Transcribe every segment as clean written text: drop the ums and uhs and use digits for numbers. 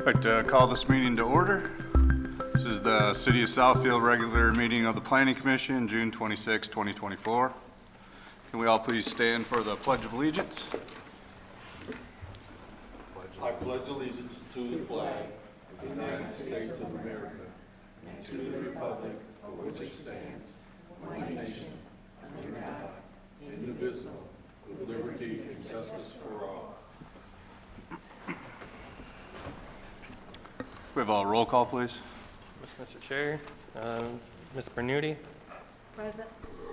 I'd like to call this meeting to order. This is the City of Southfield regular meeting of the Planning Commission, June 26, 2024. Can we all please stand for the Pledge of Allegiance? I pledge allegiance to the flag of the United States of America and to the republic for which it stands, one nation, under God, indivisible, with liberty and justice for all. We have a roll call, please. Mr. Chair, Ms. Bernuti, Present.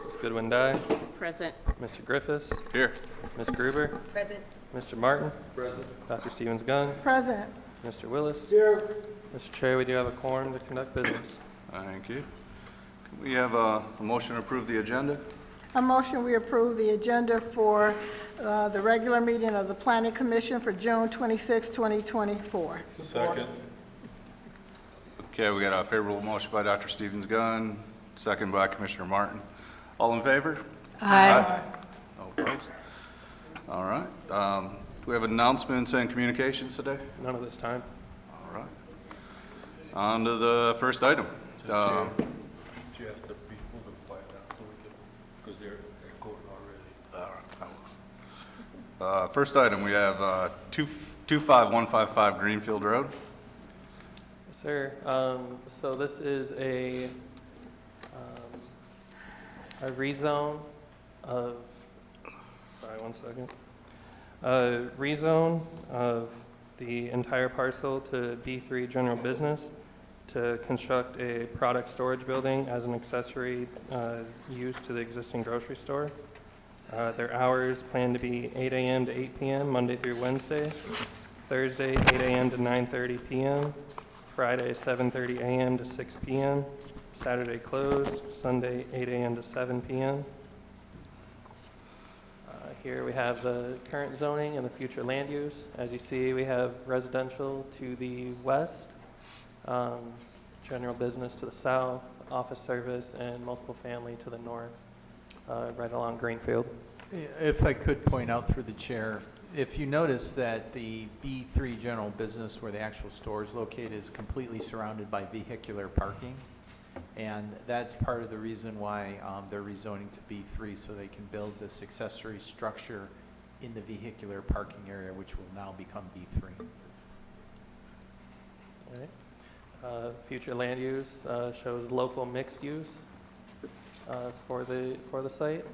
Ms. Goodwin-Dye, Present. Mr. Griffiths, Here. Ms. Gruber, Present. Mr. Martin, Present. Dr. Stevens-Gunn, Present. Mr. Willis. Here. Mr. Chair, we do have a quorum to conduct business. Thank you. Can we have a motion to approve the agenda? A motion, we approve the agenda for the regular meeting of the Planning Commission for June 26, 2024. Second. Okay, we got a favorable motion by Dr. Stevens-Gunn, second by Commissioner Martin. All in favor? Aye. No opposed? All right. Do we have announcements and communications today? None of this time. All right. On to the first item. Did you have to be moving quiet now so we can, because they're going already. First item, we have 25155 Greenfield Road. Yes, sir. So this is a rezone of, sorry, one second. A rezone of the entire parcel to B3 General Business to construct a product storage building as an accessory use to the existing grocery store. Their hours plan to be 8 a.m. to 8 p.m. Monday through Wednesday, Thursday 8 a.m. to 9:30 p.m., Friday 7:30 a.m. to 6 p.m., Saturday closed, Sunday 8 a.m. to 7 p.m. Here we have the current zoning and the future land use. As you see, we have residential to the west, general business to the south, office service, and multiple family to the north, right along Greenfield. If I could point out through the chair, if you notice that the B3 general business where the actual store is located is completely surrounded by vehicular parking, and that's part of the reason why they're rezoning to B3, so they can build this accessory structure in the vehicular parking area, which will now become B3. All right. Future land use shows local mixed use for the site.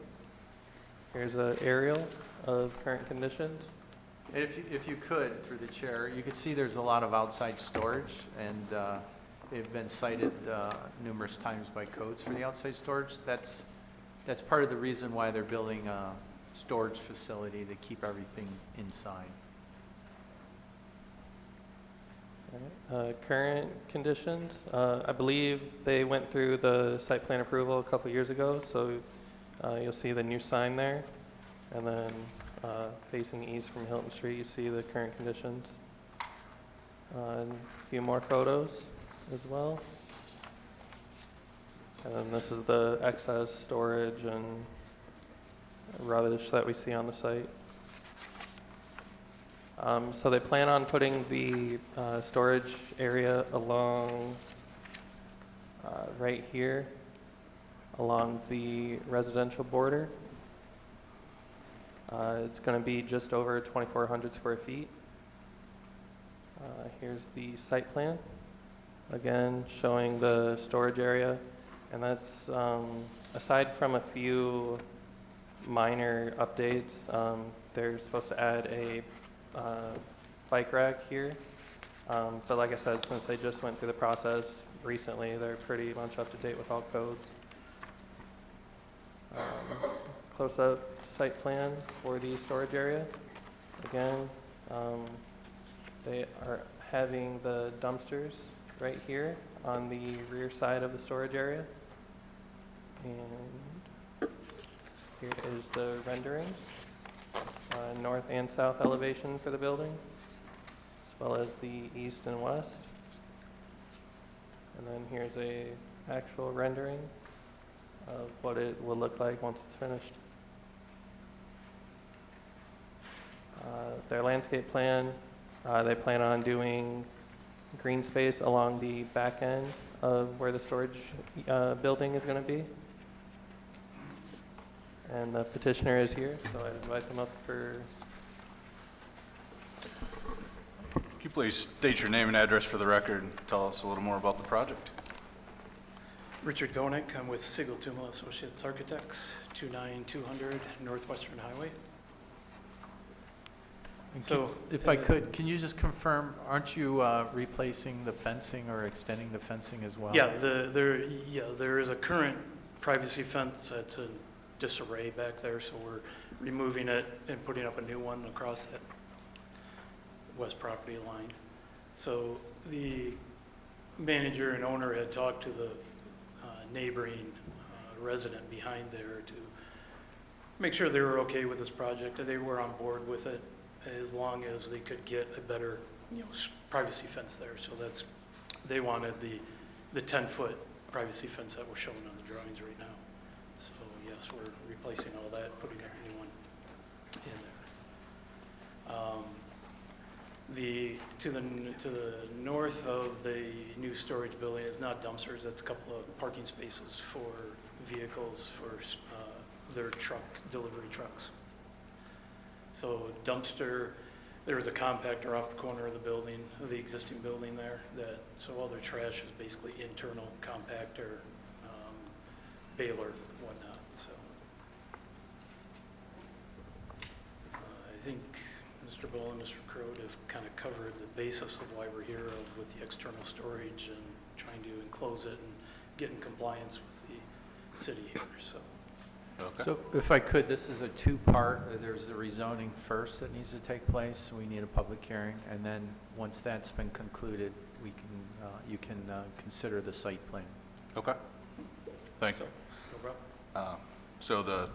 Here's an aerial of current conditions. And if you could, through the chair, you could see there's a lot of outside storage, and they've been cited numerous times by codes for the outside storage. That's part of the reason why they're building a storage facility to keep everything inside. All right. Current conditions, I believe they went through the site plan approval a couple years ago, so you'll see the new sign there, and then facing east from Hilton Street, you see the current conditions. And a few more photos as well. And then this is the excess storage and rubbish that we see on the site. So they plan on putting the storage area along right here, along the residential border. It's going to be just over 2,400 square feet. Here's the site plan, again showing the storage area, and that's aside from a few minor updates. They're supposed to add a bike rack here, but like I said, since they just went through the process recently, they're pretty much up to date with all codes. Close-up site plan for the storage area. Again, they are having the dumpsters right here on the rear side of the storage area. And here is the renderings, north and south elevation for the building, as well as the east and west. And then here's a actual rendering of what it will look like once it's finished. Their landscape plan, they plan on doing green space along the back end of where the storage building is going to be. And the petitioner is here, so I invite them up for. Can you please state your name and address for the record and tell us a little more about the project? Richard Gonick, I'm with Sigel Tumel Associates Architects, 29200 Northwestern Highway. So, If I could, can you just confirm, aren't you replacing the fencing or extending the fencing as well? yeah, there is a current privacy fence that's in disarray back there, so we're removing it and putting up a new one across that west property line. So the manager and owner had talked to the neighboring resident behind there to make sure they were okay with this project. They were on board with it as long as they could get a better, privacy fence there. So they wanted the 10-foot privacy fence that we're showing on the drawings right now. So yes, we're replacing all that, putting up a new one in there. To the north of the new storage building is not dumpsters, that's a couple of parking spaces for vehicles for their delivery trucks. So dumpster, there is a compactor off the corner of the building, of the existing building there, so all their trash is basically internal compactor, baler, whatnot, so. I think Mr. Bull and Mr. Crode have kind of covered the basis of why we're here with the external storage and trying to enclose it and get in compliance with the city here, so. Okay. So if I could, this is a two-part. There's the rezoning first that needs to take place, so we need a public hearing, and then once that's been concluded, you can consider the site plan. Okay. Thank you. No problem. So the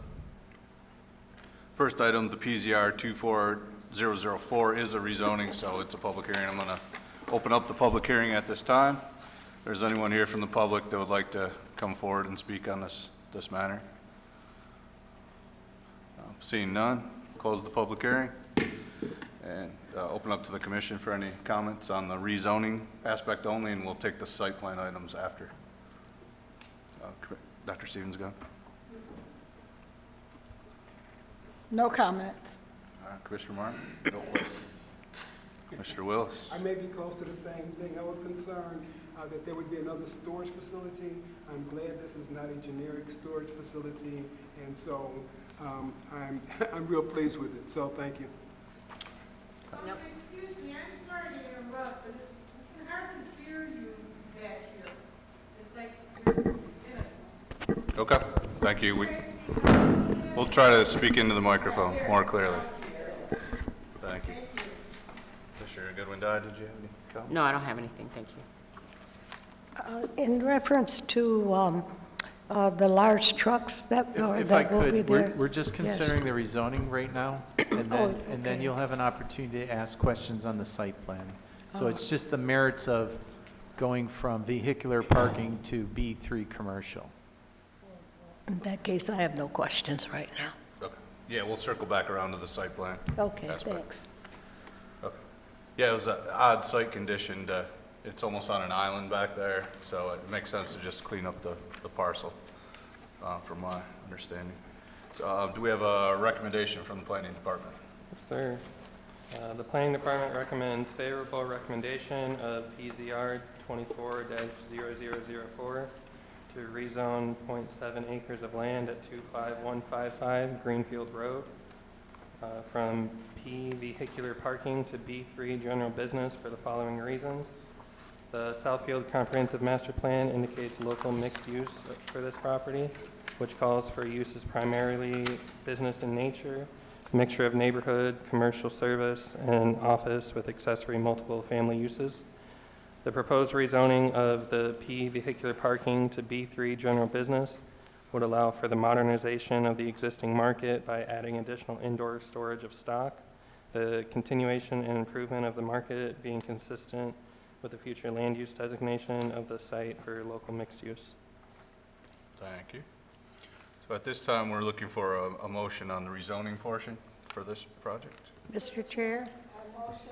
first item, the PZR 24004 is a rezoning, so it's a public hearing. I'm going to open up the public hearing at this time. If there's anyone here from the public that would like to come forward and speak on this matter. Seeing none, close the public hearing and open up to the commission for any comments on the rezoning aspect only, and we'll take the site plan items after. Dr. Stevens, go. No comments. All right, Commissioner Martin? No questions. Mr. Willis? I may be close to the same thing. I was concerned that there would be another storage facility. I'm glad this is not a generic storage facility, and so I'm real pleased with it. So thank you. Excuse me, I'm sorry to interrupt, but I can hardly hear you back here. It's like you're in a... Okay, thank you. We'll try to speak into the microphone more clearly. Thank you. Commissioner Goodwin Dye, did you have any comments? No, I don't have anything, thank you. In reference to the large trucks that If I will be could, there. we're just Yes. considering the rezoning right now, and then okay. you'll have an opportunity to ask questions on the site plan. So Oh. it's just the merits of going from vehicular parking to B3 commercial. In that case, I have no questions right now. Okay. Yeah, we'll circle back around to the site plan. Okay, aspect. thanks. Okay. Yeah, it was an odd site condition. It's almost on an island back there, so it makes sense to just clean up the parcel, from my understanding. So, do we have a recommendation from the planning department? Yes, sir. The planning department recommends favorable recommendation of PZR 24-00004 to rezone 0.7 acres of land at 25155 Greenfield Road from P vehicular parking to B3 general business for the following reasons. The Southfield Comprehensive Master Plan indicates local mixed use for this property, which calls for uses primarily business in nature, mixture of neighborhood, commercial service, and office with accessory multiple family uses. The proposed rezoning of the P vehicular parking to B3 general business would allow for the modernization of the existing market by adding additional indoor storage of stock, the continuation and improvement of the market being consistent with the future land use designation of the site for local mixed use. Thank you. So at this time, we're looking for a motion on the rezoning portion for this project. Mr. Chair, I motion,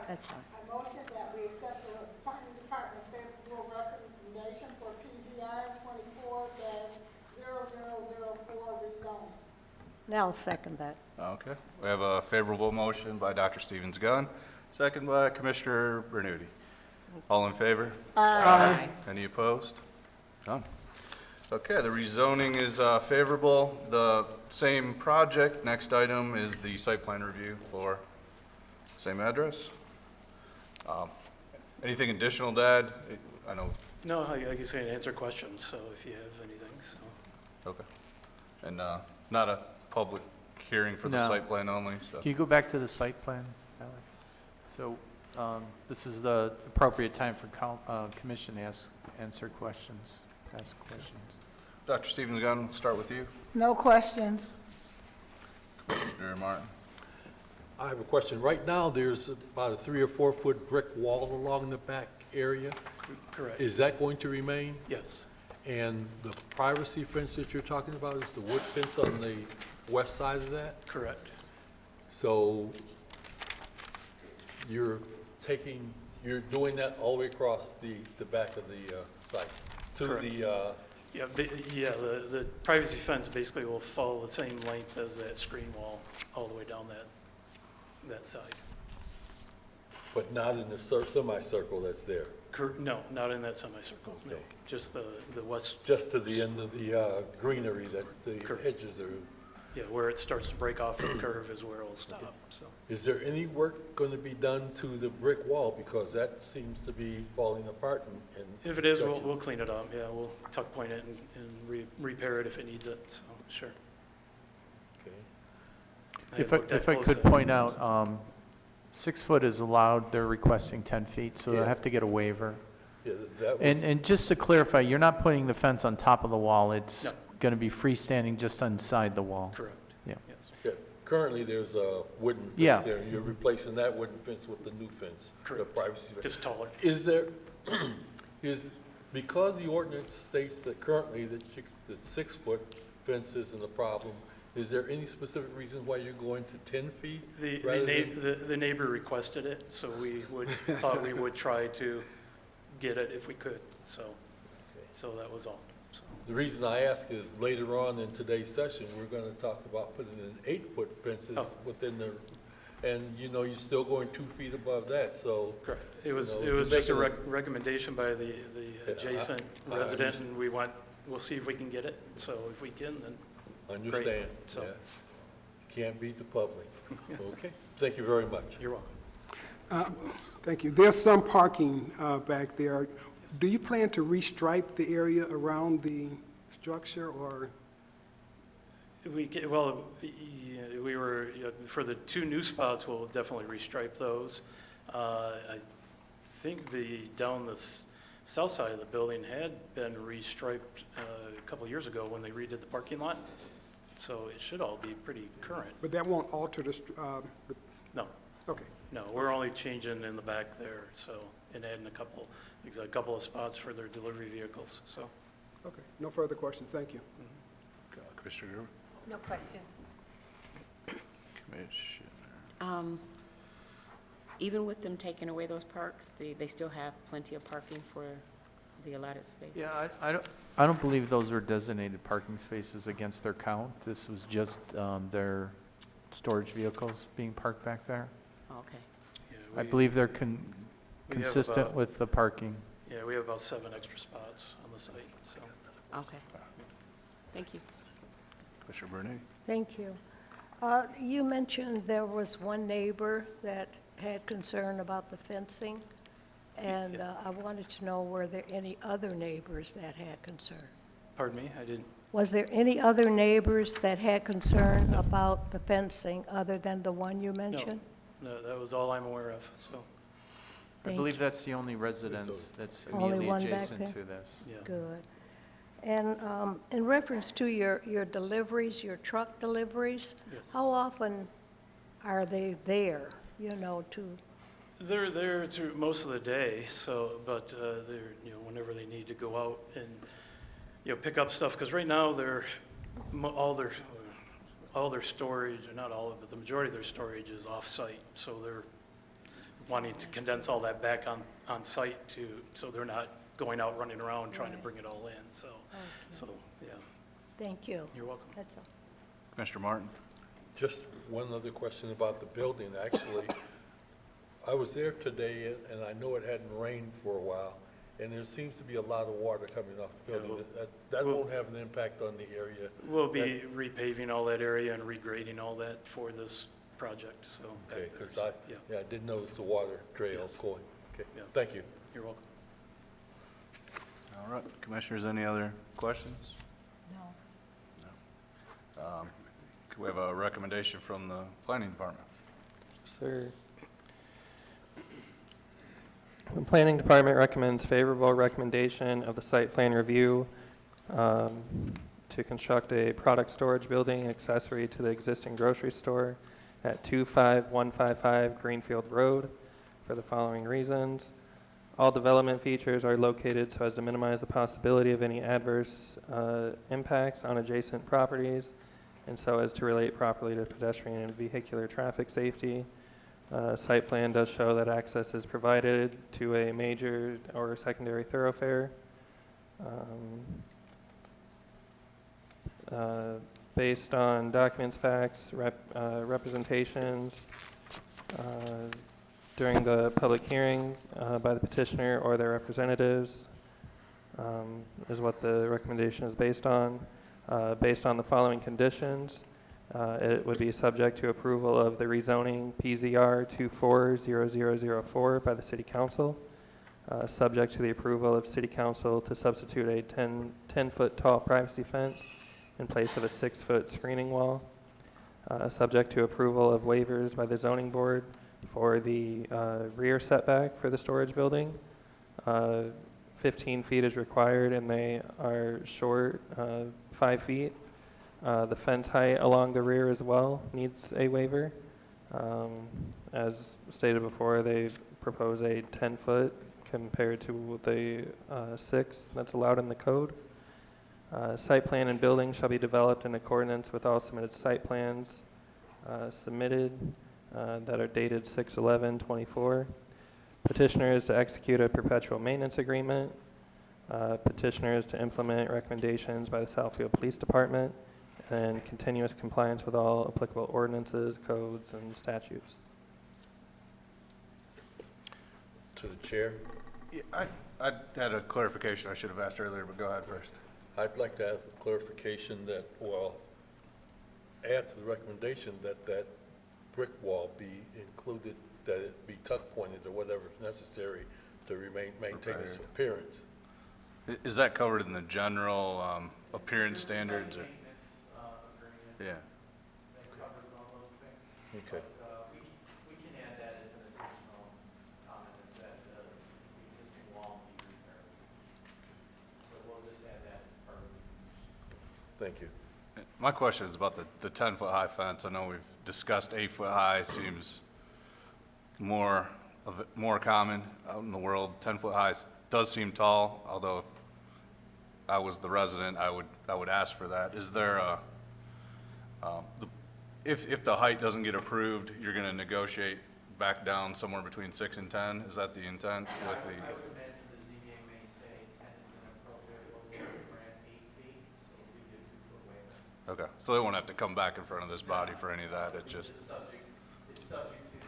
that's fine. I motion that we accept Now I'll second that. Okay, we have a favorable motion by Dr. Stevens-Gunn, second by Commissioner Bernuti. All in favor? Aye. Any opposed? None. Okay, the rezoning is favorable. The same project, next item is the site plan review for same address. Anything additional to add? I know, No, I can say answer questions, so if you have anything, so. okay. And not a public hearing for the No. site plan only, so. Can you go back to the site plan, Alex? So this is the appropriate time for commission to answer questions, ask questions. Dr. Stevens-Gunn, we'll start with you. No questions. Commissioner Martin. I have a question. Right now, there's about a 3 or 4 foot brick wall along the back area. Correct. Is that going to remain? Yes. And the privacy fence that you're talking about is the wood fence on the west side of that? Correct. So you're doing that all the way across the back of the site to Correct. the, The privacy fence basically will follow the same length as that screen wall all the way down that side. but not in the semicircle that's there, No, not in that semicircle, no. Okay. Just the west, just to the end of the greenery that the Correct. hedges are. yeah, where it starts to break off the curve is where it'll stop, so. Is there any work going to be done to the brick wall? Because that seems to be falling apart and. If it is, sections. we'll clean it up, yeah, we'll tuck point it and repair it if it needs it, so, sure. Okay. If I could point out, 6 foot is allowed, they're requesting 10 feet, so they'll Yeah. have to get a waiver. Yeah, that was. And just to clarify, you're not putting the fence on top of the wall, it's No. going to be freestanding just inside the wall. Correct. Yeah. Yes. Yeah, currently, there's a wooden Yeah. fence there, and you're replacing that wooden fence with the new fence, the Correct. privacy fence. Just taller. Is there, because the ordinance states that currently that the 6 foot fence isn't a problem, is there any specific reason why you're going to 10 feet? rather than- The neighbor requested it, so we thought we would try to get it if we could, so that was all, so. The reason I ask is later on in today's session, we're going to talk about putting in 8 foot fences Oh. within the, and you're still going 2 feet above that, so. Correct. It was You know, just a making recommendation by the adjacent I resident, and we'll see if we can get it, so if we can, then, Understand, so- yeah. Can't beat the public. Okay, thank you very much. you're welcome. Thank you. There's some parking back there. Do you plan to restripe the area around the structure, or? Well, yeah, we were, for the 2 new spots, we'll definitely restripe those. I think down the south side of the building had been restriped a couple of years ago when they redid the parking lot, so it should all be pretty current. But that won't alter the, No, okay. no, we're only changing in the back there, so, and adding a couple of spots for their delivery vehicles, so. Okay, no further questions. Thank you. Commissioner Gerber. No questions. Commissioner. Even with them taking away those parks, they still have plenty of parking for the allotted space? Yeah, I don't believe those were designated parking spaces against their count. This was just their storage vehicles being parked back there. Okay. Yeah, I believe they're we have consistent about- with the parking. Yeah, we have about 7 extra spots on the site, so. Okay. Thank you. Commissioner Bernier. Thank you. You mentioned there was one neighbor that had concern about the fencing, and I wanted to know, were there any other neighbors that had concern? Pardon me, I didn't, Was there any other neighbors that had concern about the fencing other than the one you mentioned? no, that was all I'm aware of, so, I Thank believe you. that's the only residence that's Only immediately one back adjacent there? to this. yeah. Good. And in reference to your deliveries, your truck deliveries, Yes. how often are they there, to, They're there through most of the day, so, but they're, whenever they need to go out and, pick up stuff, because right now all their storage, or not all of it, but the majority of their storage is off-site, so they're wanting to condense all that back on site so they're not going out running around trying to Right. bring it all in, so, yeah, thank you. you're welcome. That's all. Mr. Martin? Just one other question about the building, actually. I was there today, and I know it hadn't rained for a while, and there seems to be a lot of water coming off the Yeah, building. That won't have an impact on the area. We'll be repaving all that area and regrading all that for this project, so. Okay, back there. because I did notice the water trail Yes. going. Okay, Yeah. thank you. You're welcome. All right, Commissioners, any other questions? No. Could we have a recommendation from the Planning Department? Sir. The Planning Department recommends favorable recommendation of the site plan review to construct a product storage building accessory to the existing grocery store at 25155 Greenfield Road for the following reasons. All development features are located so as to minimize the possibility of any adverse impacts on adjacent properties and so as to relate properly to pedestrian and vehicular traffic safety. Site plan does show that access is provided to a major or secondary thoroughfare. Based on documents, facts, representations during the public hearing by the petitioner or their representatives is what the recommendation is based on. Based on the following conditions, it would be subject to approval of the rezoning PZR 240004 by the City Council, subject to the approval of City Council to substitute a 10-foot tall privacy fence in place of a 6-foot screening wall, subject to approval of waivers by the Zoning Board for the rear setback for the storage building. 15 feet is required and they are short 5 feet. The fence height along the rear as well needs a waiver. As stated before, they propose a 10-foot compared to the 6 that's allowed in the code. Site plan and building shall be developed in accordance with all submitted site plans submitted that are dated 6/11/24. Petitioner is to execute a perpetual maintenance agreement. Petitioner is to implement recommendations by the Southfield Police Department and continuous compliance with all applicable ordinances, codes, and statutes. To the chair, Yeah, I had a clarification I should have asked earlier, but go ahead first. I'd like to ask a clarification that, well, add to the recommendation that that brick wall be included, that it be tuck pointed or whatever is necessary to maintain its appearance. Is that covered in the general appearance standards? Or? Yeah. That covers all those things. Okay. But we can add that as an additional comment, is that the existing wall be repaired. So we'll just add that as part of the conditions. Thank you. My question is about the 10-foot high fence. I know we've discussed 8-foot high seems more common out in the world. 10-foot high does seem tall, although if I was the resident, I would ask for that. Is there a if the height doesn't get approved, you're going to negotiate back down somewhere between 6 and 10? Is that the intent with the? I would imagine the ZBA may say 10 is inappropriate, we'll grant 8 feet, so we do 2-foot waiver. Okay, so they won't have to come back in front of this body for any of that. It's just It's subject to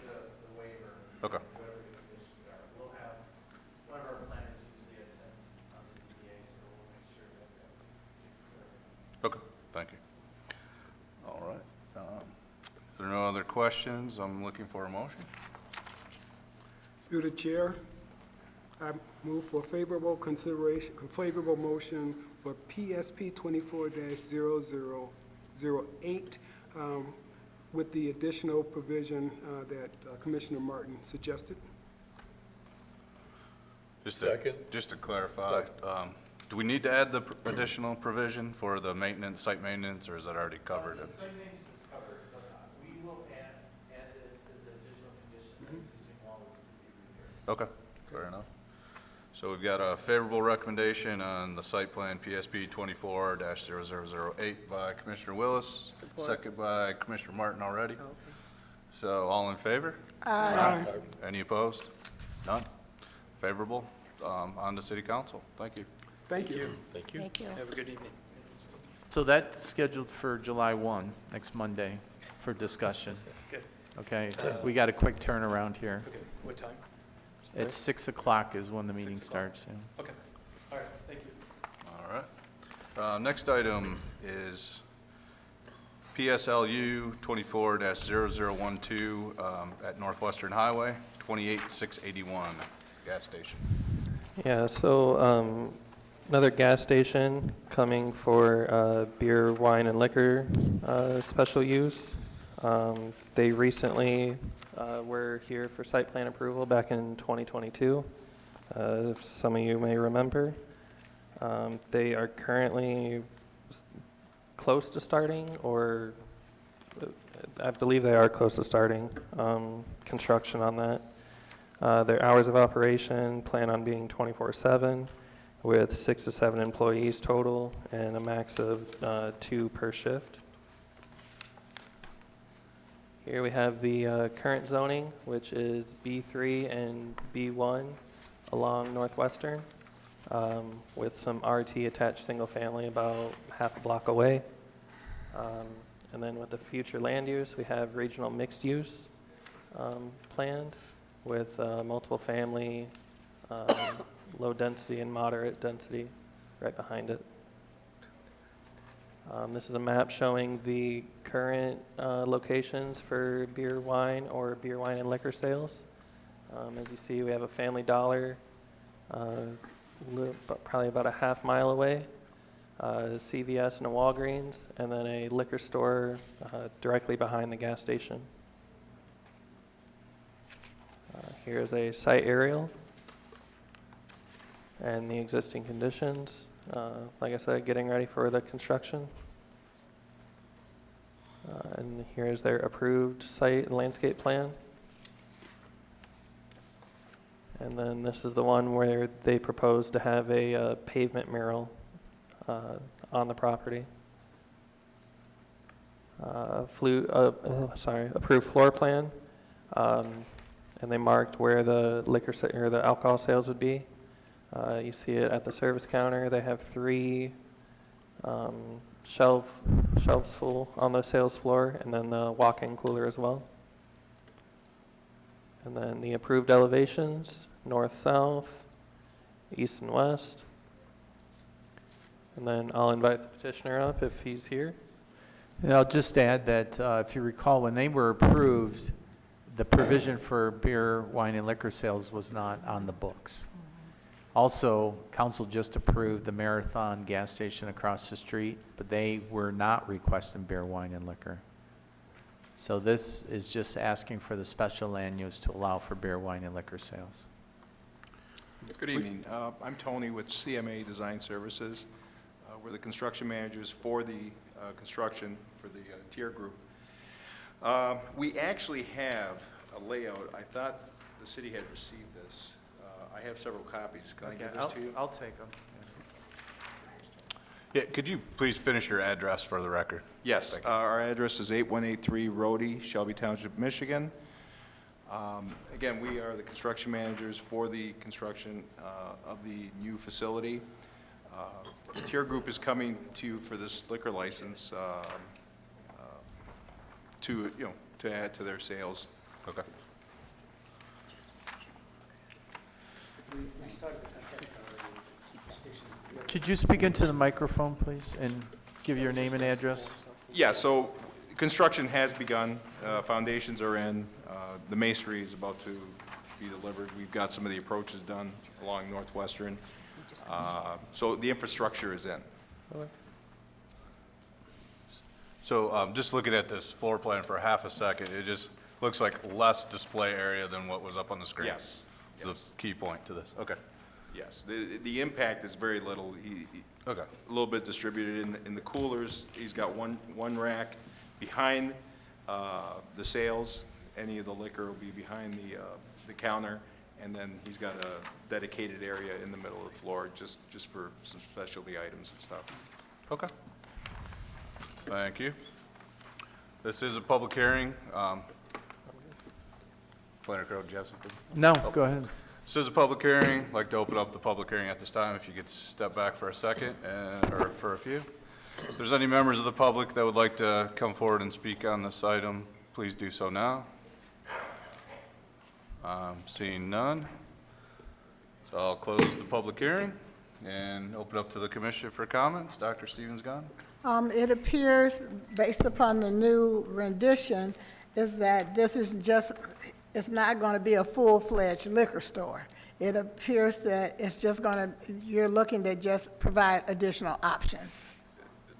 the waiver. Okay. Whatever the conditions are. We'll have, one of our planners usually attends on ZBA, so we'll make sure that gets clear. Okay, thank you. All right. If there are no other questions, I'm looking for a motion. Through the chair, I move for favorable consideration, favorable motion for PSP 24-0008 with the additional provision that Commissioner Martin suggested. Second. Just to clarify, do we need to add the additional provision for the maintenance, site maintenance, or is that already covered? The site maintenance is covered, but we will add this as an additional condition that existing wall is to be repaired. Okay, fair enough. So we've got a favorable recommendation on the site plan PSP 24-0008 by Commissioner Willis, second by Commissioner Martin already. Okay. So all in favor? Aye. Any opposed? None? Favorable? On to City Council. Thank you. Thank you. Thank you. Thank you. Have a good evening. So So that's scheduled for July 1, next Monday, for discussion. Good. Okay, we got a quick turnaround here. Okay, what time? It's 6 o'clock is when the meeting 6 o'clock. starts. Yeah. Okay, all right, thank you. All right. Next item is PSLU 24-0012 at Northwestern Highway, 28681 gas station. Yeah, so another gas station coming for beer, wine, and liquor special use. They recently were here for site plan approval back in 2022. If some of you may remember. They are currently close to starting, or I believe they are close to starting construction on that. Their hours of operation plan on being 24/7 with 6 to 7 employees total and a max of 2 per shift. Here we have the current zoning, which is B3 and B1 along Northwestern, with some RT attached single family about half a block away. And then with the future land use, we have regional mixed use planned with multiple family, low density and moderate density right behind it. This is a map showing the current locations for beer, wine, or beer, wine, and liquor sales. As you see, we have a Family Dollar probably about a half mile away, CVS and a Walgreens, and then a liquor store directly behind the gas station. Here's a site aerial and the existing conditions. Like I said, getting ready for the construction. And here's their approved site and landscape plan. And then this is the one where they propose to have a pavement mural on the property. Approved floor plan. And they marked where the or the alcohol sales would be. You see it at the service counter. They have 3 shelves full on the sales floor, and then the walk-in cooler as well. And then the approved elevations, north, south, east, and west. And then I'll invite the petitioner up if he's here. And I'll just add that if you recall, when they were approved, the provision for beer, wine, and liquor sales was not on the books. Also, council just approved the Marathon gas station across the street, but they were not requesting beer, wine, and liquor. So this is just asking for the special land use to allow for beer, wine, and liquor sales. Good evening. I'm Tony with CMA Design Services. We're the construction managers for the construction for the tier group. We actually have a layout. I thought the city had received this. I have several copies. Can I give this to you? I'll take them. Yeah, could you please finish your address for the record? Yes. Our address is 8183 Rhodey, Shelby Township, Michigan. Again, we are the construction managers for the construction of the new facility. The tier group is coming to you for this liquor license to add to their sales. Okay. Could you speak into the microphone, please, and give your name and address? Yeah, so construction has begun. Foundations are in. The masonry is about to be delivered. We've got some of the approaches done along Northwestern. So the infrastructure is in. Okay. So just looking at this floor plan for half a second, it just looks like less display area than what was up on the screen. Yes. It's the key point to this. Okay. Yes, the impact is very little. Okay. A little bit distributed in the coolers. He's got one rack behind the sales. Any of the liquor will be behind the counter, and then he's got a dedicated area in the middle of the floor just for some specialty items and stuff. Okay. Thank you. This is a public hearing. Planner Crowd, Jessica. No, go ahead. This is a public hearing. I'd like to open up the public hearing at this time. If you could step back for a second, or for a few. If there's any members of the public that would like to come forward and speak on this item, please do so now. Seeing none, so I'll close the public hearing and open up to the commission for comments. Dr. Stevens-Gunn? It appears, based upon the new rendition, is that this is just, it's not going to be a full-fledged liquor store. It appears that it's just going to, you're looking to just provide additional options.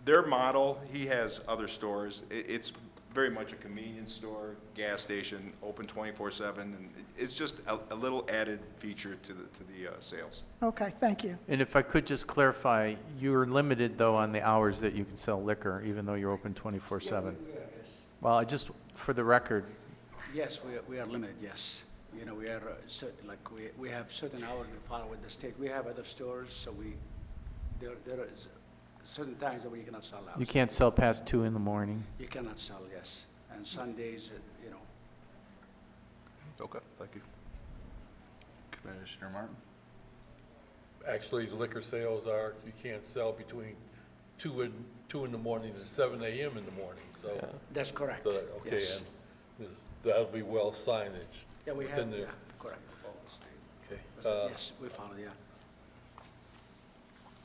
Their model, he has other stores. It's very much a convenience store, gas station, open 24/7, and it's just a little added feature to the sales. Okay, thank you. And if I could just clarify, you're limited, though, on the hours that you can sell liquor, even though you're open 24/7? Well, I just, for the record, Yes, we are limited, yes. You know, we are, we have certain hours we follow with the state. We have other stores, so there is certain times that we cannot sell out. you can't sell past 2 in the morning. You cannot sell, yes. And Sundays, you know. Okay, thank you. Commissioner Martin? Actually, the liquor sales are, you can't sell between 2 in the morning and 7 a.m. in the morning, so. Yeah. That's correct. So, okay, Yes. and that'll be well signage. Yeah, we have, within the- yeah, correct. We follow the state. Okay. Yes, we follow, yeah.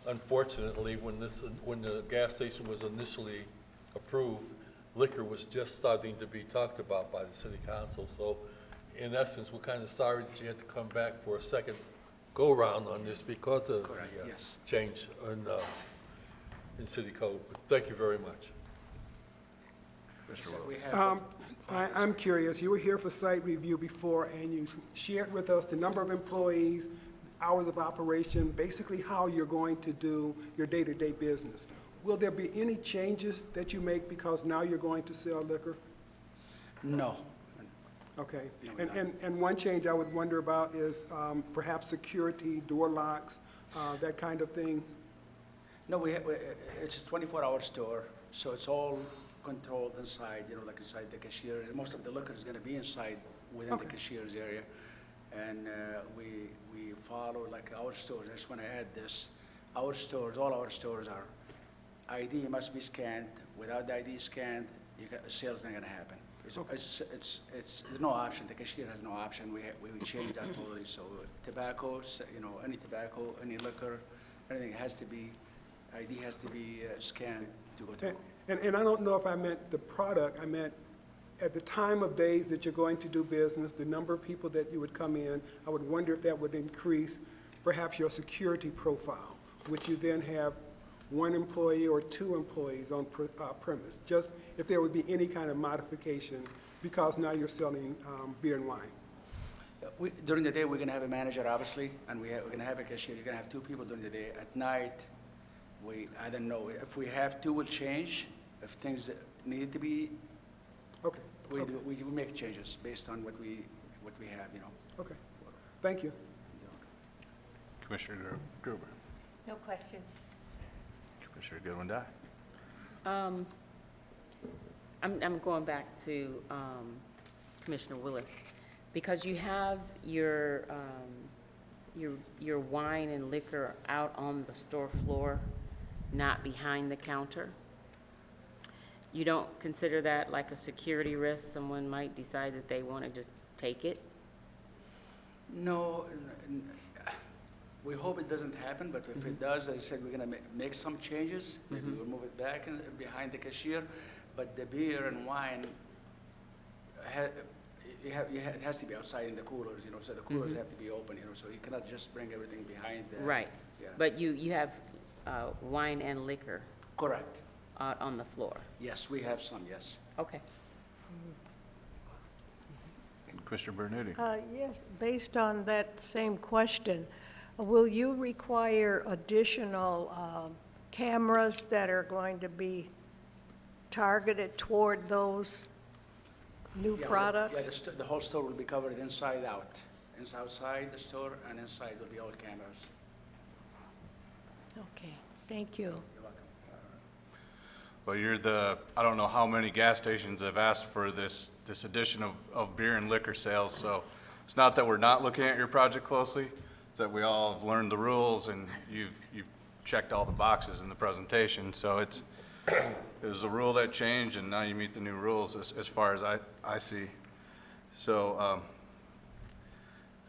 Unfortunately, when the gas station was initially approved, liquor was just starting to be talked about by the city council. So in essence, we're kind of sorry that you had to come back for a second go-round on this because of Correct, the yes. change in city code. But thank you very much. So we have, I'm curious, you were here for site review before, and you shared with us the number of employees, hours of operation, basically how you're going to do your day-to-day business. Will there be any changes that you make because now you're going to sell liquor? no. Okay. No, we're not. And one change I would wonder about is perhaps security, door locks, that kind of thing. No, it's a 24-hour store, so it's all controlled inside, you know, like inside the cashier. Most of the liquor is going to be inside within the Okay. cashier's area. And we follow, like our stores, I just want to add this, our stores, all our stores are, ID must be scanned. Without the ID scanned, sales not going to happen. It's there's no option, the cashier has no option. We changed that totally, so tobacco, you know, any tobacco, any liquor, anything has to be, ID has to be scanned to go through. And I don't know if I meant the product, I meant at the time of days that you're going to do business, the number of people that you would come in, I would wonder if that would increase perhaps your security profile. Would you then have 1 employee or 2 employees on premise? Just if there would be any kind of modification, because now you're selling beer and wine. During the day, we're going to have a manager, obviously, and we're going to have a cashier. You're going to have 2 people during the day. At night, I don't know. If we have 2, we'll change. If things need to be, Okay. we make changes based on what we have, you know. Okay. Thank you. Commissioner Gruber? No questions. Commissioner Goodwin-Dye? I'm going back to Commissioner Willis, because you have your wine and liquor out on the store floor, not behind the counter. You don't consider that like a security risk? Someone might decide that they want to just take it? No, we hope it doesn't happen, but if it does, as I said, we're going to make some changes. Maybe we'll move it back and behind the cashier. But the beer and wine, it has to be outside in the coolers, you know, so the coolers have to be open, you know, so you cannot just bring everything behind the. Right. Yeah. But you have wine and liquor Correct. out on the floor? Yes, we have some, yes. Okay. Commissioner Bernuti? Yes, based on that same question, will you require additional cameras that are going to be targeted toward those new Yeah, products? Yeah, the whole store will be covered inside out. Outside the store and inside will be all cameras. Okay, thank you. You're welcome. Well, I don't know how many gas stations have asked for this addition of beer and liquor sales, so it's not that we're not looking at your project closely, it's that we all have learned the rules and you've checked all the boxes in the presentation, so it was a rule that changed, and now you meet the new rules as far as I see. So,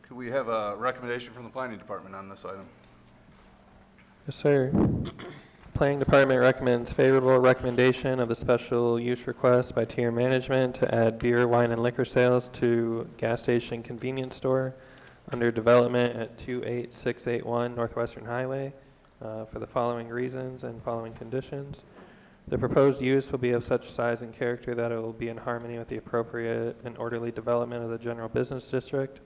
could we have a recommendation from the planning department on this item? Yes, sir. Planning Department recommends favorable recommendation of the special use request by Tier Management to add beer, wine, and liquor sales to gas station convenience store under development at 28681 Northwestern Highway for the following reasons and following conditions. The proposed use will be of such size and character that it will be in harmony with the appropriate and orderly development of the general business district.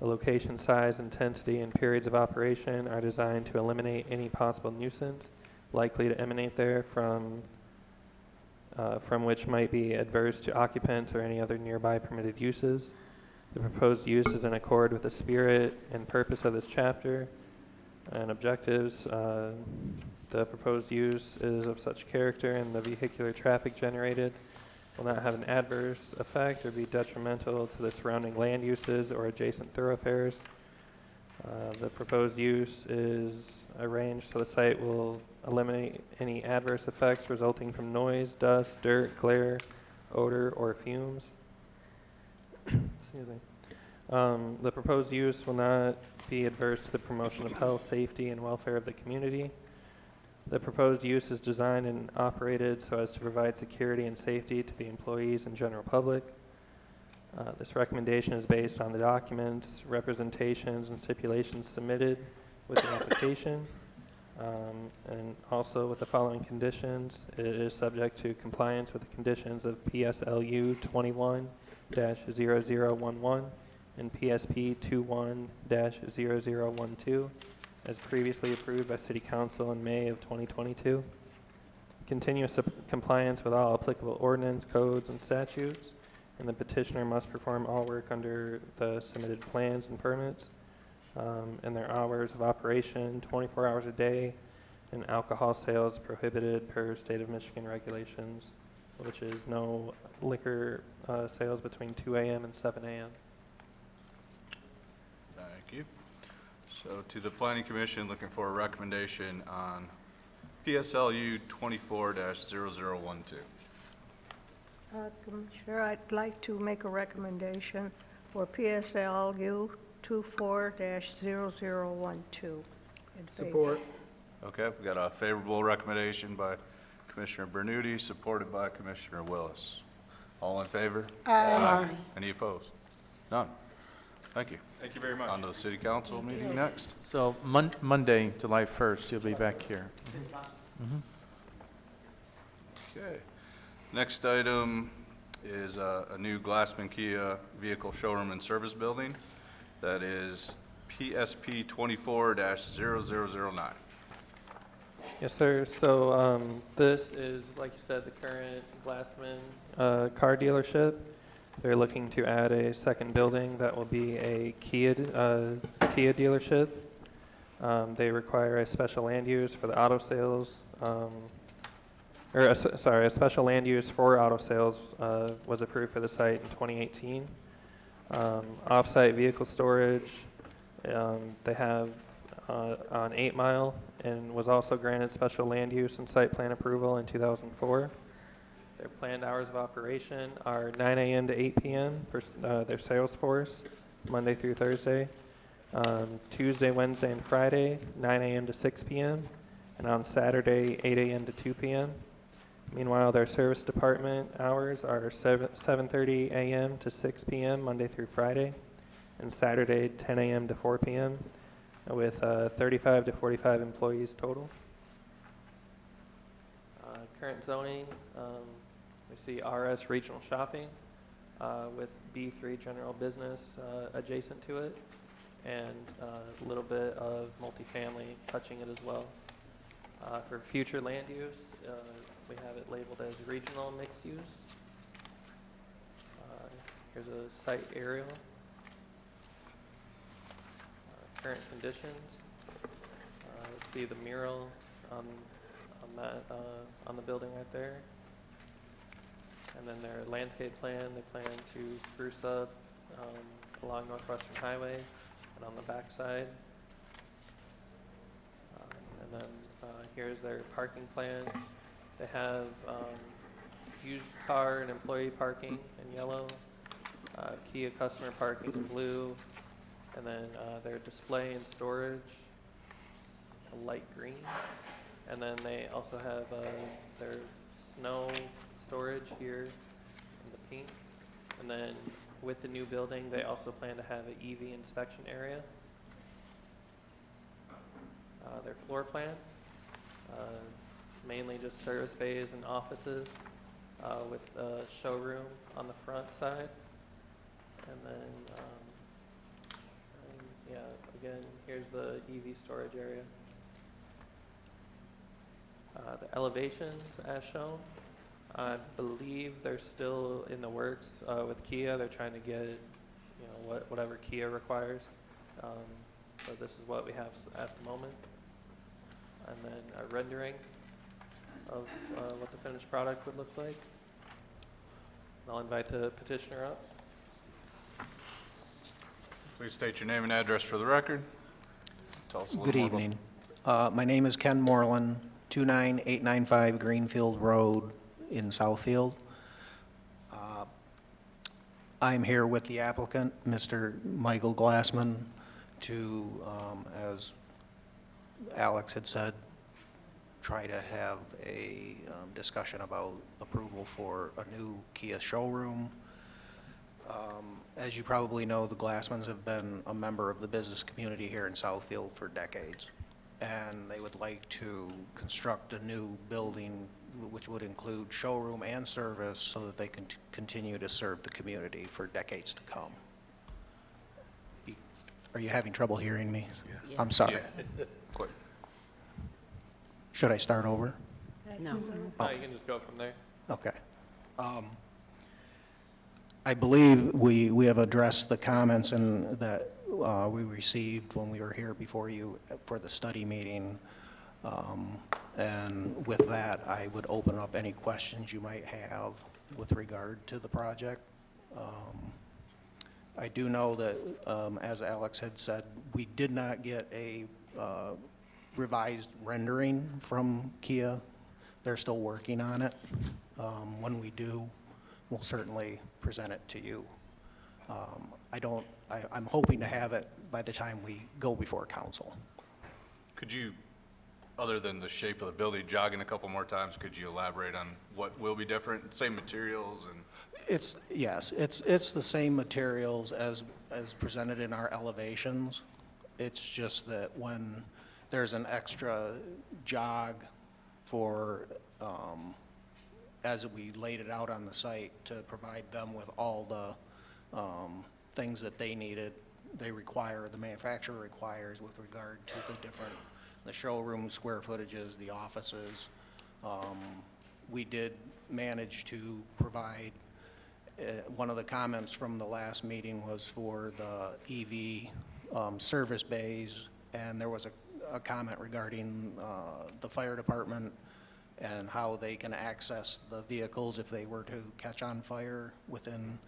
The location, size, intensity, and periods of operation are designed to eliminate any possible nuisance likely to emanate there from which might be adverse to occupants or any other nearby permitted uses. The proposed use is in accord with the spirit and purpose of this chapter and objectives. The proposed use is of such character and the vehicular traffic generated will not have an adverse effect or be detrimental to the surrounding land uses or adjacent thoroughfares. The proposed use is arranged so the site will eliminate any adverse effects resulting from noise, dust, dirt, glare, odor, or fumes. Excuse me. The proposed use will not be adverse to the promotion of health, safety, and welfare of the community. The proposed use is designed and operated so as to provide security and safety to the employees and general public. This recommendation is based on the documents, representations, and stipulations submitted with the application, and also with the following conditions. It is subject to compliance with the conditions of PSLU 21-0011 and PSP 21-0012, as previously approved by City Council in May of 2022. Continuous compliance with all applicable ordinance, codes, and statutes, and the petitioner must perform all work under the submitted plans and permits, and their hours of operation, 24 hours a day, and alcohol sales prohibited per state of Michigan regulations, which is no liquor sales between 2 a.m. and 7 a.m. Thank you. So to the Planning Commission, looking for a recommendation on PSLU 24-0012. Commissioner, I'd like to make a recommendation for PSLU 24-0012. Support. Okay, we've got a favorable recommendation by Commissioner Bernuti, supported by Commissioner Willis. All in favor? Aye. Any opposed? None. Thank you. Thank you very much. On to the City Council meeting next. So Monday, July 1st, you'll be back here. Okay. Next item is a new Glassman Kia vehicle showroom and service building. That is PSP 24-0009. Yes, sir. So this is, like you said, the current Glassman car dealership. They're looking to add a second building that will be a Kia dealership. They require a special land use for the auto sales, a special land use for auto sales was approved for the site in 2018. Off-site vehicle storage, they have on 8 Mile and was also granted special land use and site plan approval in 2004. Their planned hours of operation are 9 a.m. to 8 p.m. for their sales force, Monday through Thursday. Tuesday, Wednesday, and Friday, 9 a.m. to 6 p.m. And on Saturday, 8 a.m. to 2 p.m. Meanwhile, their service department hours are 7:30 a.m. to 6 p.m. Monday through Friday, and Saturday, 10 a.m. to 4 p.m. with 35 to 45 employees total. Current zoning, we see RS Regional Shopping with B3 General Business adjacent to it, and a little bit of multifamily touching it as well. For future land use, we have it labeled as regional mixed use. Here's a site aerial. Current conditions. See the mural on the building right there. And then their landscape plan, they plan to spruce up along Northwestern Highway and on the back side. And then here's their parking plan. They have used car and employee parking in yellow, Kia customer parking in blue, and then their display and storage, a light green. And then they also have their snow storage here in the pink. And then with the new building, they also plan to have an EV inspection area. Their floor plan, mainly just service bays and offices with a showroom on the front side. And then, yeah, again, here's the EV storage area. The elevations as shown, I believe they're still in the works with Kia. They're trying to get, whatever Kia requires. So this is what we have at the moment. And then a rendering of what the finished product would look like. I'll invite the petitioner up. Please state your name and address for the record. Tell us a little Good more about- evening. My name is Ken Moreland, 29895 Greenfield Road in Southfield. I'm here with the applicant, Mr. Michael Glassman, to, as Alex had said, try to have a discussion about approval for a new Kia showroom. As you probably know, the Glassmans have been a member of the business community here in Southfield for decades, and they would like to construct a new building which would include showroom and service so that they can continue to serve the community for decades to come. Are you having trouble hearing me? Yes. I'm sorry. Quick. Should I start over? No. You can just go from there. Okay. I believe we have addressed the comments that we received when we were here before you for the study meeting. And with that, I would open up any questions you might have with regard to the project. I do know that, as Alex had said, we did not get a revised rendering from Kia. They're still working on it. When we do, we'll certainly present it to you. I'm hoping to have it by the time we go before council. Could you, other than the shape of the building, jogging a couple more times, could you elaborate on what will be different? Same materials and? Yes, it's the same materials as presented in our elevations. It's just that when there's an extra jog for, as we laid it out on the site, to provide them with all the things that they needed, the manufacturer requires with regard to the showroom square footages, the offices. We did manage to provide, one of the comments from the last meeting was for the EV service bays, and there was a comment regarding the fire department and how they can access the vehicles if they were to catch on fire within.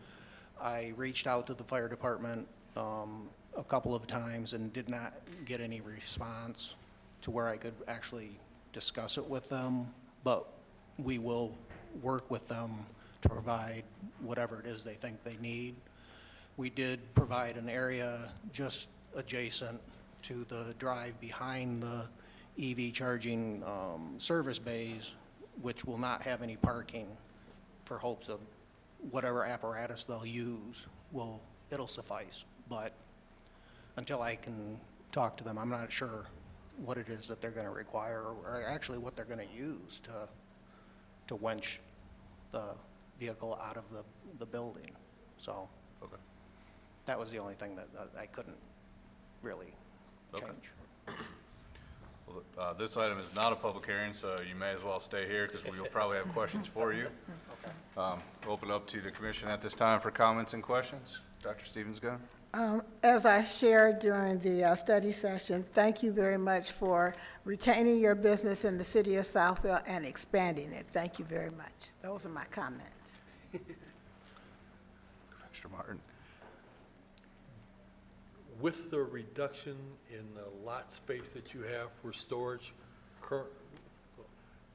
I reached out to the fire department a couple of times and did not get any response to where I could actually discuss it with them, but we will work with them to provide whatever it is they think they need. We did provide an area just adjacent to the drive behind the EV charging service bays, which will not have any parking, for hopes of whatever apparatus they'll use it'll suffice. But until I can talk to them, I'm not sure what it is that they're going to require, or actually what they're going to use to winch the vehicle out of the building. So Okay. that was the only thing that I couldn't really Okay. change. Well, this item is not a public hearing, so you may as well stay here because we will probably have questions for you. Open up to the commission at this time for comments and questions. Dr. Stevens-Gunn? As I shared during the study session, thank you very much for retaining your business in the city of Southfield and expanding it. Thank you very much. Those are my comments. Commissioner Martin? With the reduction in the lot space that you have for storage,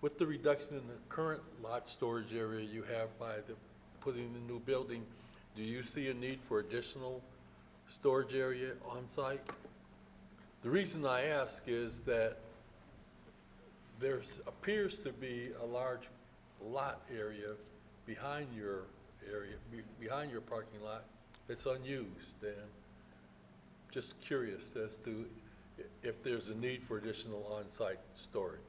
with the reduction in the current lot storage area you have by putting the new building, do you see a need for additional storage area on site? The reason I ask is that there appears to be a large lot area behind your behind your parking lot that's unused, and just curious as to if there's a need for additional on-site storage.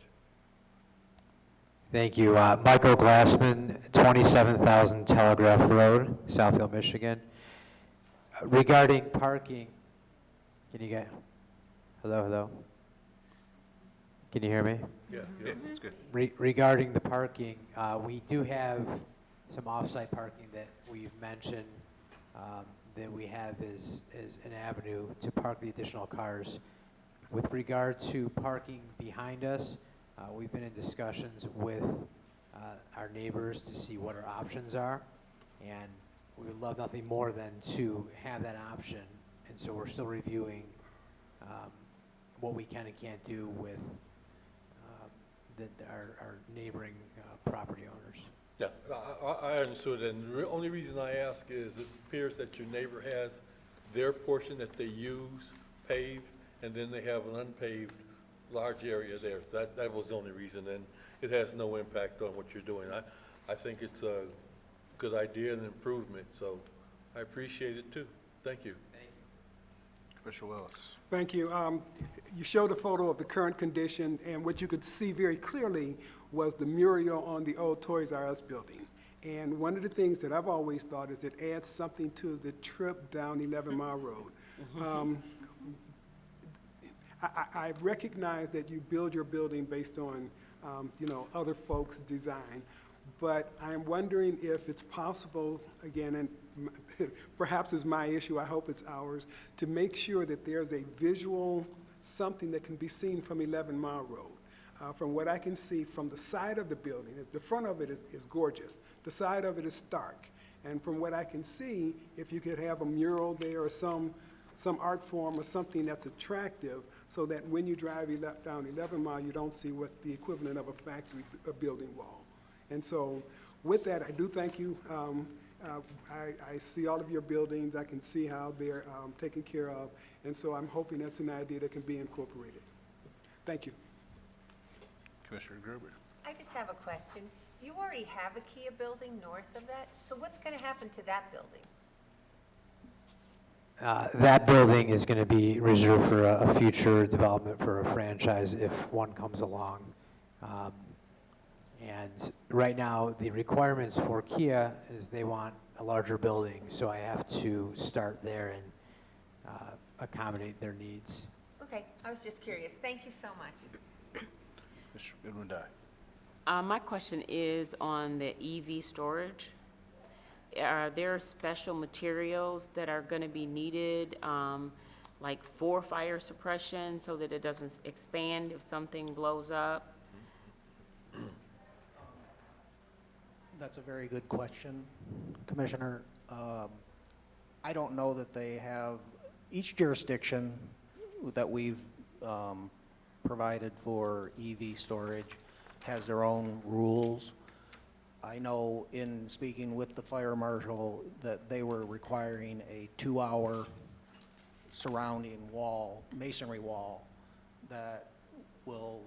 Thank you. Michael Glassman, 27,000 Telegraph Road, Southfield, Michigan. Regarding parking, can you get, hello? Can you hear me? Yeah, Yeah, that's good. Regarding the parking, we do have some off-site parking that we've mentioned that we have as an avenue to park the additional cars. With regard to parking behind us, we've been in discussions with our neighbors to see what our options are, and we would love nothing more than to have that option. And so we're still reviewing what we can and can't do with our neighboring property owners. Yeah, I understood, and the only reason I ask is it appears that your neighbor has their portion that they use paved, and then they have an unpaved large area there. That was the only reason, and it has no impact on what you're doing. I think it's a good idea and improvement, so I appreciate it too. Thank you. Commissioner Willis. Thank you. You showed a photo of the current condition, and what you could see very clearly was the mural on the old Toys R Us building. And one of the things that I've always thought is it adds something to the trip down 11 Mile Road. I recognize that you build your building based on, other folks' design, but I'm wondering if it's possible, again, and perhaps it's my issue, I hope it's ours, to make sure that there's a visual, something that can be seen from 11 Mile Road. From what I can see from the side of the building, the front of it is gorgeous. The side of it is stark. And from what I can see, if you could have a mural there or some art form or something that's attractive so that when you drive down 11 Mile, you don't see what the equivalent of a factory building wall. And so with that, I do thank you. I see all of your buildings. I can see how they're taken care of. And so I'm hoping that's an idea that can be incorporated. Thank you. Commissioner Gruber. I just have a question. You already have a Kia building north of that, so what's going to happen to that building? That building is going to be reserved for a future development for a franchise if one comes along. And right now, the requirements for Kia is they want a larger building, so I have to start there and accommodate their needs. Okay, I was just curious. Thank you so much. Mr. Goodwin Dye. My question is on the EV storage. Are there special materials that are going to be needed, like for fire suppression, so that it doesn't expand if something blows up? That's a very good question, Commissioner. I don't know that they have, each jurisdiction that we've provided for EV storage has their own rules. I know in speaking with the fire marshal that they were requiring a 2-hour surrounding wall, masonry wall, that will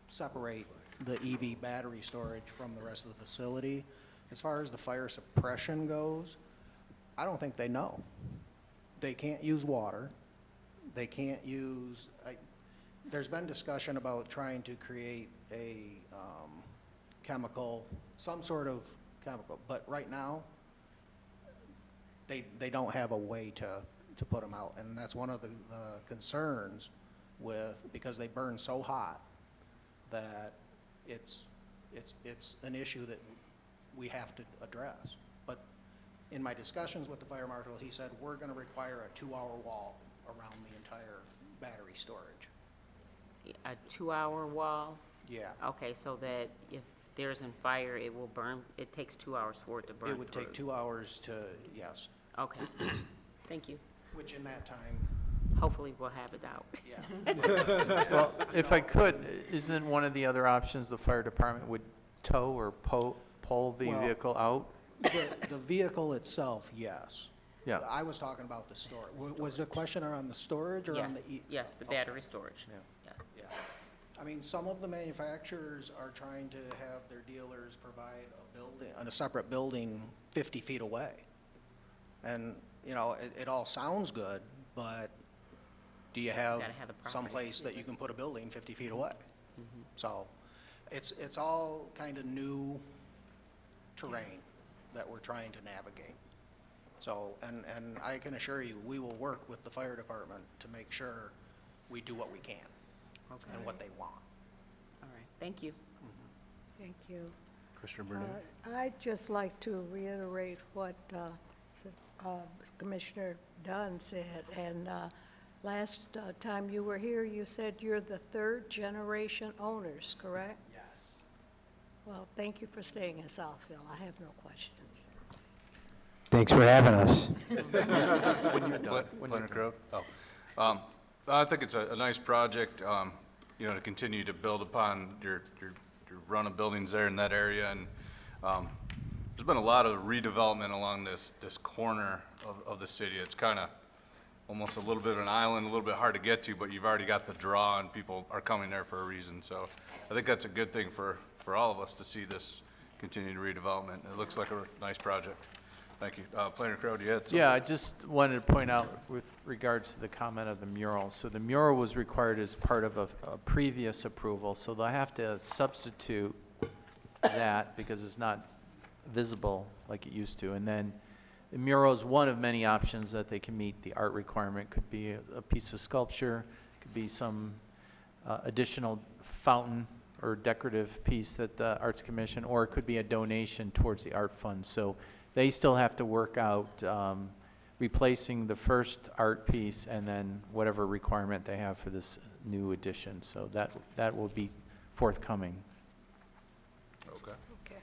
separate the EV battery storage from the rest of the facility. As far as the fire suppression goes, I don't think they know. They can't use water. They can't use, there's been discussion about trying to create a chemical, some sort of chemical, but right now, they don't have a way to put them out. And that's one of the concerns with, because they burn so hot that it's an issue that we have to address. But in my discussions with the fire marshal, he said, we're going to require a 2-hour wall around the entire battery storage. A 2-hour wall? Yeah. Okay, so that if there's a fire, it will burn, it takes 2 hours for it to burn It would take through. 2 hours to, yes. Okay, thank you. Which in that time, hopefully we'll have it out. Well, if I could, isn't one of the other options the fire department would tow or pull the Well- vehicle out? The vehicle itself, yes. Yeah. I was talking about the storage. Was the question around the storage or on the? Yes, yes, the battery storage, yes. Yeah. I mean, some of the manufacturers are trying to have their dealers provide a building, a separate building 50 feet away. And, you know, it all sounds good, but do you have Gotta have the property. someplace that you can put a building 50 feet away? So it's all kind of new terrain that we're trying to navigate. So, and I can assure you, we will work with the fire department to make sure we do what we can Okay, and what they want. all right, thank you. Thank you. Commissioner Burnett? I'd just like to reiterate what Commissioner Dunn said. And last time you were here, you said you're the third generation owners, correct? Yes. Well, thank you for staying in Southfield. I have no questions. Thanks for having us. Planner Crowe? Oh. I think it's a nice project, you know, to continue to build upon your run of buildings there in that area. And there's been a lot of redevelopment along this corner of the city. It's kind of almost a little bit of an island, a little bit hard to get to, but you've already got the draw and people are coming there for a reason. So I think that's a good thing for all of us to see this continued redevelopment. It looks like a nice project. Thank you. Planner Crowe, do you have something? Yeah, I just wanted to point out with regards to the comment of the mural. So the mural was required as part of a previous approval, so they'll have to substitute that because it's not visible like it used to. And then the mural is one of many options that they can meet the art requirement. Could be a piece of sculpture, could be some additional fountain or decorative piece that the Arts Commission, or it could be a donation towards the art fund. So they still have to work out replacing the first art piece and then whatever requirement they have for this new addition. So that will be forthcoming. Okay. Okay.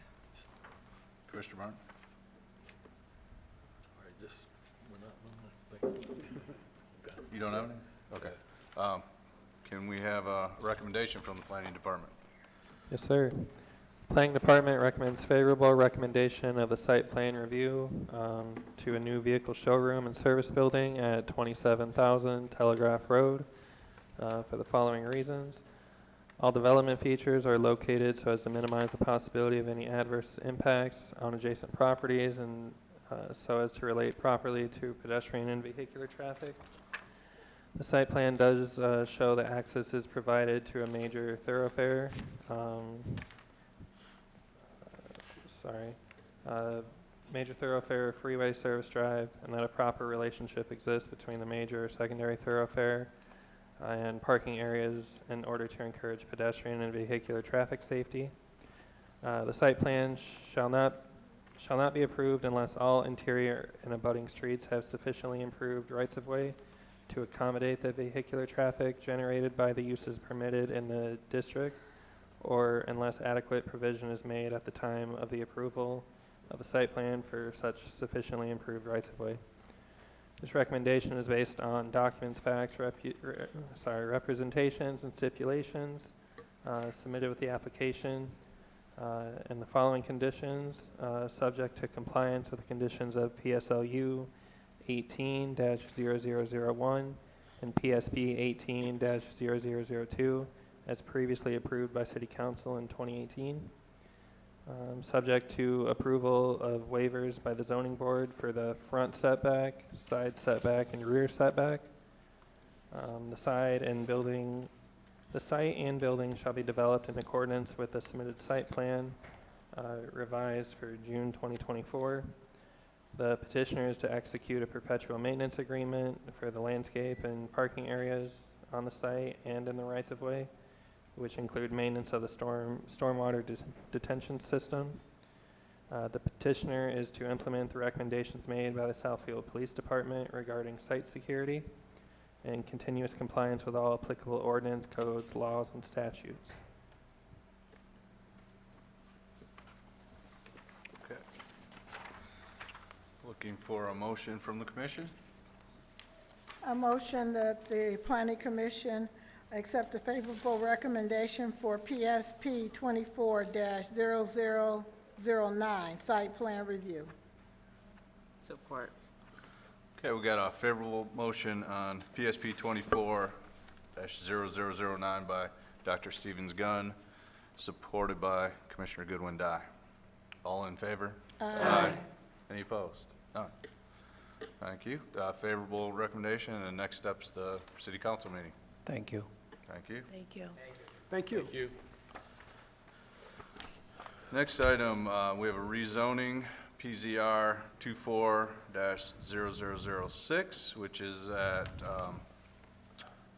Commissioner Martin? All right, this, we're not, You don't have any? Okay. Can we have a recommendation from the planning department? Yes, sir. Planning Department recommends favorable recommendation of the site plan review to a new vehicle showroom and service building at 27,000 Telegraph Road for the following reasons. All development features are located so as to minimize the possibility of any adverse impacts on adjacent properties and so as to relate properly to pedestrian and vehicular traffic. The site plan does show that access is provided to a major thoroughfare. Major thoroughfare freeway service drive, and that a proper relationship exists between the major or secondary thoroughfare and parking areas in order to encourage pedestrian and vehicular traffic safety. The site plan shall not be approved unless all interior and abutting streets have sufficiently improved rights-of-way to accommodate the vehicular traffic generated by the uses permitted in the district, or unless adequate provision is made at the time of the approval of a site plan for such sufficiently improved rights-of-way. This recommendation is based on documents, facts, representations, and stipulations submitted with the application and the following conditions, subject to compliance with the conditions of PSLU 18-0001 and PSB 18-0002 as previously approved by City Council in 2018. Subject to approval of waivers by the zoning board for the front setback, side setback, and rear setback. The site and building shall be developed in accordance with the submitted site plan, revised for June 2024. The petitioner is to execute a perpetual maintenance agreement for the landscape and parking areas on the site and in the rights-of-way, which include maintenance of the stormwater detention system. The petitioner is to implement the recommendations made by the Southfield Police Department regarding site security and continuous compliance with all applicable ordinance, codes, laws, and statutes. Okay. Looking for a motion from the commission? A motion that the planning commission accept a favorable recommendation for PSP 24-0009, site plan review. Support. Okay, we got a favorable motion on PSP 24-0009 by Dr. Stevens Gunn, supported by Commissioner Goodwin Dye. All in favor? Aye. Any opposed? None. Thank you. Favorable recommendation, and the next step's the city council meeting. Thank you. Thank you. Thank you. Thank you. Thank you. Next item, we have a rezoning, PZR 24-0006, which is at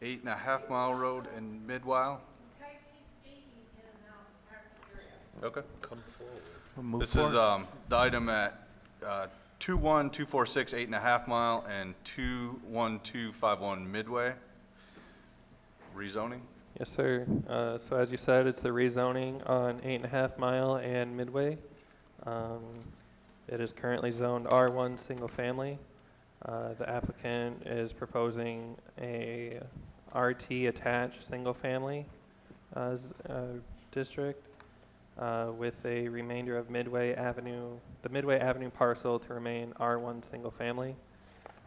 8.5 Mile Road in Midwile. Guys keep fading in and out, it's hard to hear you. Okay. Come forward. We'll move This is forward. the item at 21246 8.5 Mile and 21251 Midway. Rezoning. Yes, sir. So as you said, it's the rezoning on 8.5 Mile and Midway. It is currently zoned R1 single family. The applicant is proposing a RT attached single family district with a remainder of Midway Avenue, the Midway Avenue parcel to remain R1 single family.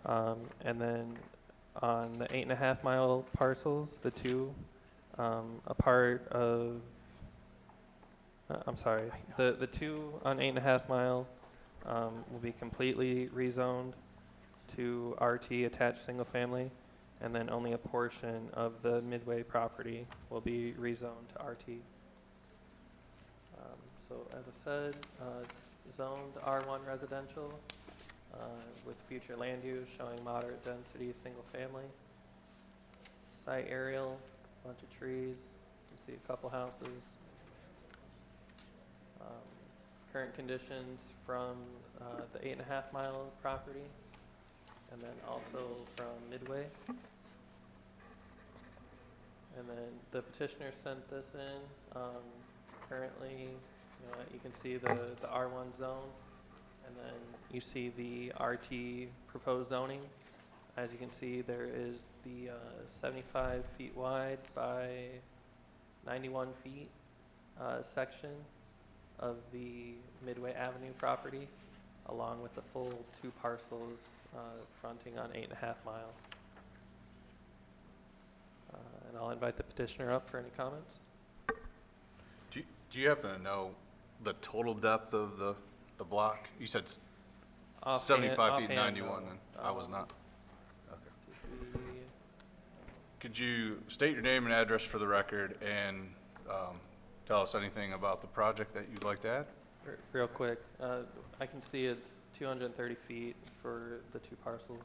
And then on the 8.5 Mile parcels, the two, a part of, the two on 8.5 Mile will be completely rezoned to RT attached single family, and then only a portion of the Midway property will be rezoned to RT. So as I said, it's zoned R1 residential with future land use showing moderate density single family. Site aerial, bunch of trees, you see a couple houses. Current conditions from the 8.5 Mile property, and then also from Midway. And then the petitioner sent this in. Currently, you can see the R1 zone, and then you see the RT proposed zoning. As you can see, there is the 75 feet wide by 91 feet section of the Midway Avenue property, along with the full two parcels fronting on 8.5 Mile. And I'll invite the petitioner up for any comments. Do you happen to know the total depth of the block? You said Offhand- 75 feet, offhand, 91, no. and I was not. Okay. We- Could you state your name and address for the record and tell us anything about the project that you'd like to add? Real quick, I can see it's 230 feet for the two parcels,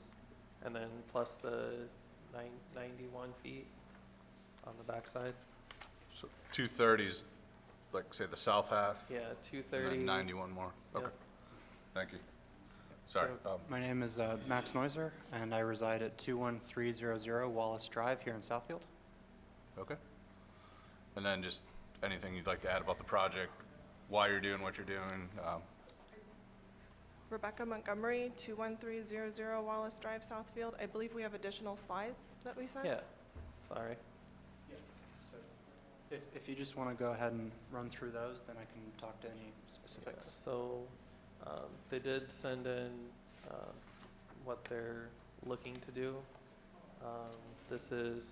and then plus the 91 feet on the backside. So 230 is, like, say, the south half? Yeah, And 230. then 91 more? Okay. Yep. Thank you. Sorry. So, my name is Max Neuser, and I reside at 21300 Wallace Drive here in Southfield. Okay. And then just anything you'd like to add about the project, why you're doing what you're doing? Rebecca Montgomery, 21300 Wallace Drive, Southfield. I believe we have additional slides that we sent. Yeah, sorry. So, if you just want to go ahead and run through those, then I can talk to any specifics. So they did send in what they're looking to do. This is.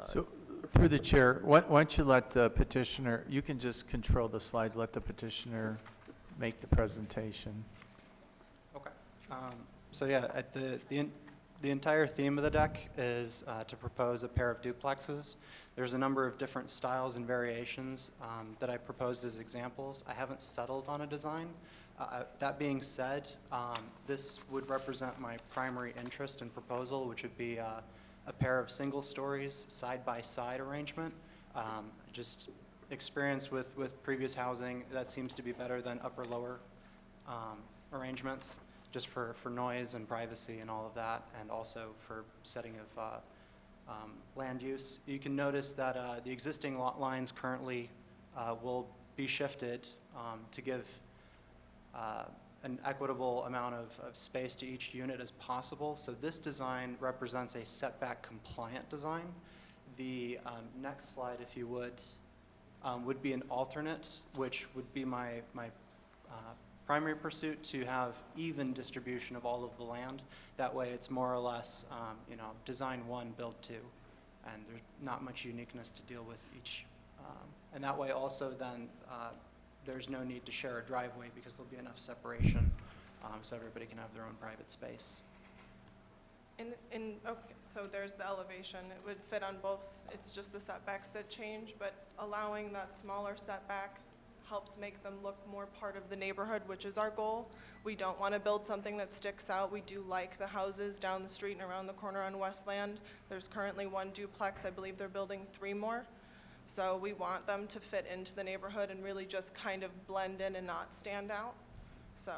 So, through the chair, why don't you let the petitioner, you can just control the slides, let the petitioner make the presentation. Okay. So yeah, the entire theme of the deck is to propose a pair of duplexes. There's a number of different styles and variations that I proposed as examples. I haven't settled on a design. That being said, this would represent my primary interest and proposal, which would be a pair of single stories, side-by-side arrangement. Just experience with previous housing, that seems to be better than upper-lower arrangements, just for noise and privacy and all of that, and also for setting of land use. You can notice that the existing lot lines currently will be shifted to give an equitable amount of space to each unit as possible. So this design represents a setback compliant design. The next slide, if you would be an alternate, which would be my primary pursuit, to have even distribution of all of the land. That way it's more or less, design one, build two, and there's not much uniqueness to deal with each. And that way also then there's no need to share a driveway because there'll be enough separation so everybody can have their own private space. Okay, so there's the elevation. It would fit on both. It's just the setbacks that change, but allowing that smaller setback helps make them look more part of the neighborhood, which is our goal. We don't want to build something that sticks out. We do like the houses down the street and around the corner on Westland. There's currently one duplex. I believe they're building 3 more. So we want them to fit into the neighborhood and really just kind of blend in and not stand out. So.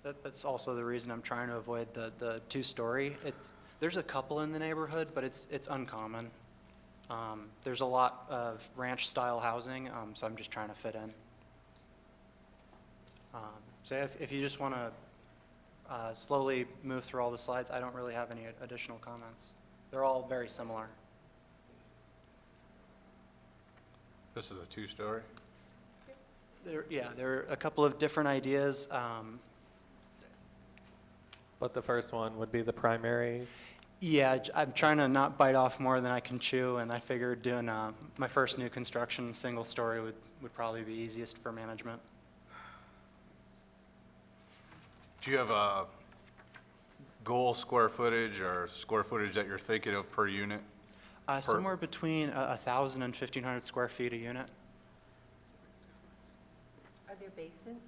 That's also the reason I'm trying to avoid the 2-story. There's a couple in the neighborhood, but it's uncommon. There's a lot of ranch-style housing, so I'm just trying to fit in. So if you just want to slowly move through all the slides, I don't really have any additional comments. They're all very similar. This is a 2-story? There are a couple of different ideas. But the first one would be the primary. Yeah, I'm trying to not bite off more than I can chew, and I figured doing my first new construction single story would probably be easiest for management. Do you have a goal square footage or square footage that you're thinking of per unit? Somewhere between 1,000 and 1,500 square feet a unit. Are there basements?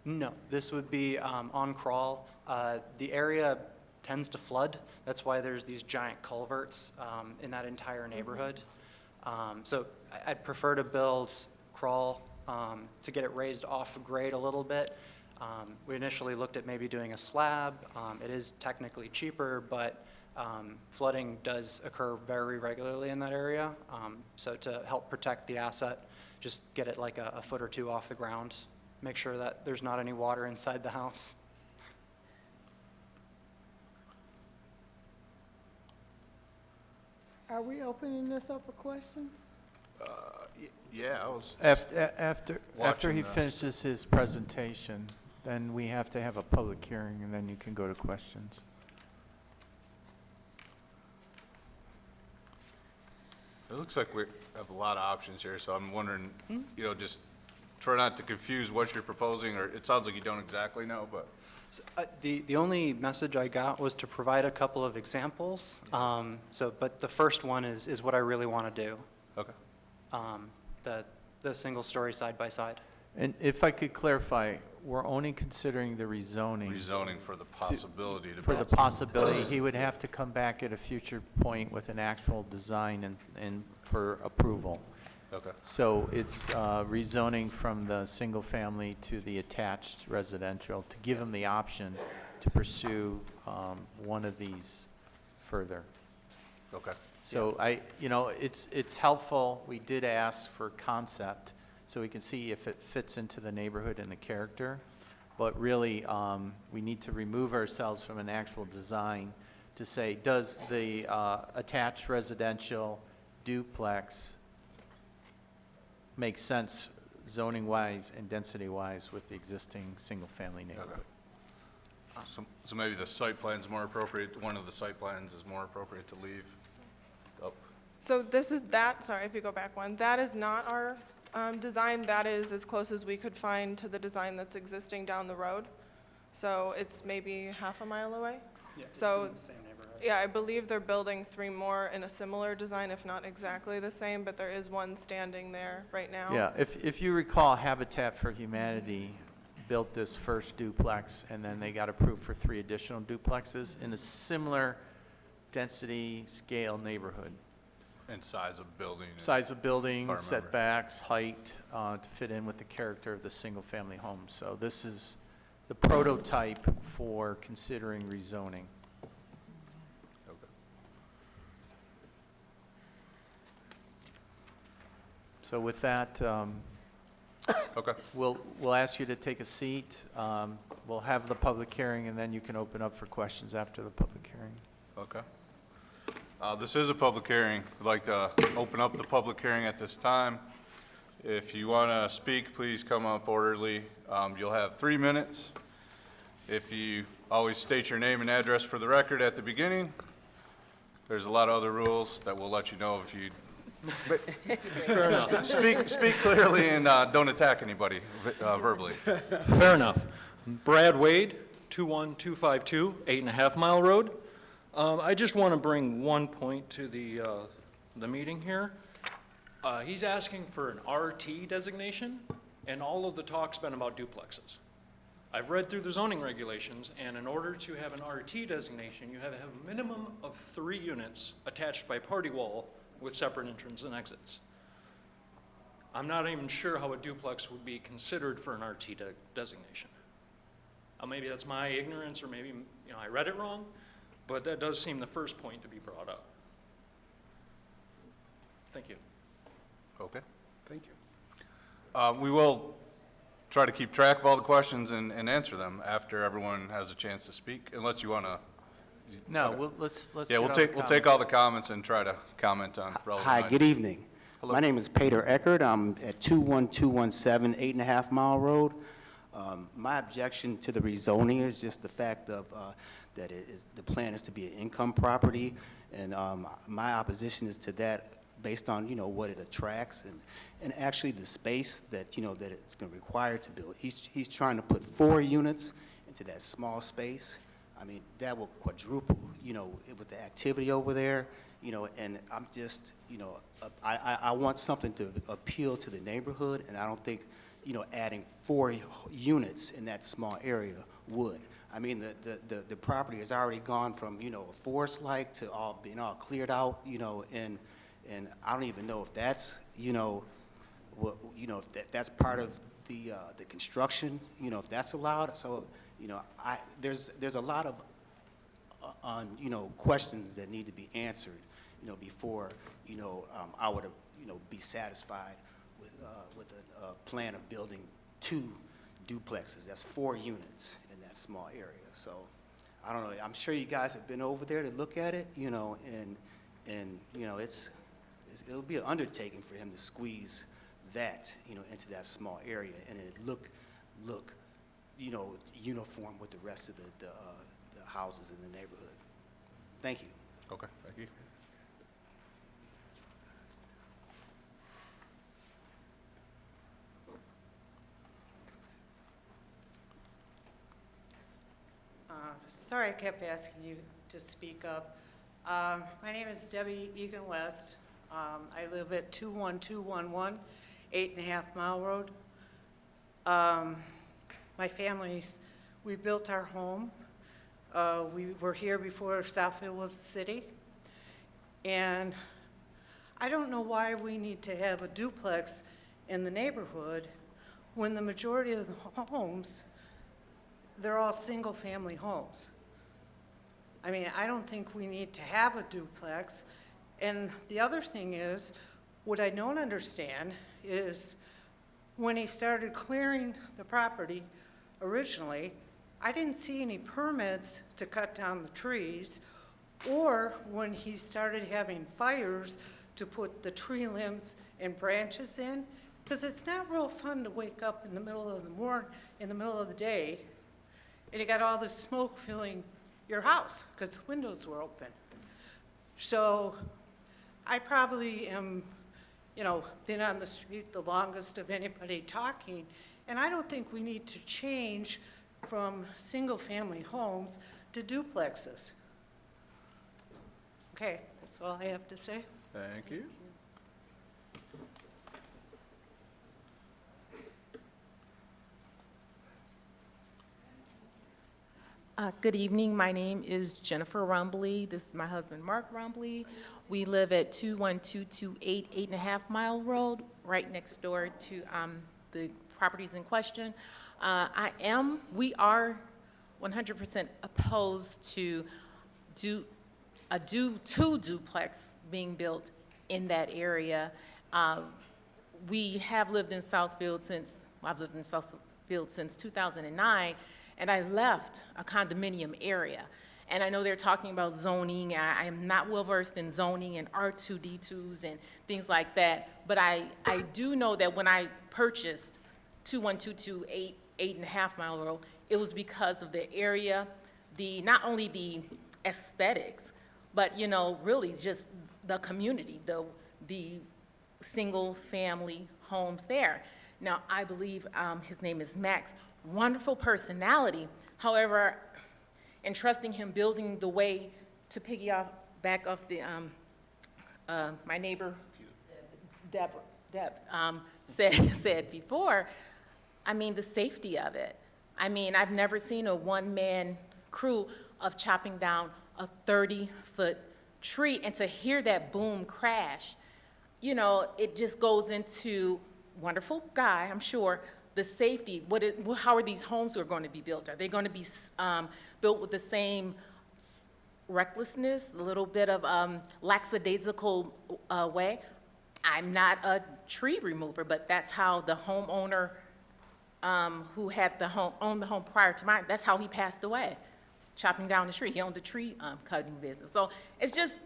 No, this would be on crawl. The area tends to flood. That's why there's these giant culverts in that entire neighborhood. So I'd prefer to build crawl to get it raised off grade a little bit. We initially looked at maybe doing a slab. It is technically cheaper, but flooding does occur very regularly in that area. So to help protect the asset, just get it like a foot or 2 off the ground. Make sure that there's not any water inside the house. Are we opening this up for questions? Yeah, I was After watching he that. finishes his presentation, then we have to have a public hearing, and then you can go to questions. It looks like we have a lot of options here, so I'm wondering, just try not to confuse what you're proposing, or it sounds like you don't exactly know, but. So, the only message I got was to provide a couple of examples. But the first one is what I really want to do. Okay. The single story side by side. And if I could clarify, we're only considering the rezoning. Rezoning for the possibility to. For the possibility, he would have to come back at a future point with an actual design and for approval. Okay. So it's rezoning from the single family to the attached residential to give him the option to pursue one of these further. Okay. So it's helpful. We did ask for concept so we can see if it fits into the neighborhood and the character. But really, we need to remove ourselves from an actual design to say, does the attached residential duplex make sense zoning-wise and density-wise with the existing single-family neighborhood? So maybe the site plan's more appropriate, one of the site plans is more appropriate to leave up. So this is that, sorry, if you go back one, that is not our design. That is as close as we could find to the design that's existing down the road. So it's maybe half a mile away. Yeah, So, in the same neighborhood. yeah, I believe they're building 3 more in a similar design, if not exactly the same, but there is one standing there right now. Yeah, if you recall, Habitat for Humanity built this first duplex, and then they got approved for 3 additional duplexes in a similar density scale neighborhood. And size of building. Size of building, if I remember. setbacks, height, to fit in with the character of the single-family home. So this is the prototype for considering rezoning. Okay. So with that, Okay. We'll ask you to take a seat. We'll have the public hearing, and then you can open up for questions after the public hearing. Okay. This is a public hearing. I'd like to open up the public hearing at this time. If you want to speak, please come up orderly. You'll have 3 minutes. If you always state your name and address for the record at the beginning. There's a lot of other rules that we'll let you know if you speak clearly and don't attack anybody verbally. Fair enough. Brad Wade, 21252, 8.5 Mile Road. I just want to bring one point to the meeting here. He's asking for an RT designation, and all of the talk's been about duplexes. I've read through the zoning regulations, and in order to have an RT designation, you have to have a minimum of 3 units attached by party wall with separate entrances and exits. I'm not even sure how a duplex would be considered for an RT designation. Maybe that's my ignorance, or maybe I read it wrong, but that does seem the first point to be brought up. Thank you. Okay. Thank you. We will try to keep track of all the questions and answer them after everyone has a chance to speak, unless you want to. No, let's. Yeah, we'll take all the comments and try to comment on relevant Hi, items. good evening. Hello. My name is Peter Eckert. I'm at 21217 8.5 Mile Road. My objection to the rezoning is just the fact of that the plan is to be an income property, and my opposition is to that based on what it attracts and actually the space that that it's going to require to build. He's trying to put 4 units into that small space. I mean, that will quadruple with the activity over there. And I'm just I want something to appeal to the neighborhood, and I don't think adding 4 units in that small area would. I mean, the property has already gone from a forest-like to being all cleared out, and I don't even know if that's if that's part of the construction, if that's allowed. So there's a lot of questions that need to be answered before I would be satisfied with a plan of building 2 duplexes. That's 4 units in that small area. So I don't know. I'm sure you guys have been over there to look at it, and it'll be an undertaking for him to squeeze that into that small area and it look uniform with the rest of the houses in the neighborhood. Thank you. Okay, thank you. Sorry I kept asking you to speak up. My name is Debbie Egan West. I live at 21211 8.5 Mile Road. My family's, we built our home. We were here before Southfield was a city. And I don't know why we need to have a duplex in the neighborhood when the majority of the homes, they're all single-family homes. I mean, I don't think we need to have a duplex. And the other thing is, what I don't understand is when he started clearing the property originally, I didn't see any permits to cut down the trees, or when he started having fires to put the tree limbs and branches in, because it's not real fun to wake up in the middle of the day, and you got all this smoke filling your house because the windows were open. So I probably am, been on the street the longest of anybody talking, and I don't think we need to change from single-family homes to duplexes. Okay, that's all I have to say. Thank you. Good evening. My name is Jennifer Rumbley. This is my husband, Mark Rumbley. We live at 21228 8.5 Mile Road, right next door to the properties in question. We are 100% opposed to two duplex being built in that area. We have lived in Southfield since I've lived in Southfield since 2009, and I left a condominium area. And I know they're talking about zoning. I am not well-versed in zoning and R2D2s and things like that, but I do know that when I purchased 21228 8.5 Mile Road, it was because of the area, not only the aesthetics, but, you know, really just the community, the single-family homes there. Now, I believe his name is Max, wonderful personality. However, entrusting him building the way to back off the, my neighbor, Deb said before, I mean, the safety of it. I mean, I've never seen a one-man crew of chopping down a 30-foot tree, and to hear that boom crash, you know, it just goes into, wonderful guy, I'm sure, the safety. How are these homes are going to be built? Are they going to be built with the same recklessness, a little bit of lackadaisical way? I'm not a tree remover, but that's how the homeowner who had owned the home prior to mine, that's how he passed away, chopping down the tree. He owned the tree cutting business. So it's just,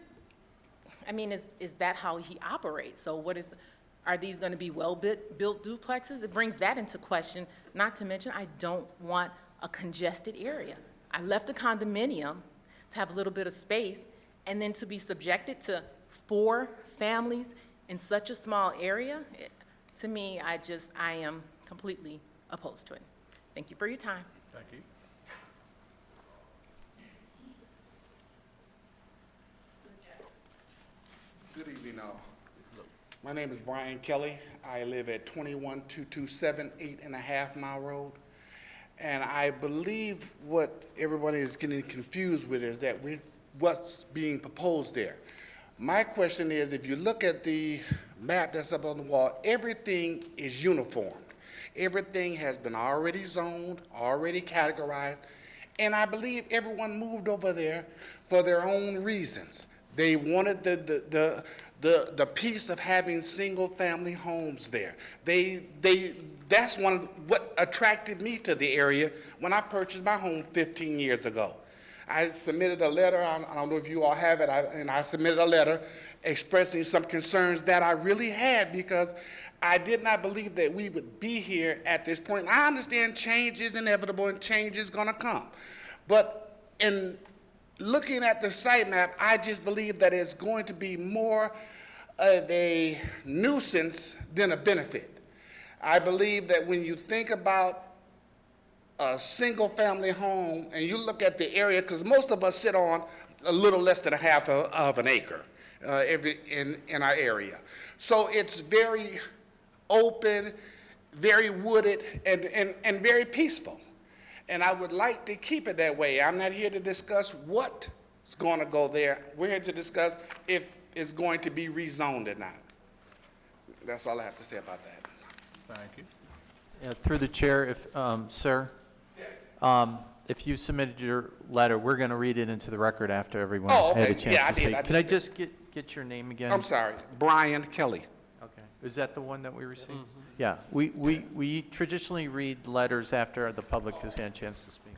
I mean, is that how he operates? So are these going to be well-built duplexes? It brings that into question, not to mention I don't want a congested area. I left a condominium to have a little bit of space, and then to be subjected to 4 families in such a small area, to me, I am completely opposed to it. Thank you for your time. Thank you. Good evening, all. My name is Brian Kelly. I live at 21227 8.5 Mile Road. And I believe what everybody is getting confused with is that what's being proposed there. My question is, if you look at the map that's up on the wall, everything is uniform. Everything has been already zoned, already categorized, and I believe everyone moved over there for their own reasons. They wanted the piece of having single-family homes there. That's what attracted me to the area when I purchased my home 15 years ago. I submitted a letter, I don't know if you all have it, and I submitted a letter expressing some concerns that I really had because I did not believe that we would be here at this point. I understand change is inevitable and change is going to come. But in looking at the site map, I just believe that it's going to be more of a nuisance than a benefit. I believe that when you think about a single-family home and you look at the area, because most of us sit on a little less than a half of an acre in our area. So it's very open, very wooded, and very peaceful. And I would like to keep it that way. I'm not here to discuss what's going to go there. We're here to discuss if it's going to be rezoned or not. That's all I have to say about that. Thank you. Yeah, through the chair, sir, if you submitted your letter, we're going to read it into the record after everyone had a chance to speak. Can I just get your name again? I'm sorry, Brian Kelly. Okay. Is that the one that we received? Mm-hmm. Yeah. We traditionally read letters after the public has had a chance to speak.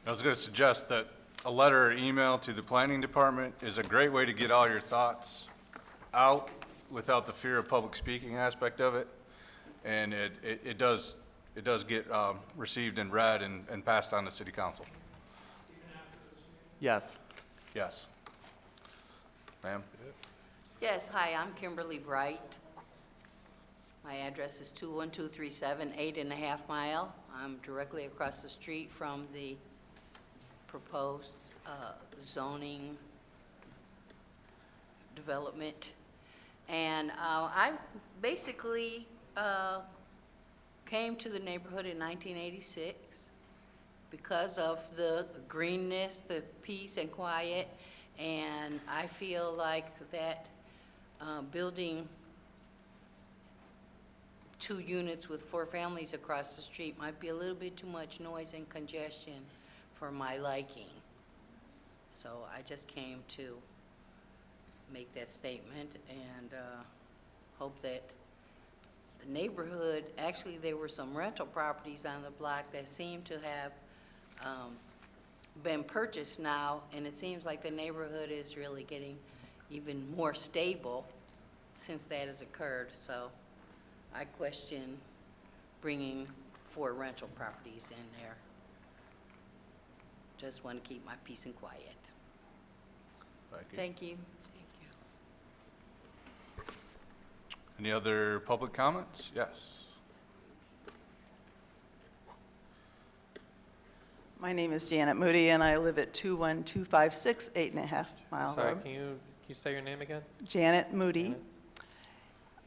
I was going to suggest that a letter or email to the planning department is a great way to get all your thoughts out without the fear of public speaking aspect of it. And it does get received and read and passed on to city council. Yes. Yes. Ma'am? Yes, hi, I'm Kimberly Bright. My address is 21237 8.5 Mile. I'm directly across the street from the proposed zoning development. And I basically came to the neighborhood in 1986 because of the greenness, the peace and quiet, and I feel like that building 2 units with 4 families across the street might be a little bit too much noise and congestion for my liking. So I just came to make that statement and hope that the neighborhood, actually, there were some rental properties on the block that seem to have been purchased now, and it seems like the neighborhood is really getting even more stable since that has occurred. So I question bringing 4 rental properties in there. Just want to keep my peace and quiet. Thank you. Thank you. Any other public comments? Yes. My name is Janet Moody, and I live at 21256 8.5 Mile Sorry, Road. can you say your name again? Janet Moody. Janet.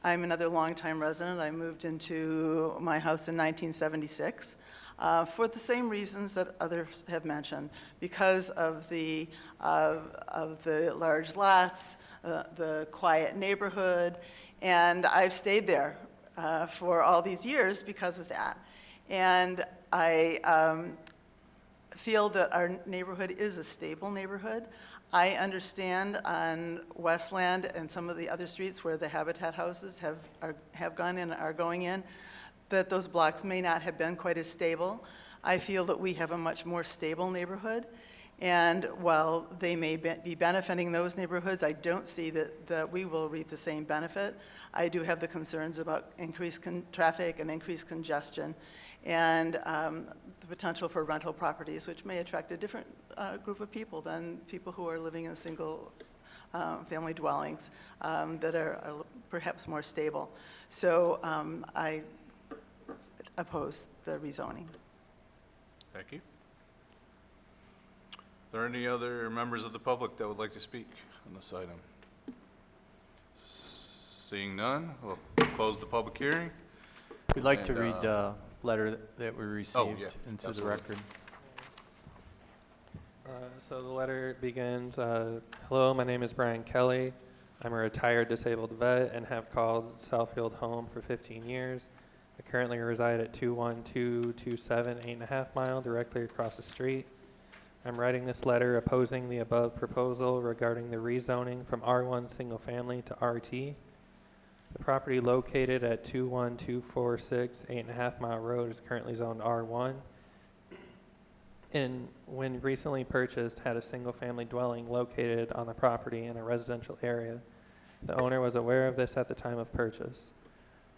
I'm another longtime resident. I moved into my house in 1976 for the same reasons that others have mentioned, because of the large lots, the quiet neighborhood, and I've stayed there for all these years because of that. And I feel that our neighborhood is a stable neighborhood. I understand on Westland and some of the other streets where the Habitat houses have gone in and are going in, that those blocks may not have been quite as stable. I feel that we have a much more stable neighborhood. And while they may be benefiting those neighborhoods, I don't see that we will reap the same benefit. I do have the concerns about increased traffic and increased congestion, and the potential for rental properties, which may attract a different group of people than people who are living in single family dwellings that are perhaps more stable. So I oppose the rezoning. Thank you. Are there any other members of the public that would like to speak on this item? Seeing none, we'll close the public hearing. We'd like to And, read the letter that we received yeah, into absolutely. the record. So the letter begins, hello, my name is Brian Kelly. I'm a retired disabled vet and have called Southfield home for 15 years. I currently reside at 21227 8.5 Mile, directly across the street. I'm writing this letter opposing the above proposal regarding the rezoning from R1 single family to RT. The property located at 21246 8.5 Mile Road is currently zoned R1. And when recently purchased, had a single family dwelling located on the property in a residential area. The owner was aware of this at the time of purchase.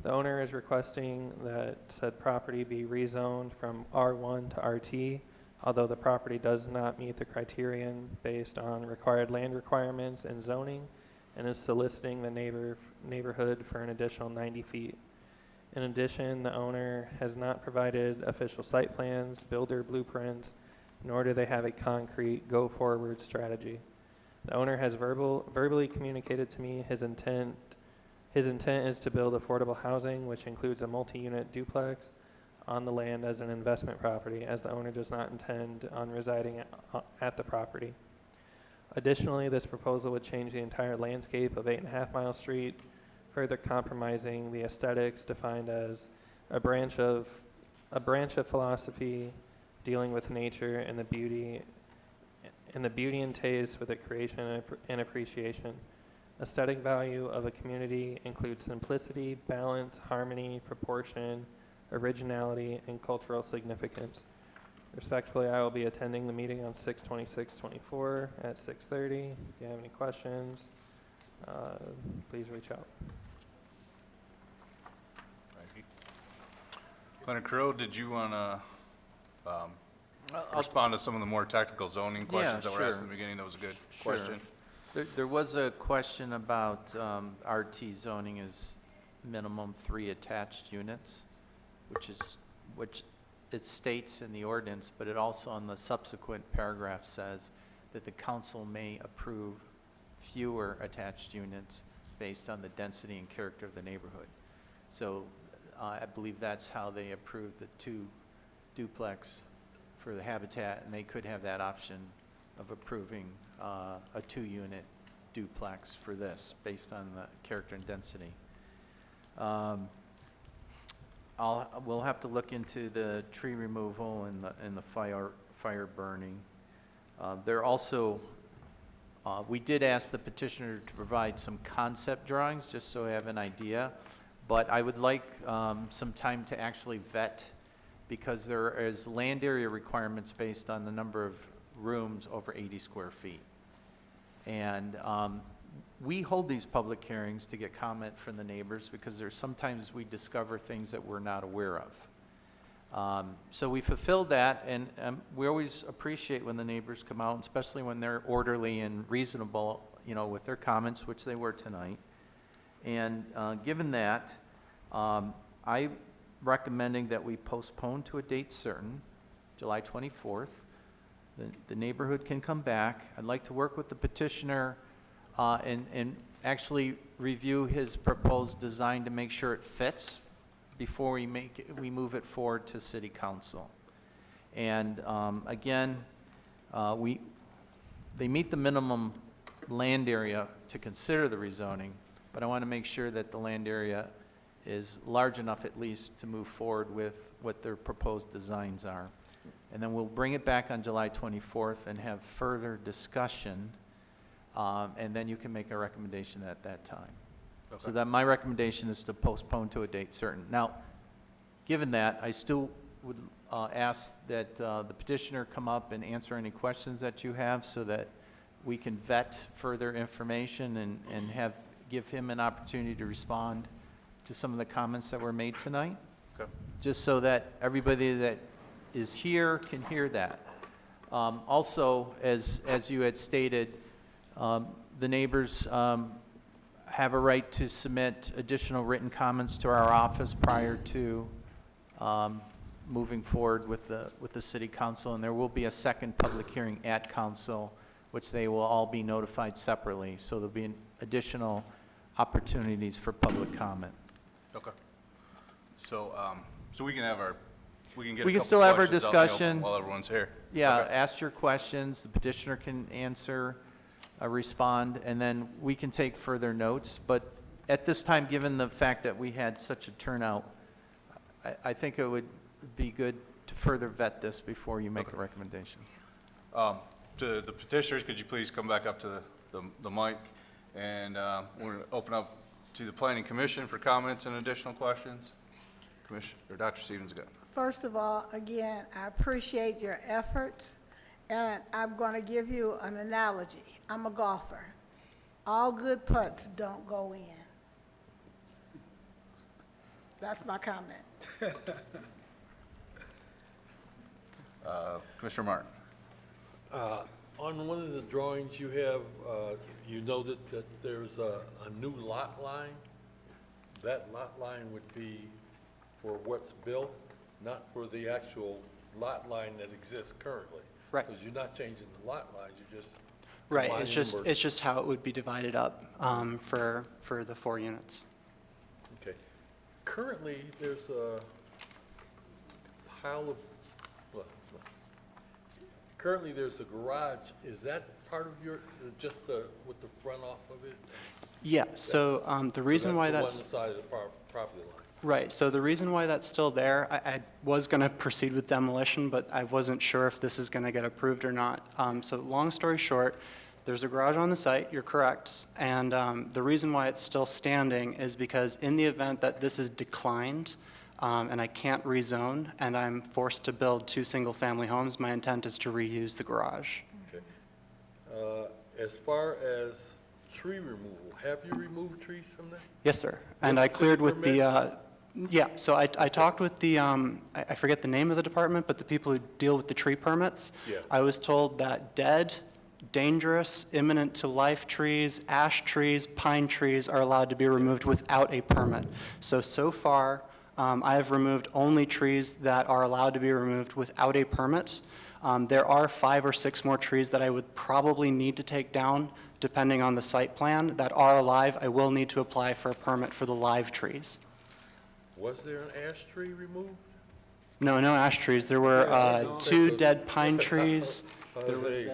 The owner is requesting that said property be rezoned from R1 to RT, although the property does not meet the criterion based on required land requirements and zoning, and is soliciting the neighborhood for an additional 90 feet. In addition, the owner has not provided official site plans, builder blueprints, nor do they have a concrete go-forward strategy. The owner has verbally communicated to me his intent. His intent is to build affordable housing, which includes a multi-unit duplex on the land as an investment property, as the owner does not intend on residing at the property. Additionally, this proposal would change the entire landscape of 8.5 Mile Street, further compromising the aesthetics defined as a branch of philosophy dealing with nature and the beauty and taste with its creation and appreciation. Aesthetic value of a community includes simplicity, balance, harmony, proportion, originality, and cultural significance. Respectfully, I will be attending the meeting on 6/26/24 at 6:30. If you have any questions, please reach out. Thank you. Lieutenant Crowe, did you want to respond to some of the more technical zoning questions that were asked in the beginning? That was a good question. There was a question about RT zoning is minimum 3 attached units, which it states in the ordinance, but it also on the subsequent paragraph says that the council may approve fewer attached units based on the density and character of the neighborhood. So I believe that's how they approved the 2 duplex for the Habitat, and they could have that option of approving a 2-unit duplex for this based on the character and density. We'll have to look into the tree removal and the fire burning. There also, we did ask the petitioner to provide some concept drawings just so we have an idea, but I would like some time to actually vet, because there is land area requirements based on the number of rooms over 80 square feet. And we hold these public hearings to get comment from the neighbors, because there's sometimes we discover things that we're not aware of. So we fulfilled that, and we always appreciate when the neighbors come out, especially when they're orderly and reasonable, you know, with their comments, which they were tonight. And given that, I'm recommending that we postpone to a date certain, July 24th. The neighborhood can come back. I'd like to work with the petitioner and actually review his proposed design to make sure it fits before we move it forward to City Council. And again, they meet the minimum land area to consider the rezoning, but I want to make sure that the land area is large enough at least to move forward with what their proposed designs are. And then we'll bring it back on July 24th and have further discussion, and then you can make a recommendation at that time. Okay. So that my recommendation is to postpone to a date certain. Now, given that, I still would ask that the petitioner come up and answer any questions that you have, so that we can vet further information and give him an opportunity to respond to some of the comments that were made tonight. Okay. Just so that everybody that is here can hear that. Also, as you had stated, the neighbors have a right to submit additional written comments to our office prior to moving forward with the City Council, and there will be a second public hearing at Council, which they will all be notified separately. So there'll be additional opportunities for public comment. Okay. So, so we can have our, we can still have our discussion while everyone's here. Yeah, Okay. ask your questions. The petitioner can answer, respond, and then we can take further notes. But at this time, given the fact that we had such a turnout, I think it would be good to further vet this before you make a recommendation. To the petitioners, could you please come back up to the mic? And we're going to open up to the Planning Commission for comments and additional questions. Commissioner, or Dr. Stevens, go. First of all, again, I appreciate your efforts, and I'm going to give you an analogy. I'm a golfer. All good putts don't go in. That's my comment. Commissioner Martin. On one of the drawings you have, you noted that there's a new lot line. That lot line would be for what's built, not for the actual lot line that exists currently. Right. Because you're not changing the lot lines, you're just Right, combining it's just how it would be divided up for the 4 units. Okay. Currently, there's a pile of, currently there's a garage. Is that part of your, just with the front off of it? Yeah, so the reason why that's that's... the one side of the property line. Right, so the reason why that's still there, I was going to proceed with demolition, but I wasn't sure if this is going to get approved or not. So long story short, there's a garage on the site, you're correct, and the reason why it's still standing is because in the event that this is declined and I can't rezone and I'm forced to build 2 single-family homes, my intent is to reuse the garage. Okay. As far as tree removal, have you removed trees from there? Yes, sir, and I cleared with the... Yeah, so I talked with the, I forget the name of the department, but the people who deal with the tree permits. Yeah. I was told that dead, dangerous, imminent to life trees, ash trees, pine trees are allowed to be removed without a permit. So far, I have removed only trees that are allowed to be removed without a permit. There are 5 or 6 more trees that I would probably need to take down depending on the site plan that are alive. I will need to apply for a permit for the live trees. Was there an ash tree removed? No ash trees. There were 2 dead pine trees. There was,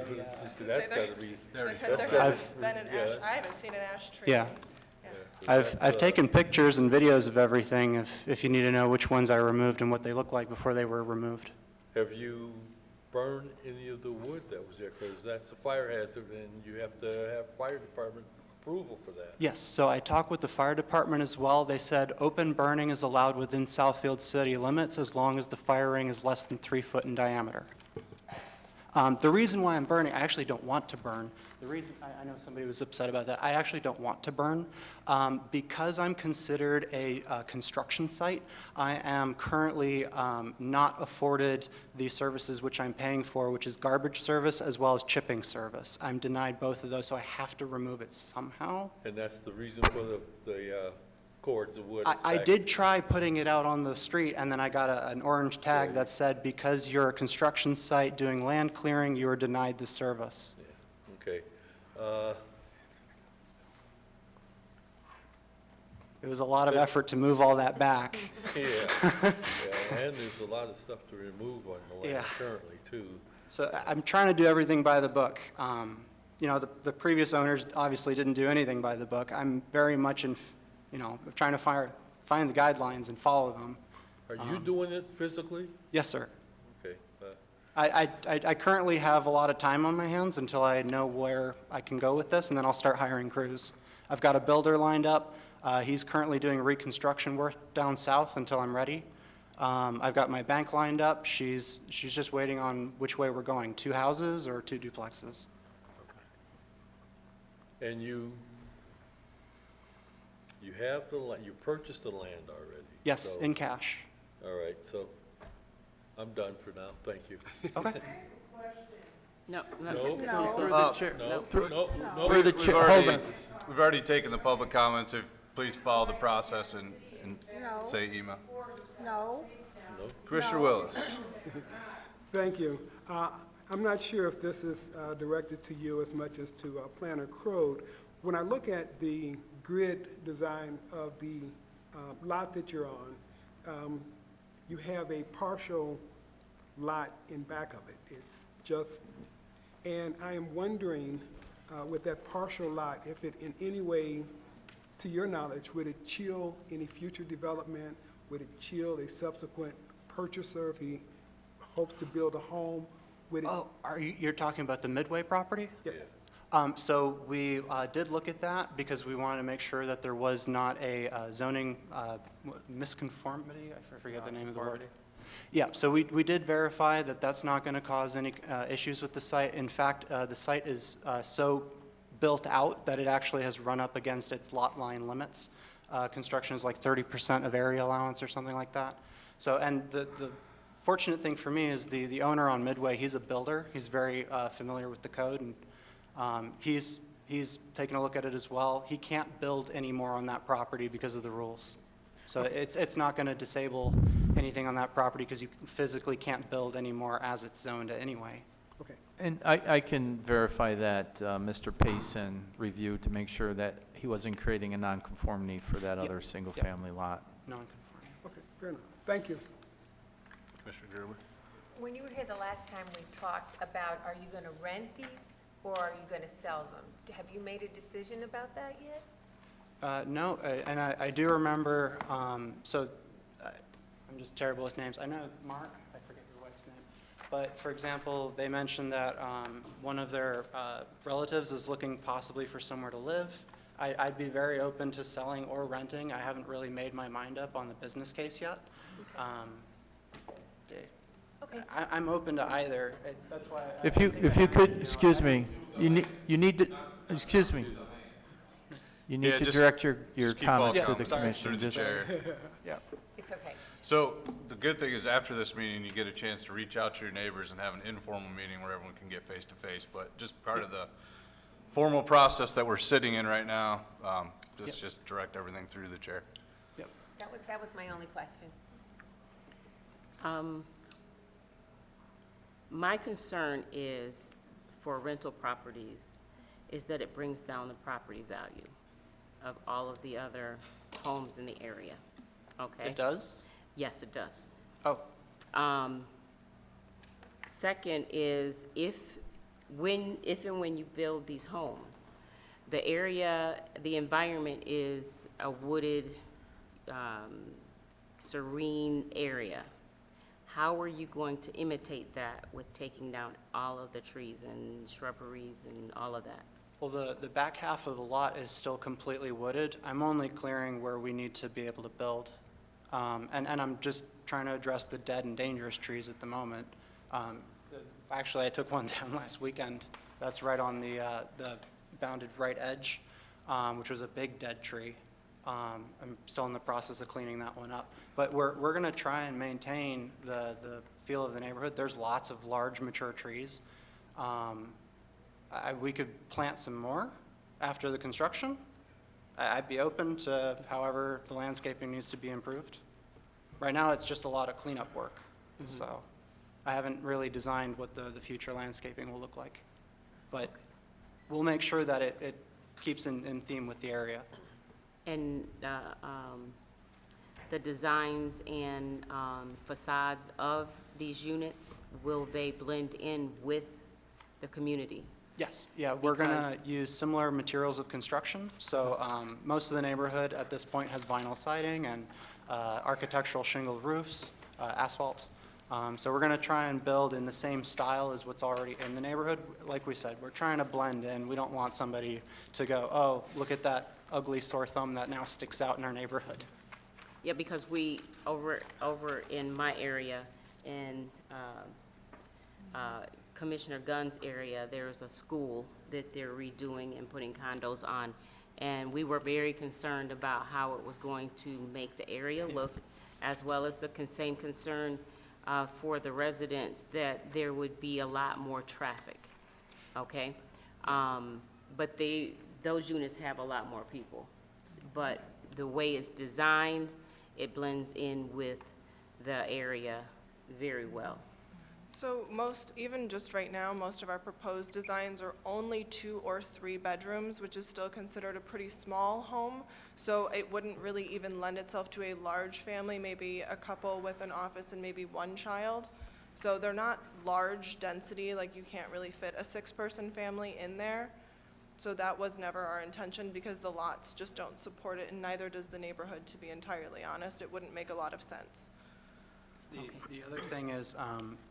that's got to be. There hasn't been an ash, I haven't seen an ash tree. Yeah. I've taken pictures and videos of everything if you need to know which ones I removed and what they look like before they were removed. Have you burned any of the wood that was there? Because that's a fire hazard and you have to have fire department approval for that. Yes, so I talked with the fire department as well. They said open burning is allowed within Southfield city limits as long as the fire ring is less than 3 foot in diameter. The reason why I'm burning, I actually don't want to burn. The reason, I know somebody was upset about that. I actually don't want to burn. Because I'm considered a construction site, I am currently not afforded the services which I'm paying for, which is garbage service as well as chipping service. I'm denied both of those, so I have to remove it somehow. And that's the reason for the cords of wood. I did try putting it out on the street, and then I got an orange tag that said, because you're a construction site doing land clearing, you are denied the service. Okay. It was a lot of effort to move all that back. Yeah, yeah, and there's a lot of stuff to remove on the land Yeah. currently, too. So I'm trying to do everything by the book. You know, the previous owners obviously didn't do anything by the book. I'm very much trying to find the guidelines and follow them. Are you doing it physically? Yes, sir. Okay. I currently have a lot of time on my hands until I know where I can go with this, and then I'll start hiring crews. I've got a builder lined up. He's currently doing reconstruction work down south until I'm ready. I've got my bank lined up. She's just waiting on which way we're going, 2 houses or 2 duplexes. And you have you purchased the land already? Yes, so- in cash. All right, so I'm done for now, thank you. Okay. No, No? No. Through the chair. No, No, no, through- no. Through the chair, hold on. We've already taken the public comments. If, please follow the process and No. say email. No. Commissioner No. Willis. Thank you. I'm not sure if this is directed to you as much as to Planner Crode. When I look at the grid design of the lot that you're on, you have a partial lot in back of it. It's just, and I am wondering, with that partial lot, if it in any way, to your knowledge, would it chill any future development? Would it chill a subsequent purchaser if he hopes to build a home? Would it? Oh, you're talking about the Midway property? Yes. So we did look at that because we wanted to make sure that there was not a zoning misconformity. I forget the name of the word. Yeah, so we did verify that that's not going to cause any issues with the site. In fact, the site is so built out that it actually has run up against its lot line limits. Construction is like 30% of area allowance or something like that. So, and the fortunate thing for me is the owner on Midway, he's a builder. He's very familiar with the code, and he's taken a look at it as well. He can't build anymore on that property because of the rules. So it's not going to disable anything on that property because you physically can't build anymore as it's zoned anyway. Okay. And I can verify that Mr. Payson reviewed to make sure that he wasn't creating a nonconformity for that other single-family lot. Non-conforming. Okay, fair enough. Thank you. Commissioner Gerber. When you were here the last time, we talked about, are you gonna rent these or are you gonna sell them? Have you made a decision about that yet? No, and I do remember, I'm just terrible with names. I know Mark, I forget your wife's name. But for example, they mentioned that one of their relatives is looking possibly for somewhere to live. I'd be very open to selling or renting. I haven't really made my mind up on the business case yet. Okay. I'm open to either. That's why. If you could, excuse me, you need to, excuse me. You need Yeah, to just- direct your just keep all comments to the comments commission. through the Just- chair. Yeah. It's okay. So the good thing is after this meeting, you get a chance to reach out to your neighbors and have an informal meeting where everyone can get face to face. But just part of the formal process that we're sitting in right now, just direct everything through the chair. Yep. That was my only question. My concern is, for rental properties, is that it brings down the property value of all of the other homes in the area, okay? It does? Yes, it does. Oh. Second is, if and when you build these homes, the area, the environment is a wooded, serene area. How are you going to imitate that with taking down all of the trees and shrubberies and all of that? Well, the back half of the lot is still completely wooded. I'm only clearing where we need to be able to build. And I'm just trying to address the dead and dangerous trees at the moment. Actually, I took one down last weekend. That's right on the bounded right edge, which was a big dead tree. I'm still in the process of cleaning that one up. But we're going to try and maintain the feel of the neighborhood. There's lots of large mature trees. We could plant some more after the construction. I'd be open to however the landscaping needs to be improved. Right now, it's just a lot of cleanup work. So I haven't really designed what the future landscaping will look like. But we'll make sure that it keeps in theme with the area. And the designs and facades of these units, will they blend in with the community? Yes, yeah, we're going to use similar materials of construction. So most of the neighborhood at this point has vinyl siding and architectural shingle roofs, asphalt. So we're going to try and build in the same style as what's already in the neighborhood. Like we said, we're trying to blend in. We don't want somebody to go, oh, look at that ugly sore thumb that now sticks out in our neighborhood. Yeah, because we, over in my area, in Commissioner Gunn's area, there's a school that they're redoing and putting condos on. And we were very concerned about how it was going to make the area look, as well as the same concern for the residents that there would be a lot more traffic, okay? But those units have a lot more people. But the way it's designed, it blends in with the area very well. So even just right now, most of our proposed designs are only 2 or 3 bedrooms, which is still considered a pretty small home. So it wouldn't really even lend itself to a large family, maybe a couple with an office and maybe 1 child. So they're not large density, like you can't really fit a 6-person family in there. So that was never our intention because the lots just don't support it, and neither does the neighborhood, to be entirely honest. It wouldn't make a lot of sense. The other thing is,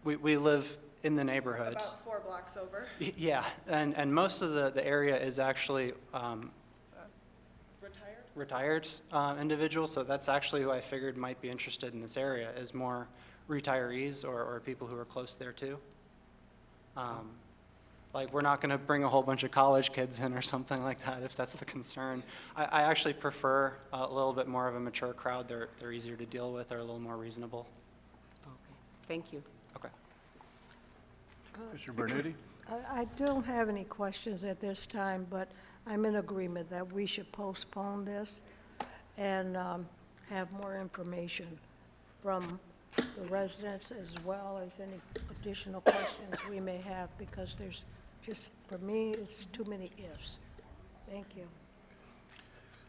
we live in the neighborhood. About 4 blocks over. Yeah, and most of the area is actually retired individuals, so that's actually who I figured might be interested in this area, is more retirees or people who are close there too. Like, we're not going to bring a whole bunch of college kids in or something like that, if that's the concern. I actually prefer a little bit more of a mature crowd. They're easier to deal with, they're a little more reasonable. Thank you. Okay. Mr. Bernuti? I don't have any questions at this time, but I'm in agreement that we should postpone this and have more information from the residents as well as any additional questions we may have, because there's just, for me, it's too many ifs. Thank you.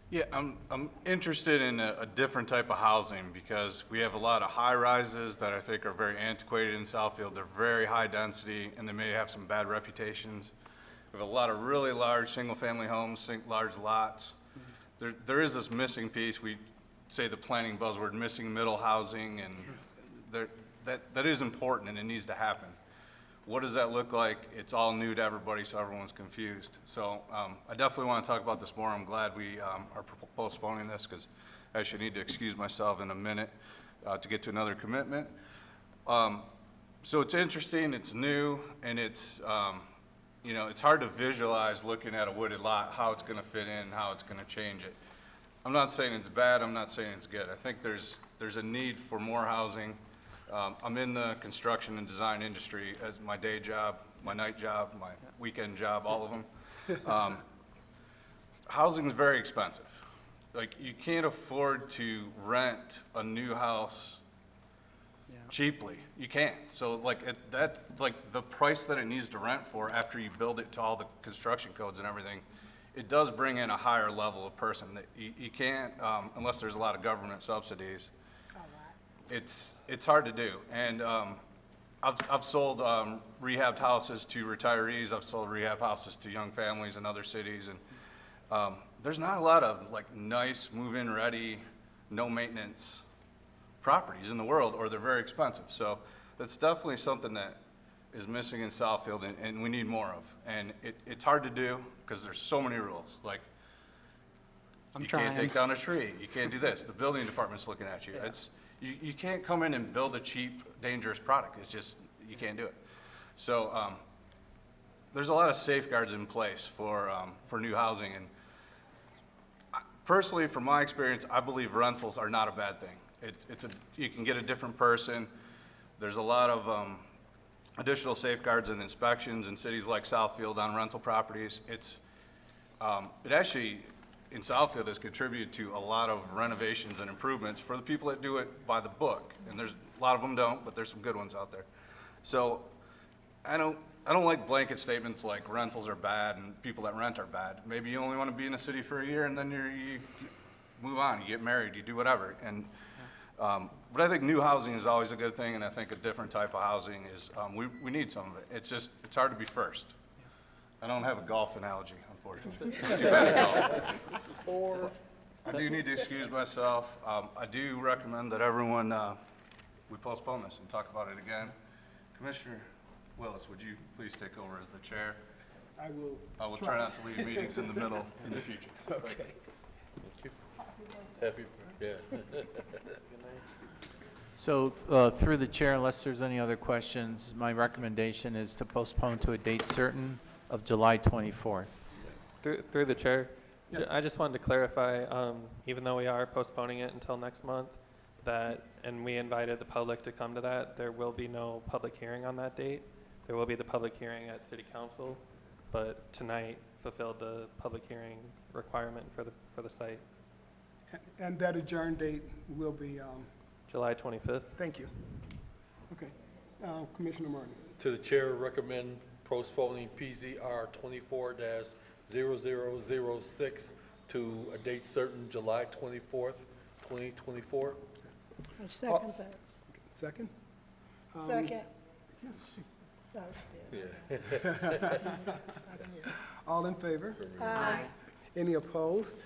Yeah, I'm interested in a different type of housing because we have a lot of high-rises that I think are very antiquated in Southfield. They're very high density and they may have some bad reputations. We have a lot of really large single-family homes, large lots. There is this missing piece. We say the planning buzzword, missing middle housing, and that is important and it needs to happen. What does that look like? It's all new to everybody, so everyone's confused. So I definitely want to talk about this more. I'm glad we are postponing this because I should need to excuse myself in a minute to get to another commitment. So it's interesting, it's new, and it's, you know, it's hard to visualize looking at a wooded lot, how it's going to fit in, how it's going to change it. I'm not saying it's bad, I'm not saying it's good. I think there's a need for more housing. I'm in the construction and design industry as my day job, my night job, my weekend job, all of them. Housing is very expensive. Like, you can't afford to rent a new house cheaply. You can't. So like the price that it needs to rent for after you build it to all the construction codes and everything, it does bring in a higher level of person that you can't, unless there's a lot of government subsidies. It's hard to do, and I've sold rehabbed houses to retirees. I've sold rehab houses to young families in other cities, and there's not a lot of like nice move-in ready, no maintenance properties in the world, or they're very expensive. So that's definitely something that is missing in Southfield and we need more of. And it's hard to do because there's so many rules. Like, you can't take down a tree. You can't do this. The building department's looking at you. You can't come in and build a cheap, dangerous product. It's just, you can't do it. So there's a lot of safeguards in place for new housing. And personally, from my experience, I believe rentals are not a bad thing. You can get a different person. There's a lot of additional safeguards and inspections in cities like Southfield on rental properties. It actually, in Southfield, has contributed to a lot of renovations and improvements for the people that do it by the book. And there's a lot of them don't, but there's some good ones out there. So I don't like blanket statements like rentals are bad and people that rent are bad. Maybe you only want to be in a city for a year and then you move on, you get married, you do whatever. And but I think new housing is always a good thing, and I think a different type of housing is, we need some of it. It's hard to be first. I don't have a golf analogy, unfortunately. Too bad at golf. I do need to excuse myself. I do recommend that everyone, we postpone this and talk about it again. Commissioner Willis, would you please take over as the chair? I will. I will try not to leave meetings in the middle in the future. Okay. Thank you. Happy, yeah. So through the chair, unless there's any other questions, my recommendation is to postpone to a date certain of July 24th. Through the chair, I just wanted to clarify, even though we are postponing it until next month, and we invited the public to come to that, there will be no public hearing on that date. There will be the public hearing at City Council, but tonight fulfilled the public hearing requirement for the site. And that adjourn date will be, July 25th. thank you. Okay. Commissioner Martin. To the chair, recommend postponing PZR 24-0006 to a date certain, July 24th, 2024. I second that. Second? Second. Yeah. All in favor? Aye. Any opposed?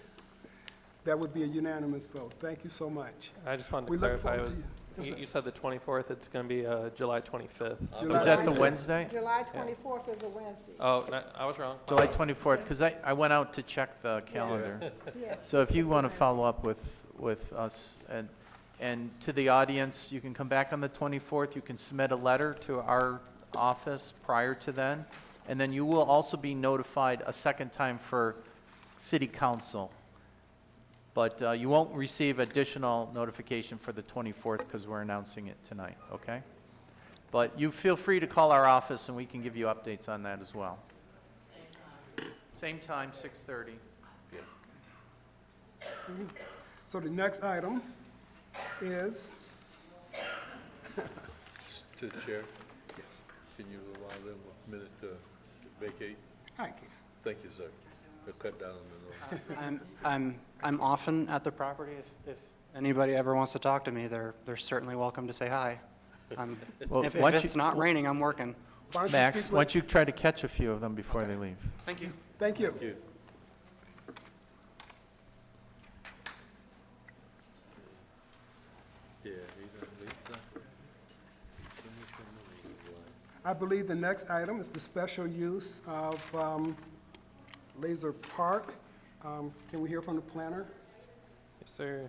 That would be a unanimous vote. Thank you so much. I just wanted to We look clarify, forward to you. you said the 24th, it's going to be July 25th. Is that the Wednesday? July 24th is a Wednesday. Oh, no, I was wrong. July 24th, because I went out to check the calendar. Yeah. So if you want to follow up with us, and to the audience, you can come back on the 24th, you can submit a letter to our office prior to then, and then you will also be notified a second time for City Council. But you won't receive additional notification for the 24th because we're announcing it tonight, okay? But you feel free to call our office and we can give you updates on that as well. Same time, 6:30. So the next item is, To the chair. Yes. Can you allow them a minute to vacate? I can. Thank you, sir. We'll cut down on the noise. I'm often at the property. If anybody ever wants to talk to me, they're certainly welcome to say hi. Well, If once it's you- not raining, I'm working. Why don't you Max, speak why don't you try to catch a few of them before they leave? Thank you. Thank you. Thank you. Yeah, I believe the next item is the special use of Laser Park. Can we hear from the planner? Yes, sir.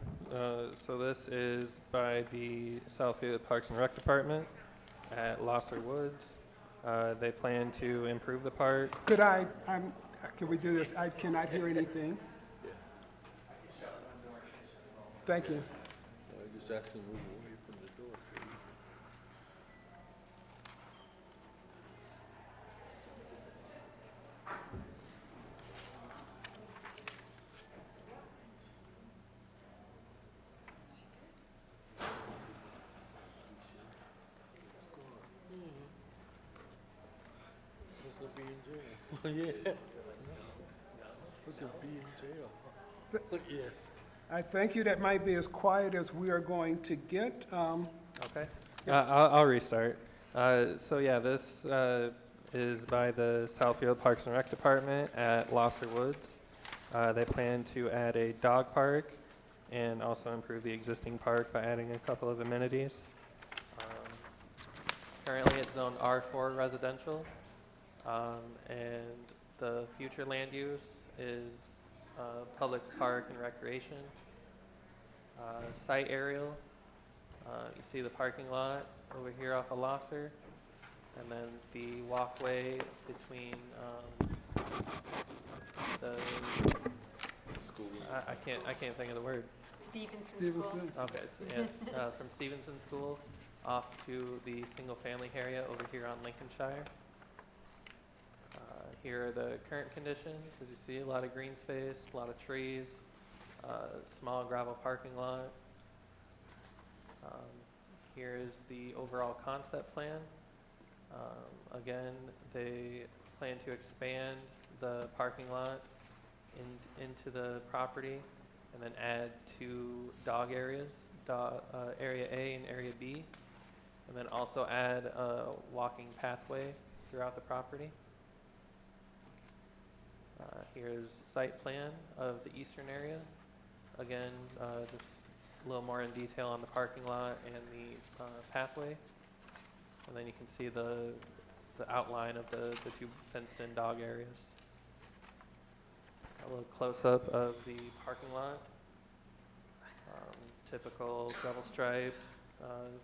So this is by the Southfield Parks and Rec Department at Losser Woods. They plan to improve the park. Can we do this? I cannot hear anything. Thank you. I just asked them to move away from the door, please. Who's gonna be in jail? Yeah. Who's gonna be in jail? Yes. I thank you. That might be as quiet as we are going to get. Okay. I'll restart. So yeah, this is by the Southfield Parks and Rec Department at Losser Woods. They plan to add a dog park and also improve the existing park by adding a couple of amenities. Currently, it's zoned R4 residential, and the future land use is public park and recreation. Site aerial, you see the parking lot over here off of Losser, and then the walkway between the I can't think of the word. Stevenson School? Okay, so yes, from Stevenson School off to the single-family area over here on Lincolnshire. Here are the current conditions. As you see, a lot of green space, a lot of trees, small gravel parking lot. Here is the overall concept plan. Again, they plan to expand the parking lot into the property and then add 2 dog areas, Area A and Area B, and then also add a walking pathway throughout the property. Here's site plan of the eastern area. Again, just a little more in detail on the parking lot and the pathway. And then you can see the outline of the 2 fenced-in dog areas. A little close-up of the parking lot. Typical double striped,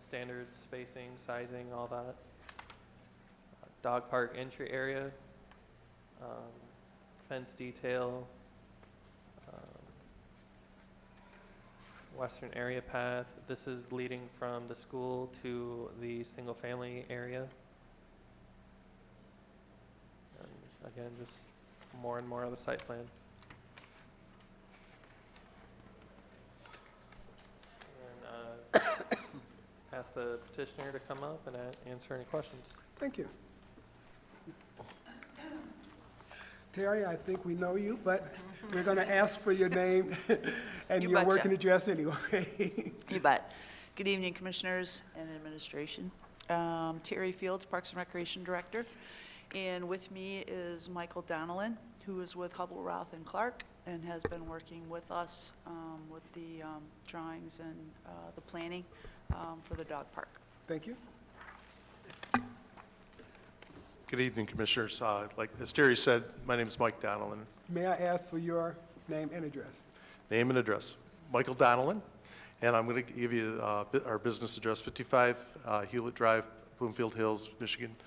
standard spacing, sizing, all that. Dog park entry area. Fence detail, western area path. This is leading from the school to the single family area. And again, just more and more of the site plan. And ask the petitioner to come up and answer any questions. Thank you. Terry, I think we know you, but we're going to ask for your name and You your betcha. working address anyway. You bet. Good evening, Commissioners and Administration. Terry Fields, Parks and Recreation Director. And with me is Michael Donnellan, who is with Hubble, Roth, and Clark, and has been working with us with the drawings and the planning for the dog park. Thank you. Good evening, Commissioners. Like as Terry said, my name is Mike Donnellan. May I ask for your name and address? Name and address. Michael Donnellan, and I'm going to give you our business address, 55 Hewlett Drive, Bloomfield Hills, Michigan,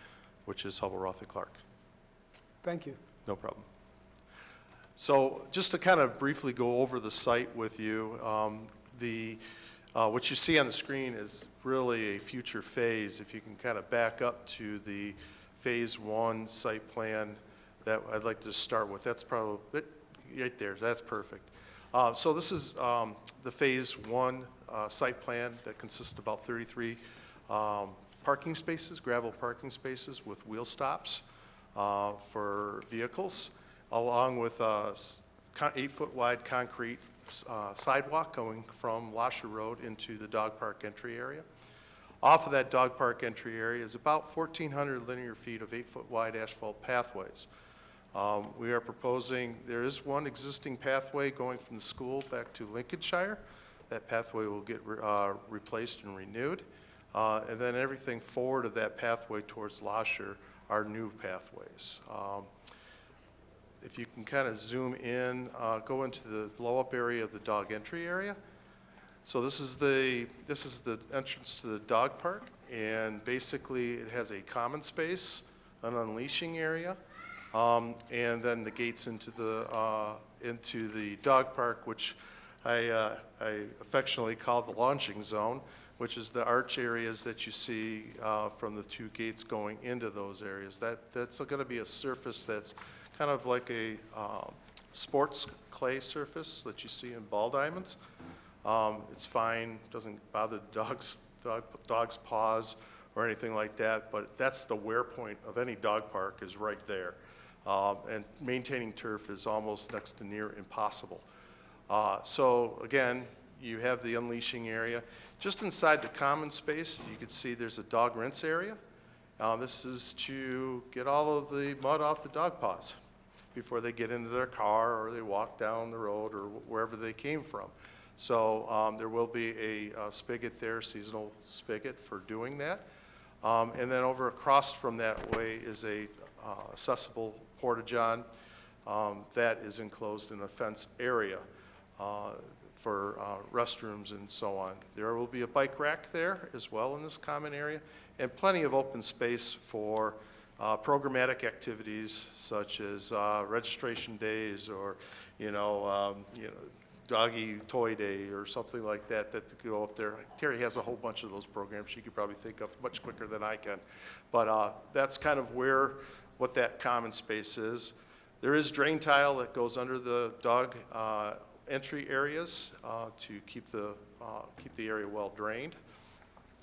which is Hubble, Roth, and Clark. Thank you. No problem. So just to kind of briefly go over the site with you, what you see on the screen is really a future phase. If you can kind of back up to the Phase 1 site plan that I'd like to start with. That's probably it, right there. That's perfect. So this is the Phase 1 site plan that consists of about 33 parking spaces, gravel parking spaces with wheel stops for vehicles, along with 8-foot wide concrete sidewalk going from Lasher Road into the dog park entry area. Off of that dog park entry area is about 1,400 linear feet of 8-foot wide asphalt pathways. We are proposing, there is one existing pathway going from the school back to Lincolnshire. That pathway will get replaced and renewed. And then everything forward of that pathway towards Lasher are new pathways. If you can kind of zoom in, go into the blow-up area of the dog entry area. So this is the entrance to the dog park, and basically it has a common space, an unleashing area, and then the gates into the dog park, which I affectionately call the launching zone, which is the arch areas that you see from the 2 gates going into those areas. That's going to be a surface that's kind of like a sports clay surface that you see in ball diamonds. It's fine, doesn't bother the dog's paws or anything like that, but that's the wear point of any dog park is right there. And maintaining turf is almost next to near impossible. So again, you have the unleashing area. Just inside the common space, you can see there's a dog rinse area. This is to get all of the mud off the dog paws before they get into their car or they walk down the road or wherever they came from. So there will be a spigot there, seasonal spigot for doing that. And then over across from that way is a accessible porta-john that is enclosed in a fenced area for restrooms and so on. There will be a bike rack there as well in this common area, and plenty of open space for programmatic activities such as registration days or, doggy toy day or something like that that go up there. Terry has a whole bunch of those programs she could probably think of much quicker than I can. But that's kind of what that common space is. There is drain tile that goes under the dog entry areas to keep the area well drained.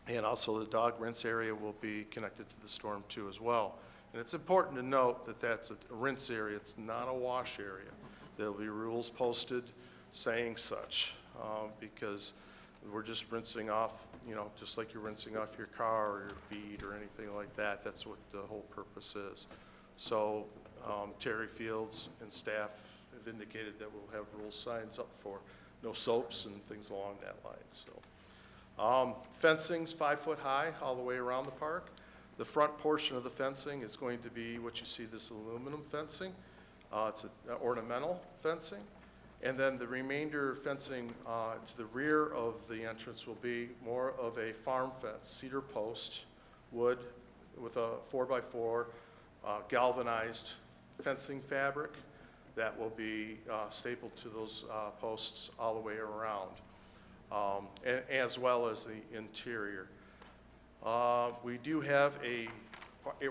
And also the dog rinse area will be connected to the storm too as well. And it's important to note that that's a rinse area, it's not a wash area. There'll be rules posted saying such, because we're just rinsing off, just like you're rinsing off your car or your feet or anything like that. That's what the whole purpose is. So Terry Fields and staff have indicated that we'll have rule signs up for no soaps and things along that line. So fencing's 5 foot high all the way around the park. The front portion of the fencing is going to be what you see, this aluminum fencing. It's an ornamental fencing. And then the remainder fencing to the rear of the entrance will be more of a farm fence, cedar post, wood with a 4x4 galvanized fencing fabric that will be stapled to those posts all the way around, as well as the interior. We do have a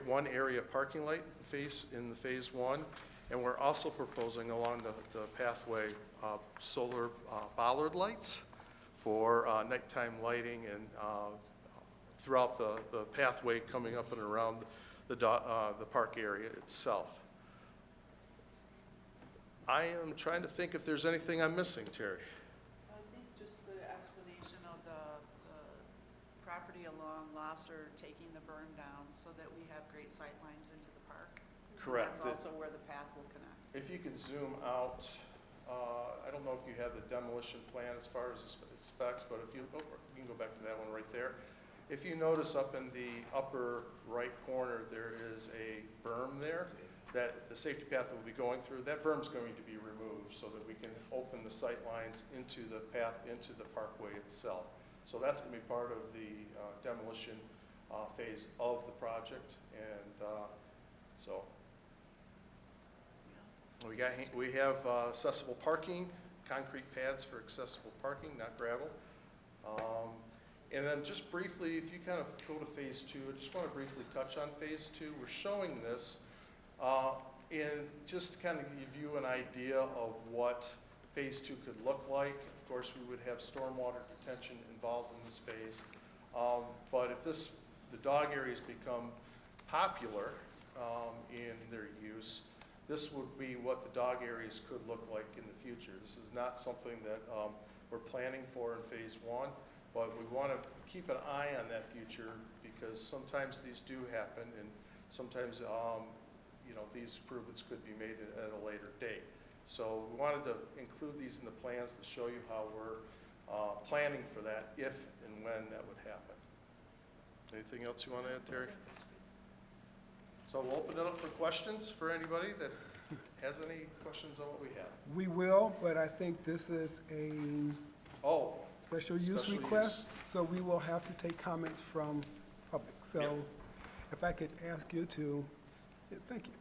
one area parking light in the phase 1. And we're also proposing along the pathway solar bollard lights for nighttime lighting and throughout the pathway coming up and around the park area itself. I am trying to think if there's anything I'm missing, Terry. I think just the explanation of the property along Losser taking the berm down so that we have great sight lines into the park. Correct. That's also where the path will connect. If you can zoom out, I don't know if you have the demolition plan as far as the specs, but if you can go back to that one right there. If you notice up in the upper right corner, there is a berm there that the safety path will be going through. That berm is going to be removed so that we can open the sight lines into the path, into the parkway itself. So that's going to be part of the demolition phase of the project, and so. We have accessible parking, concrete pads for accessible parking, not gravel. And then just briefly, if you kind of go to phase 2, I just want to briefly touch on phase 2. We're showing this and just to kind of give you an idea of what phase 2 could look like. Of course, we would have stormwater detention involved in this phase. But if the dog areas become popular in their use, this would be what the dog areas could look like in the future. This is not something that we're planning for in phase 1, but we want to keep an eye on that future because sometimes these do happen, and sometimes these improvements could be made at a later date. So we wanted to include these in the plans to show you how we're planning for that if and when that would happen. Anything else you want to add, Terry? So we'll open it up for questions for anybody that has any questions on what we have. We will, but I think this is a special use request, so we will have to take comments from public. So if I could ask you to, thank you.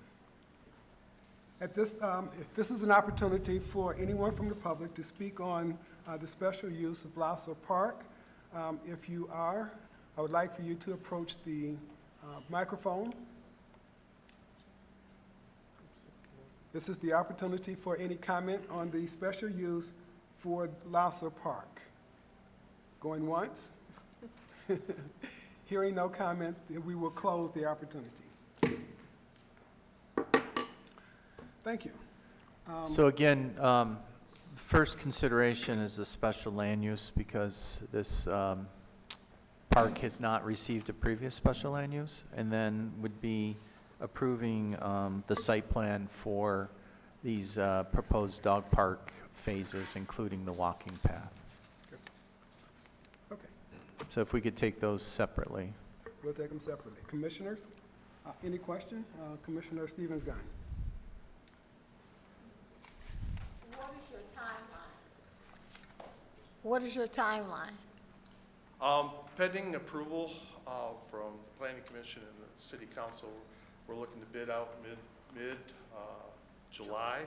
At this, if this is an opportunity for anyone from the public to speak on the special use of Louser Park. If you are, I would like for you to approach the microphone. This is the opportunity for any comment on the special use for Louser Park. Going once? Hearing no comments, then we will close the opportunity. Thank you. So again, first consideration is the special land use because this park has not received a previous special land use, and then would be approving the site plan for these proposed dog park phases, including the walking path. Okay. So if we could take those separately. We'll take them separately. Commissioners, any question? Commissioner Stevens-Gunn. What is your timeline? What is your timeline? Pending approval from Planning Commission and the City Council, we're looking to bid out mid-July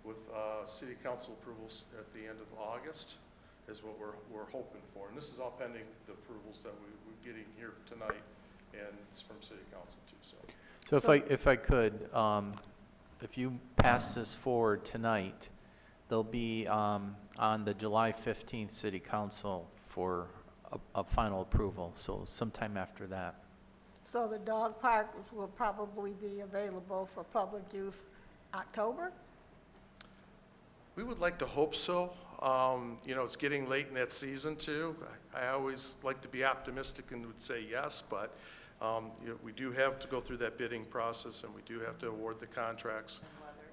with City Council approvals at the end of August is what we're hoping for. And this is all pending the approvals that we're getting here tonight, and it's from City Council too. So if I could, if you pass this forward tonight, they'll be on the July 15th City Council for a final approval, so sometime after that. So the dog park will probably be available for public use October? We would like to hope so. You know, it's getting late in that season too. I always like to be optimistic and would say yes, but you know, we do have to go through that bidding process, and we do have to award the contracts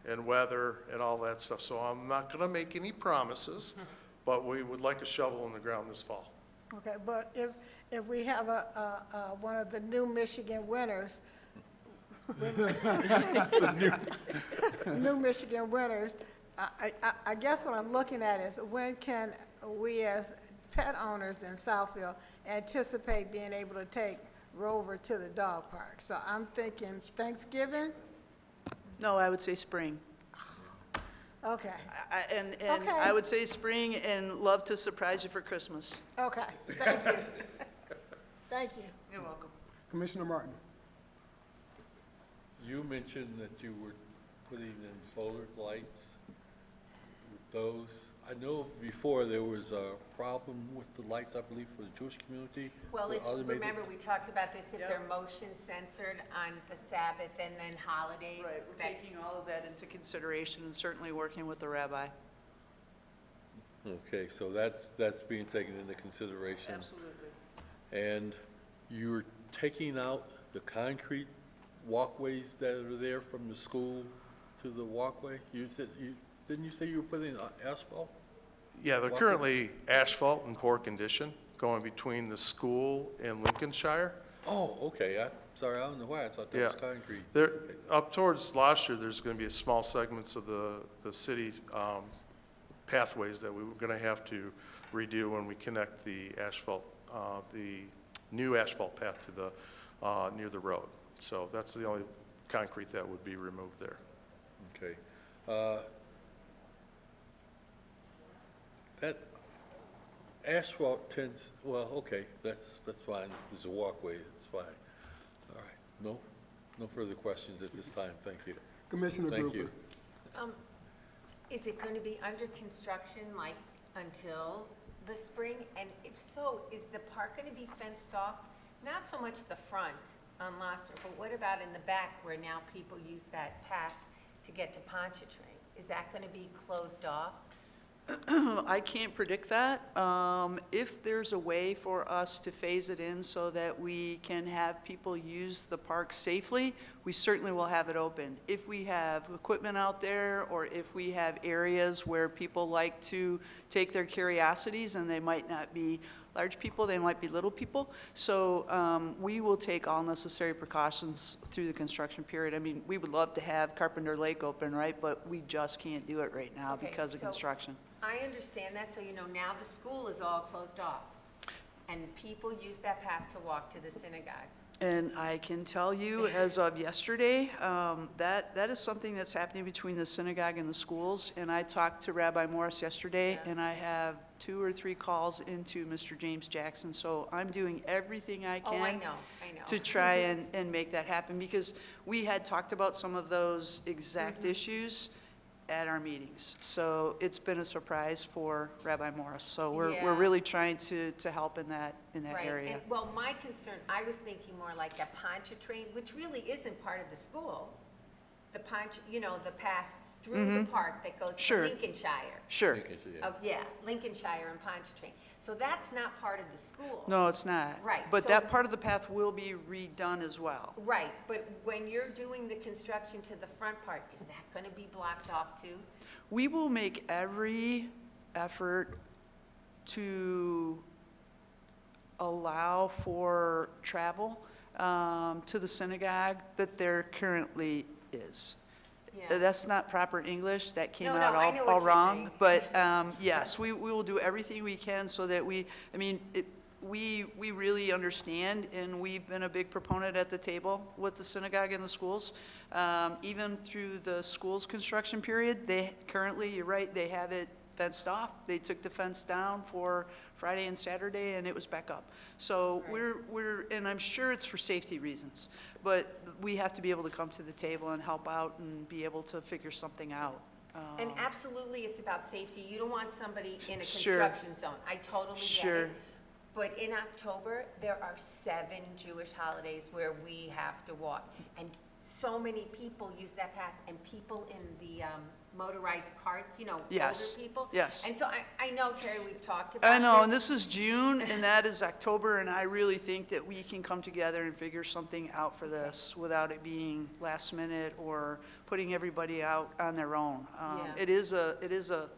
and weather and all that stuff. So I'm not going to make any promises, but we would like a shovel in the ground this fall. Okay, but if we have one of the new Michigan winners, new Michigan winners, I guess what I'm looking at is when can we as pet owners in Southfield anticipate being able to take Rover to the dog park? So I'm thinking Thanksgiving? No, I would say spring. Okay. And Okay. I would say spring and love to surprise you for Christmas. Okay, thank you. Thank you. You're welcome. Commissioner Martin. You mentioned that you were putting in solar lights with those. I know before there was a problem with the lights, I believe, for the Jewish community. Well, for if, automated- remember, we talked about this, if Yep. they're motion censored on the Sabbath and then holidays. Right, we're that- taking all of that into consideration and certainly working with the rabbi. Okay, so that's being taken into consideration. Absolutely. And you're taking out the concrete walkways that are there from the school to the walkway? Didn't you say you were putting asphalt? Yeah, they're Walkway? currently asphalt in poor condition going between the school and Lincolnshire. Oh, okay, sorry, I don't know why, I thought that Yeah. was concrete. There, up towards Gloucester, there's going to be a small segments of the city pathways that we were going to have to redo when we connect the asphalt, the new asphalt path to the, near the road. So that's the only concrete that would be removed there. Okay. That asphalt tends, well, okay, that's fine, there's a walkway, it's fine. All right, no further questions at this time, thank you. Commissioner Thank Gruber. you. Is it going to be under construction, like, until the spring? And if so, is the park going to be fenced off? Not so much the front on Lasser, but what about in the back where now people use that path to get to Pontchartrain? Is that going to be closed off? I can't predict that. If there's a way for us to phase it in so that we can have people use the park safely, we certainly will have it open. If we have equipment out there, or if we have areas where people like to take their curiosities, and they might not be large people, they might be little people. So we will take all necessary precautions through the construction period. I mean, we would love to have Carpenter Lake open, right? But we just can't do it right now Okay, because of so construction. I understand that, so you know, now the school is all closed off, and people use that path to walk to the synagogue. And I can tell you, as of yesterday, that is something that's happening between the synagogue and the schools. And I talked to Rabbi Morris yesterday, and I have 2 or 3 calls into Mr. James Jackson. So I'm doing everything I can. Oh, I know. To try and make that happen, because we had talked about some of those exact issues at our meetings. So it's been a surprise for Rabbi Morris. So we're Yeah. really trying to help in that Right, area. and, well, my concern, I was thinking more like a Pontchartrain, which really isn't part of the school. The the path through the park that goes to Sure. Lincolnshire. Sure. Oh, yeah, Lincolnshire and Pontchartrain. So that's not part of the school. No, it's not. Right, But so- that part of the path will be redone as well. Right, but when you're doing the construction to the front part, is that going to be blocked off too? We will make every effort to allow for travel. to the synagogue that there currently is. Yeah. That's not proper English, that came No, out no, I know all what you're wrong. saying. But yes, we will do everything we can so that we really understand, and we've been a big proponent at the table with the synagogue and the schools. Even through the schools construction period, they currently, you're right, they have it fenced off. They took the fence down for Friday and Saturday, and it was back up. So we're, and I'm sure it's for safety reasons, but we have to be able to come to the table and help out and be able to figure something out. And absolutely, it's about safety. You don't want somebody in a Sure. construction zone. I totally get Sure. it. But in October, there are 7 Jewish holidays where we have to walk. And so many people use that path, and people in the motorized carts, you know, Yes. older people. Yes. And so I know, Terry, we've talked about I know, and this. this is June, and that is October, and I really think that we can come together and figure something out for this without it being last minute or putting everybody out on their own. Yeah. It is a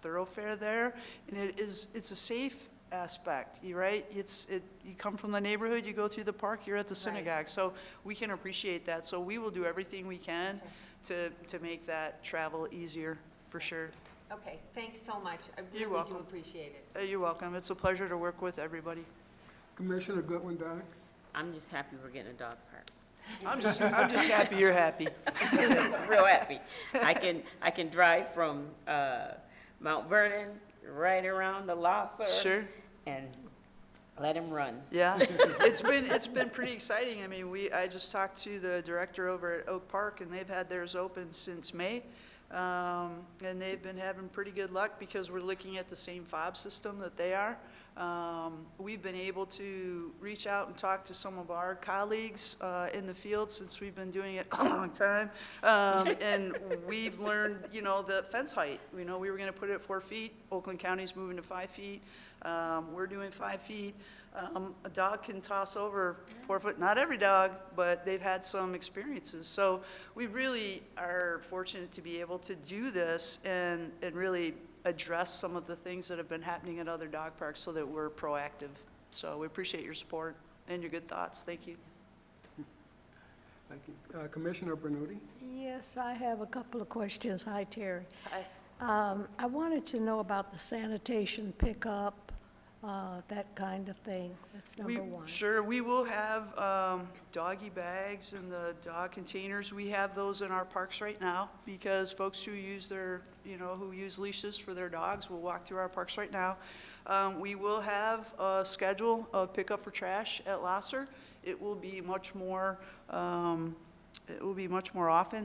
thoroughfare there, and it's a safe aspect, you right? You come from the neighborhood, you go through the park, you're at the synagogue, so we can appreciate that. So we will do everything we can to make that travel easier, for sure. Okay, thanks so much. I You're really do welcome. appreciate it. You're welcome. It's a pleasure to work with everybody. Commissioner Goodwin, Doc? I'm just happy we're getting a dog park. I'm just happy you're happy. Just real happy. I can drive from Mount Vernon right around the Losser. Sure. And let him run. Yeah, it's been pretty exciting. I mean, I just talked to the director over at Oak Park, and they've had theirs open since May. And they've been having pretty good luck because we're looking at the same fob system that they are. We've been able to reach out and talk to some of our colleagues in the field since we've been doing it a long time. And we've learned, you know, the fence height. We know we were going to put it at 4 feet. Oakland County's moving to 5 feet. We're doing 5 feet. A dog can toss over 4 foot. Not every dog, but they've had some experiences. So we really are fortunate to be able to do this and really address some of the things that have been happening at other dog parks so that we're proactive. So we appreciate your support and your good thoughts. Thank you. Thank you. Commissioner Bernuti? Yes, I have a couple of questions. Hi, Terry. Hi. I wanted to know about the sanitation pickup, that kind of thing. That's number one. Sure, we will have doggy bags and the dog containers. We have those in our parks right now because folks who use who use leashes for their dogs will walk through our parks right now. We will have a schedule of pickup for trash at Losser. It will be much more often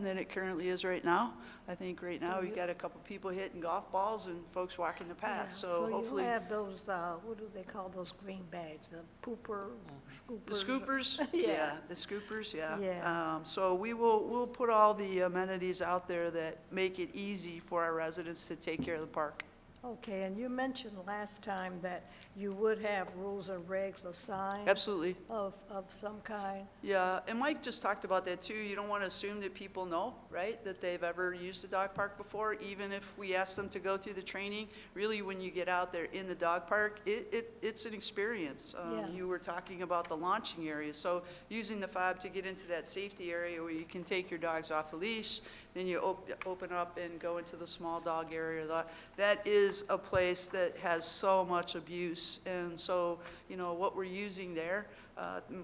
than it currently is right now. I think right now we've got a couple people hitting golf balls and folks walking the path. Yeah, So hopefully. you have those, what do they call those green bags, the pooper, scoopers? The scoopers? Yeah. The scoopers, yeah. Yeah. So we'll put all the amenities out there that make it easy for our residents to take care of the park. Okay, and you mentioned last time that you would have rules or regs assigned? Absolutely. Of some kind? Yeah, and Mike just talked about that too. You don't want to assume that people know, right, that they've ever used a dog park before, even if we ask them to go through the training. Really, when you get out there in the dog park, it's an experience. Yeah. You were talking about the launching area, so using the fob to get into that safety area where you can take your dogs off the leash, then you open up and go into the small dog area. That is a place that has so much abuse, and so, you know, what we're using there,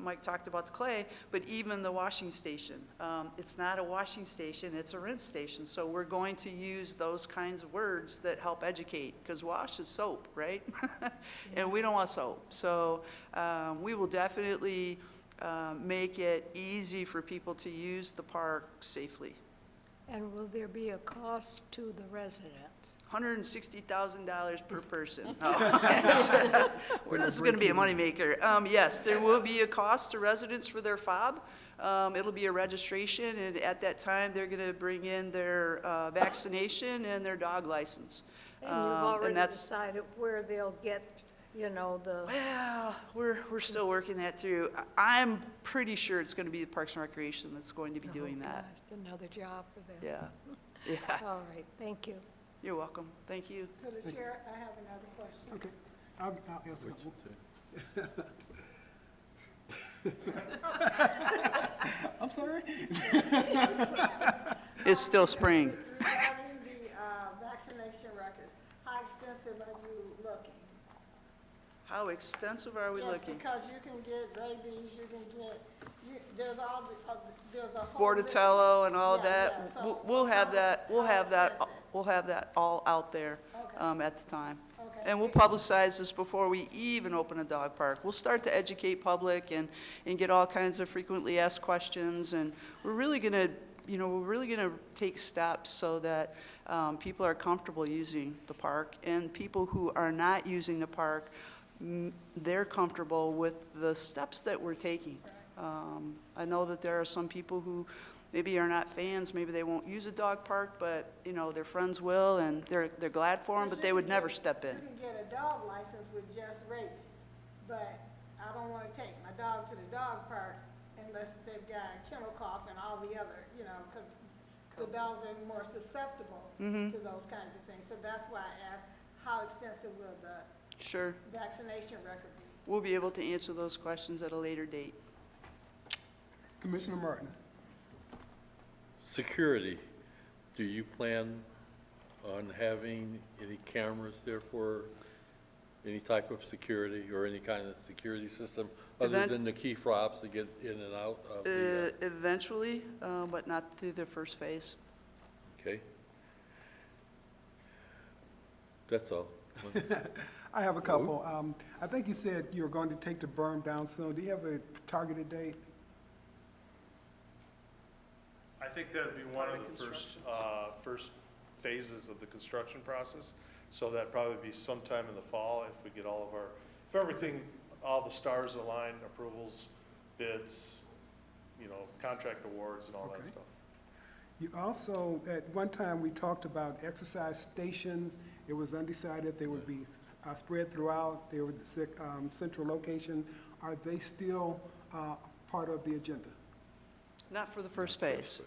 Mike talked about the clay, but even the washing station. It's not a washing station, it's a rinse station. So we're going to use those kinds of words that help educate, because wash is soap, right? And we don't want soap. So we will definitely make it easy for people to use the park safely. And will there be a cost to the residents? $160,000 per person. This is going to be a moneymaker. Yes, there will be a cost to residents for their fob. It'll be a registration, and at that time, they're going to bring in their vaccination and their dog license. And you've already decided where they'll get, you know, the... Well, we're still working that through. I'm pretty sure it's going to be the Parks and Recreation that's going to be doing that. Gosh, another job for them. Yeah, yeah. All right, thank you. You're welcome. Thank you. To the chair, I have another question. Okay, I'll ask a couple. I'm sorry? It's still spring. Regarding the vaccination records, how extensive are you looking? How extensive are we Yes, looking? because you can get rabies, you can get, there's all, there's a whole list. Bordatello and all of Yeah, that. yeah, so We'll have how- that, how we'll have that all out there Okay. at the time. Okay. And we'll publicize this before we even open a dog park. We'll start to educate public and get all kinds of frequently asked questions. And we're really gonna, take steps so that people are comfortable using the park. And people who are not using the park, they're comfortable with the steps that we're taking. I know that there are some people who maybe are not fans, maybe they won't use a dog park, but, their friends will, and they're glad for them, but they would never step in. You can get a dog license with just rabies, but I don't want to take my dog to the dog park unless they've got kennel cough and all the other, because the dogs are more susceptible to those kinds of things. So that's why I asked, how extensive will the Sure. vaccination record be? We'll be able to answer those questions at a later date. Commissioner Martin? Security, do you plan on having any cameras there for any type of security or any kind of security system other than the key fobs to get in and out of the, Eventually, but not through the first phase. okay? That's all. I have a couple. I think you said you're going to take the berm down soon. Do you have a targeted date? I think that'd be one of the first phases of the construction process. So that'd probably be sometime in the fall if we get if everything, all the stars align, approvals, bids, contract awards and all that stuff. You also, at one time, we talked about exercise stations. It was undecided they would be spread throughout. They were the central location. Are they still part of the agenda? Not for the first phase.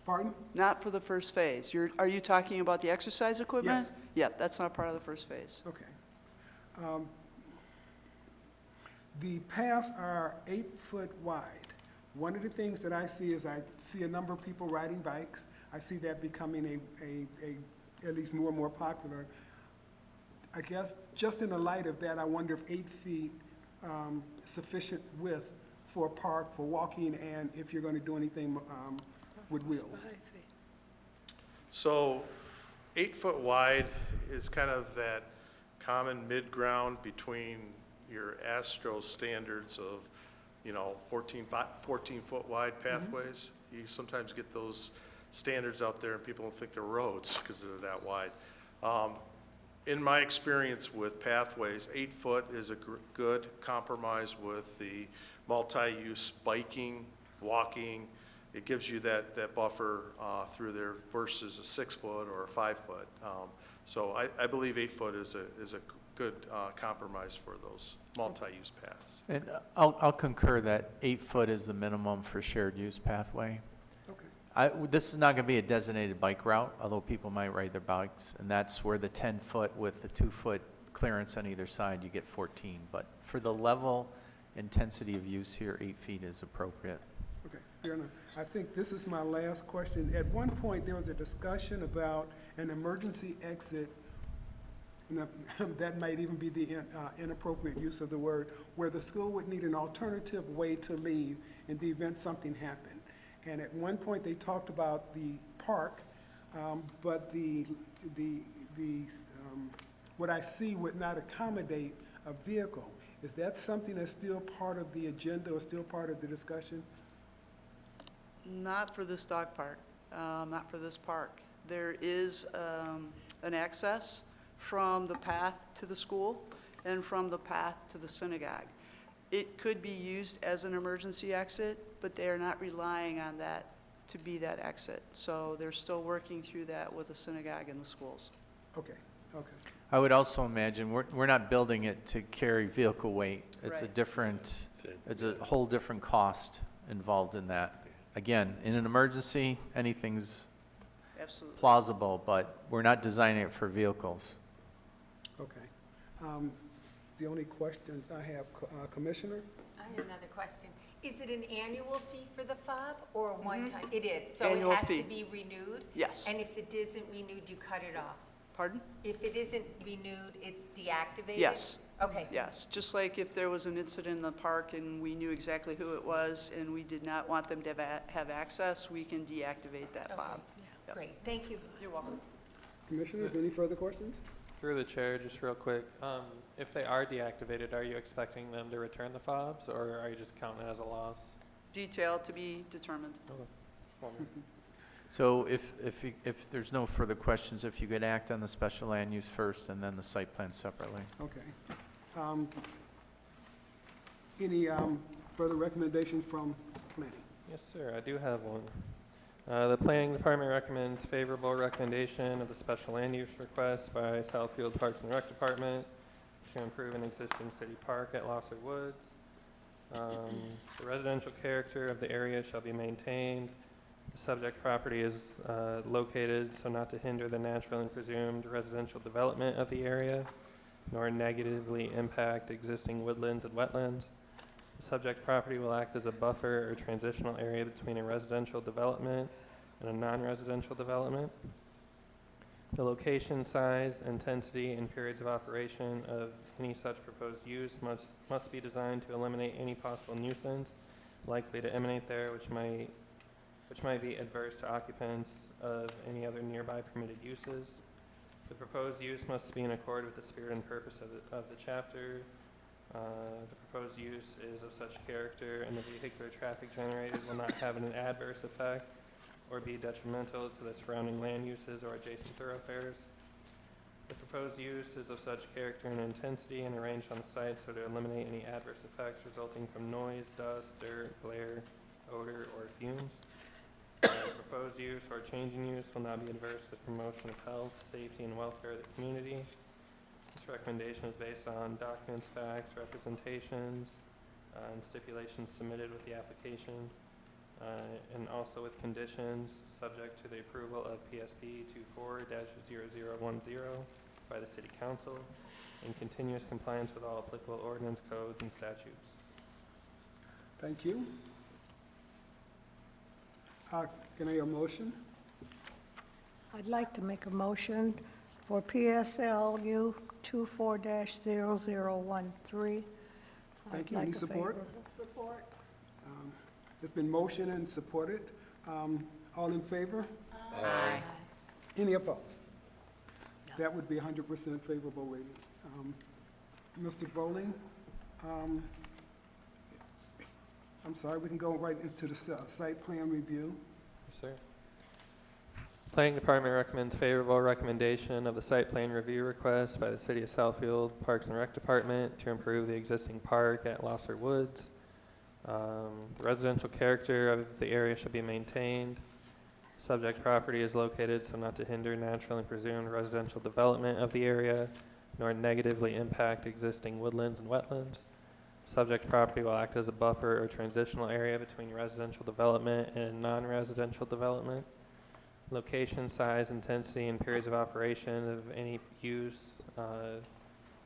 Pardon? Not for the first phase. Are you talking about the exercise equipment? Yes. Yep, that's not part of the first phase. Okay. The paths are 8 foot wide. One of the things that I see is I see a number of people riding bikes. I see that becoming at least more and more popular. I guess just in the light of that, I wonder if 8 feet sufficient width for a park, for walking, and if you're going to do anything with wheels. So 8 foot wide is kind of that common mid-ground between your Astro standards of, 14 foot wide pathways. You sometimes get those standards out there and people don't think they're roads because they're that wide. In my experience with pathways, 8 foot is a good compromise with the multi-use biking, walking. It gives you that buffer through there versus a 6 foot or a 5 foot. So I believe 8 foot is a good compromise for those multi-use paths. And I'll concur that 8 foot is the minimum for shared use pathway. Okay. This is not going to be a designated bike route, although people might ride their bikes, and that's where the 10 foot with the 2 foot clearance on either side, you get 14. But for the level intensity of use here, 8 feet is appropriate. Okay, fair enough. I think this is my last question. At one point, there was a discussion about an emergency exit, and that might even be the inappropriate use of the word, where the school would need an alternative way to leave in the event something happened. And at one point, they talked about the park, but what I see would not accommodate a vehicle. Is that something that's still part of the agenda or still part of the discussion? Not for this dog park, not for this park. There is an access from the path to the school and from the path to the synagogue. It could be used as an emergency exit, but they are not relying on that to be that exit. So they're still working through that with the synagogue and the schools. Okay, okay. I would also imagine, we're not building it to carry vehicle weight. It's a Right. different, it's a whole different cost involved in that. Again, in an emergency, anything's Absolutely. plausible, but we're not designing it for vehicles. Okay. The only questions I have, Commissioner? I have another question. Is it an annual fee for the fob or a one-time? It is, so Annual it has fee. to be renewed? Yes. And if it isn't renewed, you cut it off? Pardon? If it isn't renewed, it's deactivated? Yes. Okay. Yes, just like if there was an incident in the park and we knew exactly who it was and we did not want them to have access, we can deactivate that fob. Yep. Great, thank you. You're welcome. Commissioners, any further questions? Through the chair, just real quick, if they are deactivated, are you expecting them to return the fobs, or are you just counting it as a loss? Detail to be determined. Okay. Just wondering. So if there's no further questions, if you could act on the special land use first and then the site plan separately. Okay. Any further recommendations from planning? Yes, sir, I do have one. The planning department recommends favorable recommendation of the special land use request by Southfield Parks and Rec Department to improve an existing city park at Losser Woods. The residential character of the area shall be maintained. The subject property is located so not to hinder the natural and presumed residential development of the area, nor negatively impact existing woodlands and wetlands. The subject property will act as a buffer or transitional area between a residential development and a non-residential development. The location, size, intensity, and periods of operation of any such proposed use must be designed to eliminate any possible nuisance likely to emanate there, which might be adverse to occupants of any other nearby permitted uses. The proposed use must be in accord with the spirit and purpose of the chapter. The proposed use is of such character and the vehicular traffic generated will not have an adverse effect or be detrimental to the surrounding land uses or adjacent thoroughfares. The proposed use is of such character and intensity and arranged on the site so to eliminate any adverse effects resulting from noise, dust, dirt, glare, odor, or fumes. The proposed use or change in use will not be adverse to the promotion of health, safety, and welfare of the community. This recommendation is based on documents, facts, representations, and stipulations submitted with the application, and also with conditions subject to the approval of PSP 24-0010 by the City Council in continuous compliance with all applicable ordinance codes and statutes. Thank you. Can I have a motion? I'd like to make a motion for PSLU 24-0013. Thank you. Any support? Support. It's been motioned and supported. All in favor? Aye. Any opposed? That would be 100% favorable rating. Mr. Bowling, I'm sorry, we can go right into the site plan review. Yes, sir. Planning Department recommends favorable recommendation of the site plan review request by the City of Southfield Parks and Rec Department to improve the existing park at Losser Woods. The residential character of the area should be maintained. Subject property is located so not to hinder natural and presumed residential development of the area, nor negatively impact existing woodlands and wetlands. Subject property will act as a buffer or transitional area between residential development and non-residential development. Location, size, intensity, and periods of operation of any use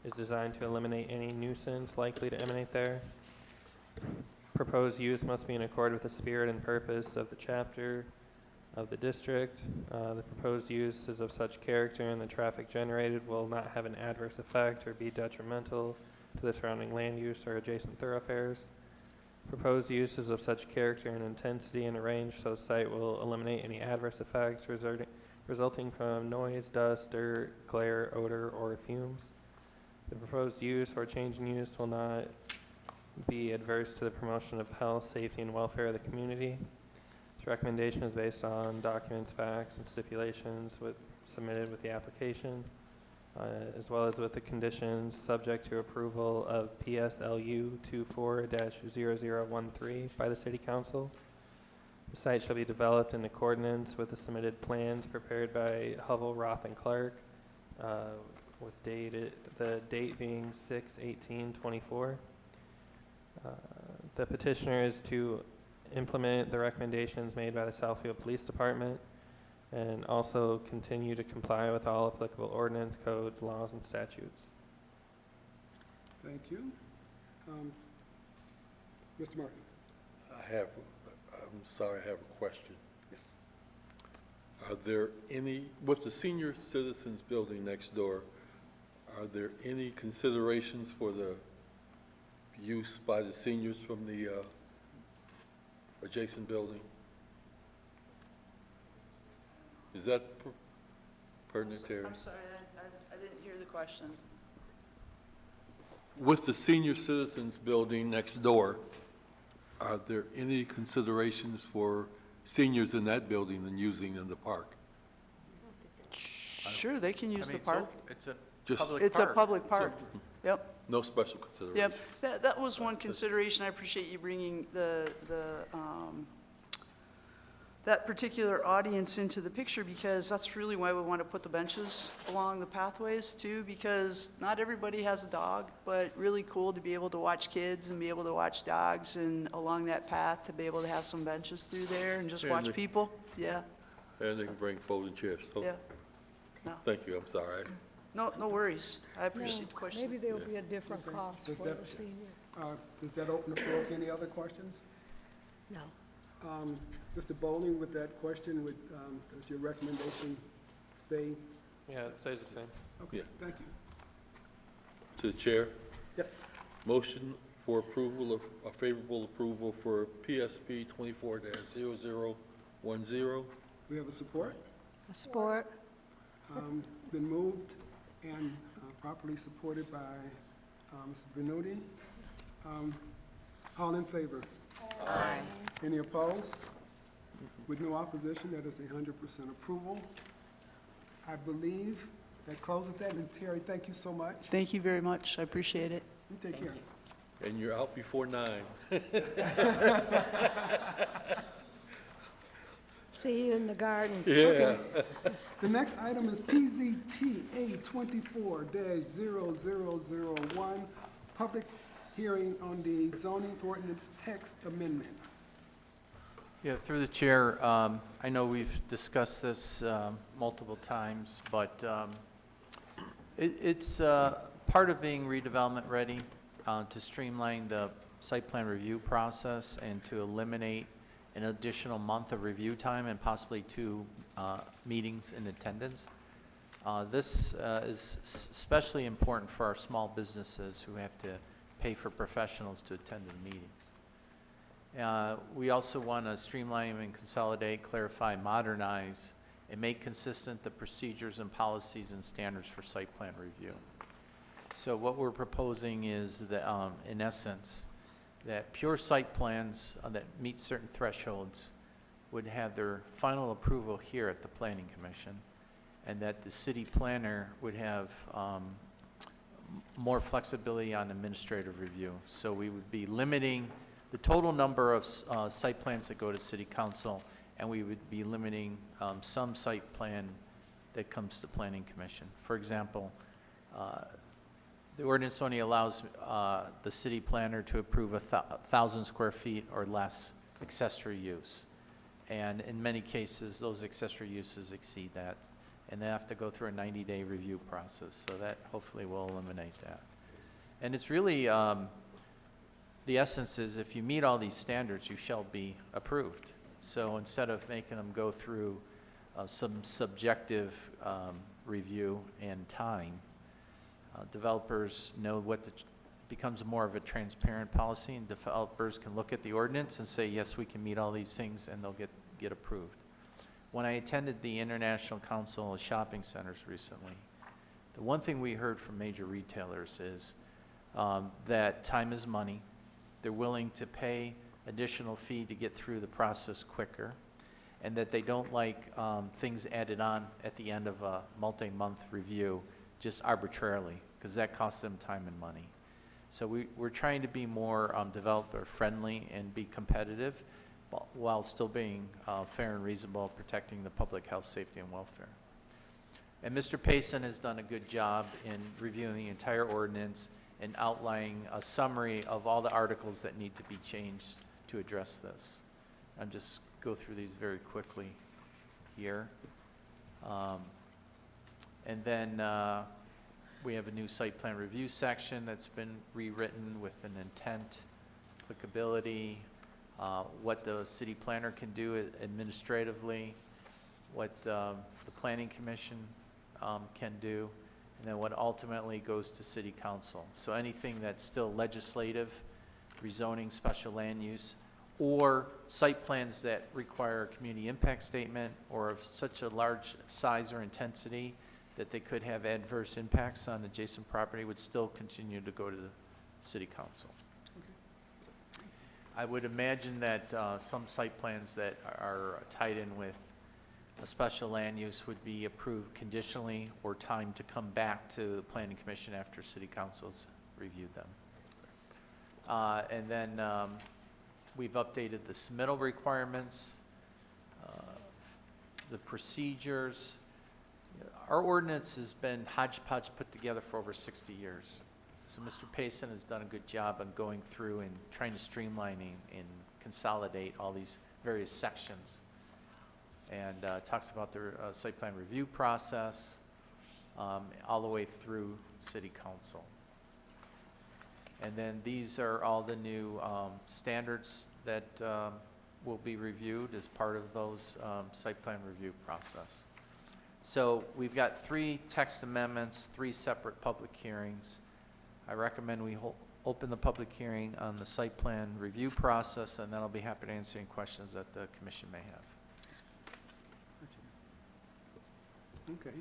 is designed to eliminate any nuisance likely to emanate there. Proposed use must be in accord with the spirit and purpose of the chapter of the district. The proposed use is of such character and the traffic generated will not have an adverse effect or be detrimental to the surrounding land use or adjacent thoroughfares. Proposed use is of such character and intensity and arranged so the site will eliminate any adverse effects resulting from noise, dust, dirt, glare, odor, or fumes. The proposed use or change in use will not be adverse to the promotion of health, safety, and welfare of the community. This recommendation is based on documents, facts, and stipulations submitted with the application, as well as with the conditions subject to approval of PSLU 24-0013 by the City Council. The site shall be developed in accordance with the submitted plans prepared by Hovell, Roth, and Clark, with the date being 6/18/24. The petitioner is to implement the recommendations made by the Southfield Police Department and also continue to comply with all applicable ordinance, codes, laws, and statutes. Thank you. Mr. Martin. I'm sorry, I have a question. Yes. Are there any, with the senior citizens building next door, are there any considerations for the use by the seniors from the adjacent building? Is that pertinent, Terry? I'm sorry, I didn't hear the question. With the senior citizens building next door, are there any considerations for seniors in that building and using in the park? Sure, they can use the park. It's a Just- public It's a park. public park. Yep. No special consideration? Yep, that was one consideration. I appreciate you bringing that particular audience into the picture, because that's really why we want to put the benches along the pathways too, because not everybody has a dog, but really cool to be able to watch kids and be able to watch dogs, and along that path to be able to have some benches through there and just And watch the- people. Yeah, And they can bring folding chairs. So, yeah. No, thank you, I'm sorry. no worries. I appreciate the question. Maybe there'll be a different cost Does for that- the senior. Does that open the floor for any other questions? No. Mr. Bowling, with that question, does your recommendation stay? Yeah, it stays the same. Okay, Yeah. thank you. To the chair, Yes. motion for approval of, a favorable approval for PSP 24-0010. We have a support? Support. Been moved and properly supported by Mr. Venuti. All in favor? Aye. Any opposed? With no opposition, that is 100% approval. I believe that closes that, and Terry, thank you so much. Thank you very much. I appreciate it. You take care. And you're out before 9. See you in the garden. Yeah. The next item is PZTA 24-0001, public hearing on the zoning ordinance text amendment. Yeah, through the chair, I know we've discussed this multiple times, but it's part of being redevelopment ready to streamline the site plan review process and to eliminate an additional month of review time and possibly 2 meetings in attendance. This is especially important for our small businesses who have to pay for professionals to attend the meetings. We also want to streamline and consolidate, clarify, modernize, and make consistent the procedures and policies and standards for site plan review. So what we're proposing is that, in essence, that pure site plans that meet certain thresholds would have their final approval here at the Planning Commission, and that the city planner would have more flexibility on administrative review. So we would be limiting the total number of site plans that go to city council, and we would be limiting some site plan that comes to Planning Commission. For example, the ordinance only allows the city planner to approve 1,000 square feet or less accessory use. And in many cases, those accessory uses exceed that, and they have to go through a 90-day review process. So that hopefully will eliminate that. And it's really, the essence is if you meet all these standards, you shall be approved. So instead of making them go through some subjective review and time, developers know what becomes more of a transparent policy, and developers can look at the ordinance and say, yes, we can meet all these things, and they'll get approved. When I attended the International Council of Shopping Centers recently, the one thing we heard from major retailers is that time is money. They're willing to pay additional fee to get through the process quicker, and that they don't like things added on at the end of a multi-month review just arbitrarily, because that costs them time and money. So we're trying to be more developer-friendly and be competitive while still being fair and reasonable, protecting the public health, safety, and welfare. And Mr. Payson has done a good job in reviewing the entire ordinance and outlining a summary of all the articles that need to be changed to address this. I'll just go through these very quickly here. And then we have a new site plan review section that's been rewritten with an intent, applicability, what the city planner can do administratively, what the planning commission can do, and then what ultimately goes to city council. So anything that's still legislative, rezoning, special land use, or site plans that require a community impact statement or of such a large size or intensity that they could have adverse impacts on adjacent property would still continue to go to the city council. I would imagine that some site plans that are tied in with a special land use would be approved conditionally or timed to come back to the planning commission after city council's reviewed them. And then we've updated the submittal requirements, the procedures. Our ordinance has been hodgepodge put together for over 60 years. So Mr. Payson has done a good job on going through and trying to streamline and consolidate all these various sections. And talks about the site plan review process all the way through city council. And then these are all the new standards that will be reviewed as part of those site plan review process. So we've got 3 text amendments, 3 separate public hearings. I recommend we open the public hearing on the site plan review process, and then I'll be happy to answer any questions that the commission may have. Okay.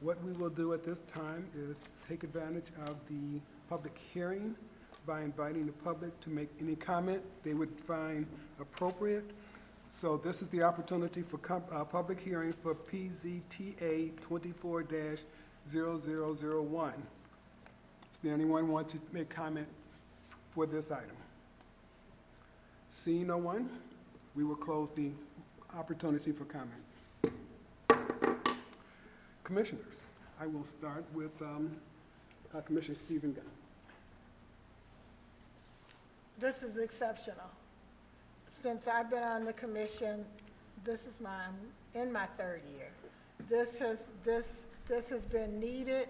What we will do at this time is take advantage of the public hearing by inviting the public to make any comment they would find appropriate. So this is the opportunity for public hearing for PZTA 24-0001. Does there anyone want to make comment for this item? Seeing no one, we will close the opportunity for comment. Commissioners, I will start with Commissioner Stephen Gunn. This is exceptional. Since I've been on the commission, this is in my 3rd year. This has been needed.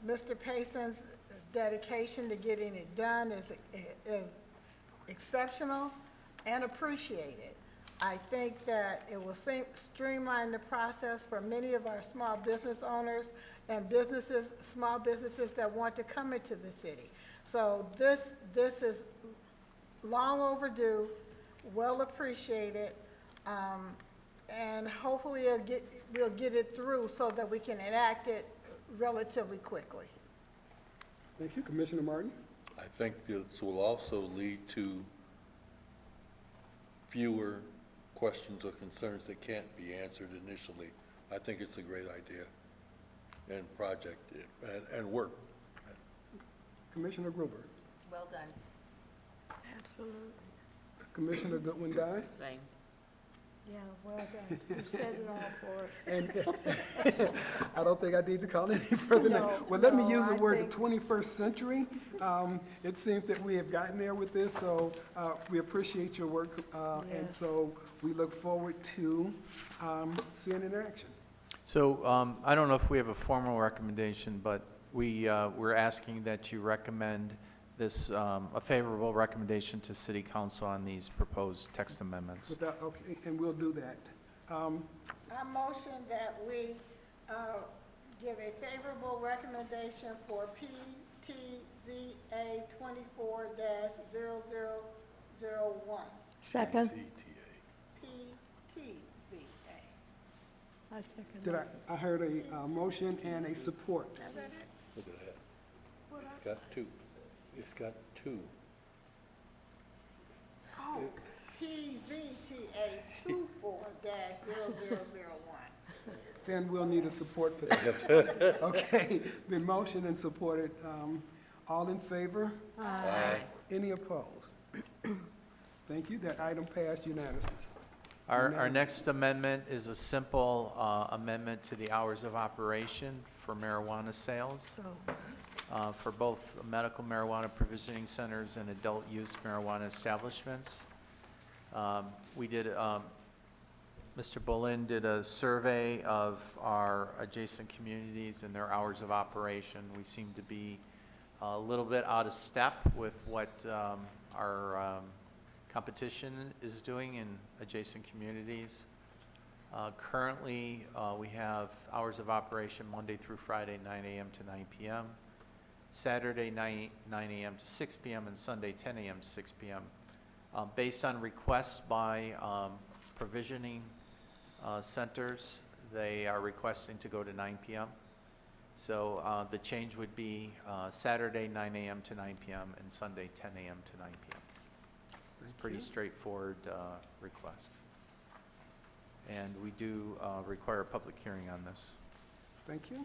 Mr. Payson's dedication to getting it done is exceptional and appreciated. I think that it will streamline the process for many of our small business owners and small businesses that want to come into the city. So this is long overdue, well appreciated, and hopefully we'll get it through so that we can enact it relatively quickly. Thank you. Commissioner Martin? I think this will also lead to fewer questions or concerns that can't be answered initially. I think it's a great idea and project and work. Commissioner Gruber? Well done. Absolutely. Commissioner Goodwin-Dye? Same. Yeah, well done. You said it all for us. And I don't think I need to call any further now. Well, let me use the word the 21st century. It seems that we have gotten there with this, so we appreciate your work, and so we look forward to seeing it in action. So I don't know if we have a formal recommendation, but we're asking that you recommend this, a favorable recommendation to City Council on these proposed text amendments. Okay, and we'll do that. I motion that we give a favorable recommendation for PTZA 24-0001. Second. PTZA. I second. I heard a motion and a support. Look at that. It's got 2. It's got 2. Oh, PZTA 24-0001. Then we'll need a support for that. Okay, been motioned and supported. All in favor? Aye. Any opposed? Thank you. That item passed unanimously. Our next amendment is a simple amendment to the hours of operation for marijuana sales. For both medical marijuana provisioning centers and adult use marijuana establishments. We did, Mr. Bolin did a survey of our adjacent communities and their hours of operation. We seem to be a little bit out of step with what our competition is doing in adjacent communities. Currently, we have hours of operation Monday through Friday, 9 a.m. to 9 p.m., Saturday, 9 a.m. to 6 p.m., and Sunday, 10 a.m. to 6 p.m. Based on requests by provisioning centers, they are requesting to go to 9 p.m. So the change would be Saturday, 9 a.m. to 9 p.m., and Sunday, 10 a.m. to 9 p.m. It's a pretty straightforward request. And we do require a public hearing on this. Thank you.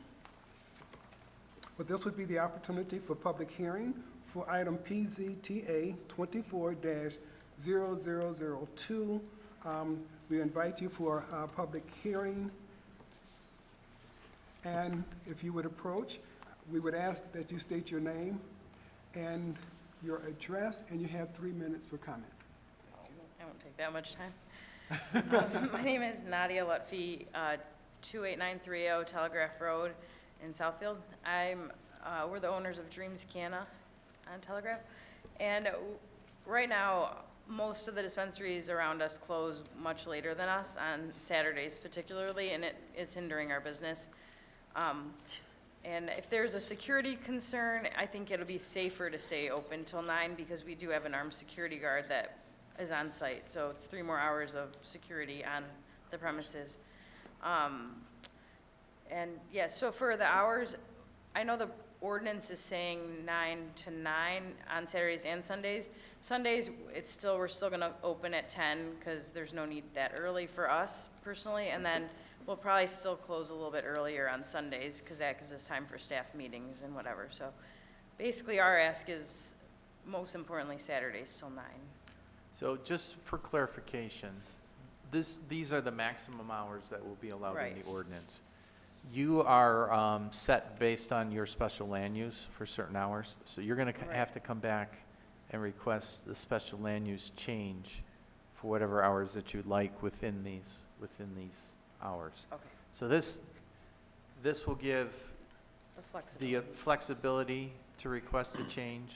But this would be the opportunity for public hearing for item PZTA 24-0002. We invite you for a public hearing. And if you would approach, we would ask that you state your name and your address, and you have 3 minutes for comment. I won't take that much time. My name is Nadia Lutfi, 28930 Telegraph Road in Southfield. We're the owners of Dreams Canna on Telegraph. And right now, most of the dispensaries around us close much later than us, on Saturdays particularly, and it is hindering our business. And if there's a security concern, I think it'll be safer to stay open till 9, because we do have an armed security guard that is on site, so it's 3 more hours of security on the premises. And yeah, so for the hours, I know the ordinance is saying 9 to 9 on Saturdays and Sundays. Sundays, we're still gonna open at 10, because there's no need that early for us personally, and then we'll probably still close a little bit earlier on Sundays, because that gives us time for staff meetings and whatever. So basically our ask is, most importantly, Saturdays till 9. So just for clarification, these are the maximum hours that will be allowed in the ordinance. You are set based on your special land use for certain hours, so you're going to have to come back and request the special land use change for whatever hours that you'd like within these hours. Okay. So this will give The the flexibility to request a change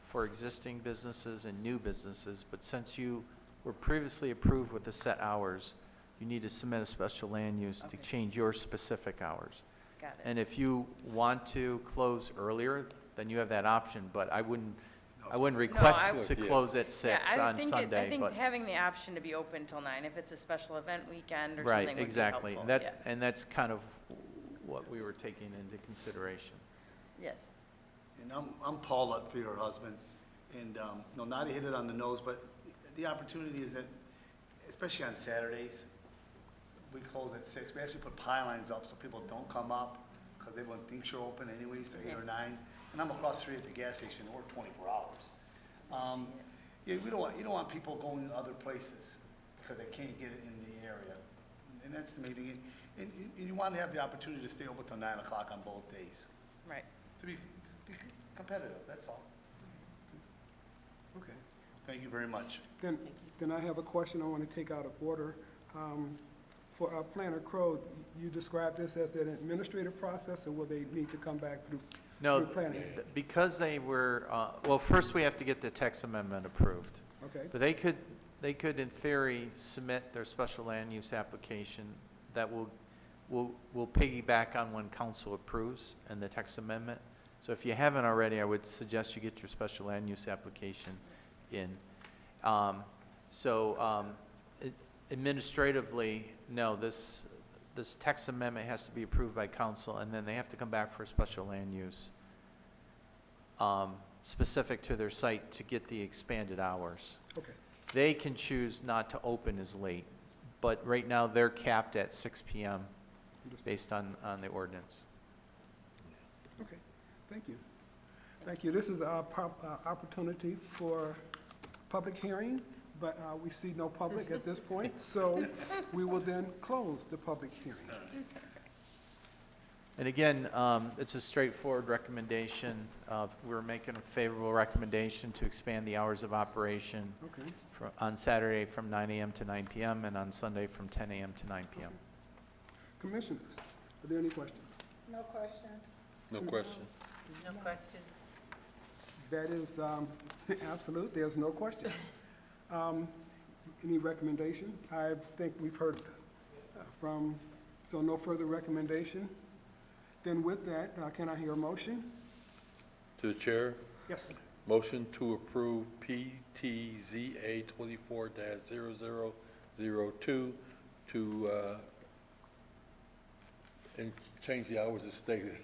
for existing businesses and new businesses, but since you were previously approved with the set hours, you need to submit a special land use to change your specific hours. Got it. And if you want to close earlier, then you have that option, but I wouldn't request to close at 6 on Sunday. I think but- having the option to be open till 9, if it's a special event weekend or something, would be exactly. helpful. Yes. And that's kind of what we were taking into consideration. Yes. And I'm Paul Lutfi, her husband, and, Nadia hit it on the nose, but the opportunity is that, especially on Saturdays, we close at 6. We actually put pylons up so people don't come up, because they won't think you're open anyway, so 8 or 9. And I'm across the street at the gas station, and we're 24 hours. Yeah, you don't want people going other places because they can't get it in the area. And that's the main thing. And you want to have the opportunity to stay open till 9 o'clock on both days. Right. To be competitive, that's all. Okay. Thank you very much. Then I have a question I want to take out of order. For Planner Crowe, you described this as an administrative process, or will they need to come back through planning? Because they were, well, first we have to get the text amendment approved. Okay. But they could, in theory, submit their special land use application that will piggyback on when council approves and the text amendment. So if you haven't already, I would suggest you get your special land use application in. Administratively, no, this text amendment has to be approved by council, and then they have to come back for a special land use specific to their site to get the expanded hours. Okay. They can choose not to open as late, but right now they're capped at 6 p.m. based on the ordinance. Okay, thank you. Thank you. This is our opportunity for public hearing, but we see no public at this point, so we will then close the public hearing. And again, it's a straightforward recommendation. We're making a favorable recommendation to expand the hours of operation on Saturday from 9 a.m. to 9 p.m. and on Sunday from 10 a.m. to 9 p.m. Commissioners, are there any questions? No questions. No questions. No questions. That is absolute, there's no questions. Any recommendation? I think we've heard from, so no further recommendation. Then with that, can I hear a motion? To the chair, Yes. motion to approve PTZA 24-0002 to, and change the hours as stated.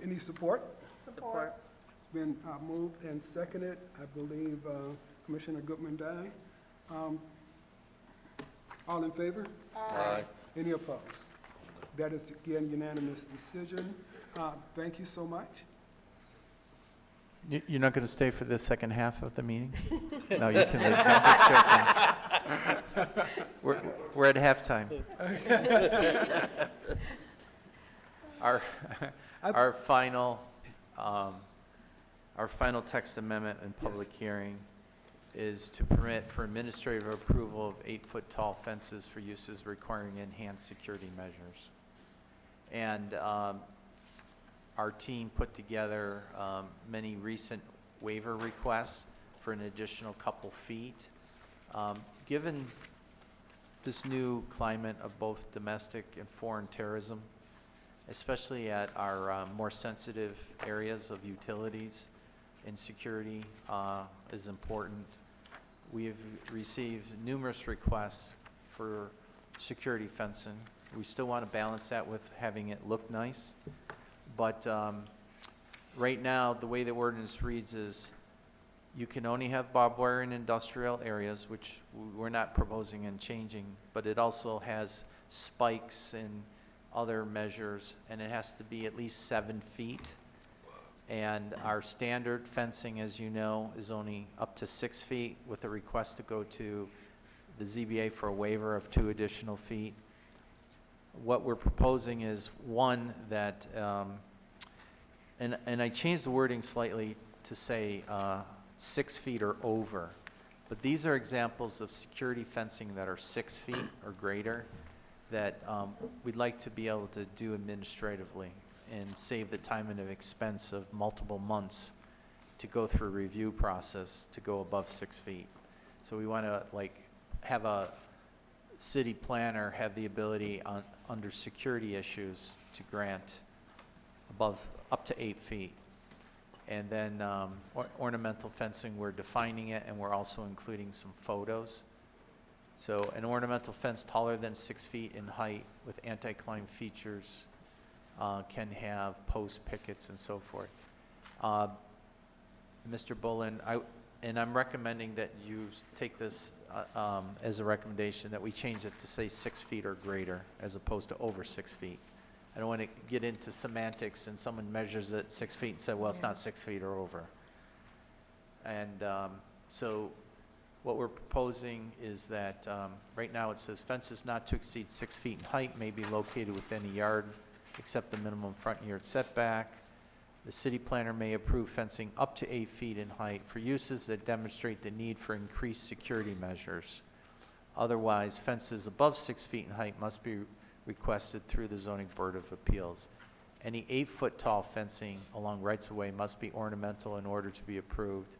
Any support? Support. It's been moved and seconded, I believe Commissioner Goodman-Dye. All in favor? Aye. Any opposed? That is, again, unanimous decision. Thank you so much. You're not going to stay for the second half of the meeting? No, you can leave. I'm just joking. We're at halftime. Our final text amendment and public hearing is to permit for administrative approval of 8-foot tall fences for uses requiring enhanced security measures. And our team put together many recent waiver requests for an additional couple feet. Given this new climate of both domestic and foreign terrorism, especially at our more sensitive areas of utilities and security is important. We've received numerous requests for security fencing. We still want to balance that with having it look nice. But right now, the way the ordinance reads is you can only have barbed wire in industrial areas, which we're not proposing and changing, but it also has spikes and other measures, and it has to be at least 7 feet. And our standard fencing, as you know, is only up to 6 feet with a request to go to the ZBA for a waiver of 2 additional feet. What we're proposing is one that, and I changed the wording slightly to say 6 feet or over, but these are examples of security fencing that are 6 feet or greater that we'd like to be able to do administratively and save the time and the expense of multiple months to go through a review process to go above 6 feet. So we want to have a city planner have the ability under security issues to grant up to 8 feet. And then ornamental fencing, we're defining it and we're also including some photos. So an ornamental fence taller than 6 feet in height with anti-climb features can have post pickets and so forth. Mr. Bullen, I'm recommending that you take this as a recommendation that we change it to say 6 feet or greater as opposed to over 6 feet. I don't want to get into semantics and someone measures it 6 feet and say, well, it's not 6 feet or over. And so what we're proposing is that right now it says fences not to exceed 6 feet in height may be located within a yard except the minimum front yard setback. The city planner may approve fencing up to 8 feet in height for uses that demonstrate the need for increased security measures. Otherwise, fences above 6 feet in height must be requested through the Zoning Board of Appeals. Any 8-foot tall fencing along rights-of-way must be ornamental in order to be approved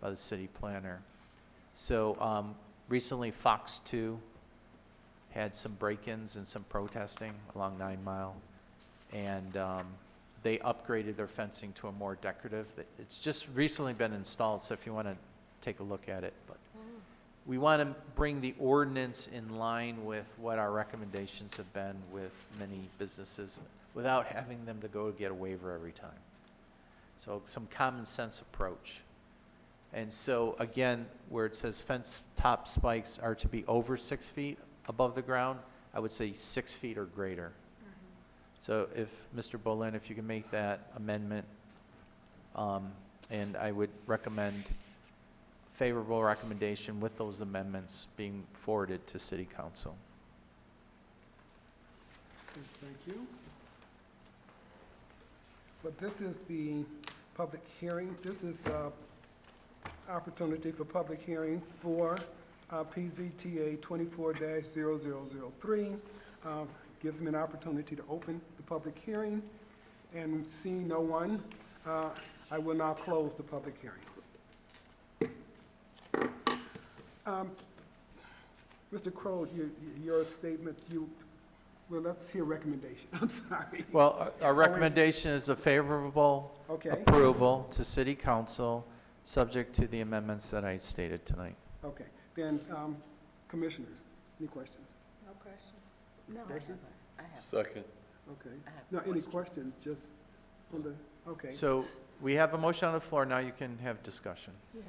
by the city planner. So recently Fox 2 had some break-ins and some protesting along 9 Mile. And they upgraded their fencing to a more decorative. It's just recently been installed, so if you want to take a look at it. But we want to bring the ordinance in line with what our recommendations have been with many businesses without having them to go get a waiver every time. So some common sense approach. And so again, where it says fence top spikes are to be over 6 feet above the ground, I would say 6 feet or greater. So if, Mr. Bolin, if you can make that amendment, and I would recommend favorable recommendation with those amendments being forwarded to City Council. Thank you. But this is the public hearing. This is opportunity for public hearing for PZTA 24-0003. Gives me an opportunity to open the public hearing, and seeing no one, I will now close the public hearing. Mr. Crowe, your statement, well, let's hear recommendation. I'm sorry. Well, our recommendation is a favorable Okay. approval to city council, subject to the amendments that I stated tonight. Okay, then, commissioners, any questions? No questions? I have Question? Second. Okay. I have a No, any question. questions, just on the, okay. So we have a motion on the floor, now you can have discussion. Yeah.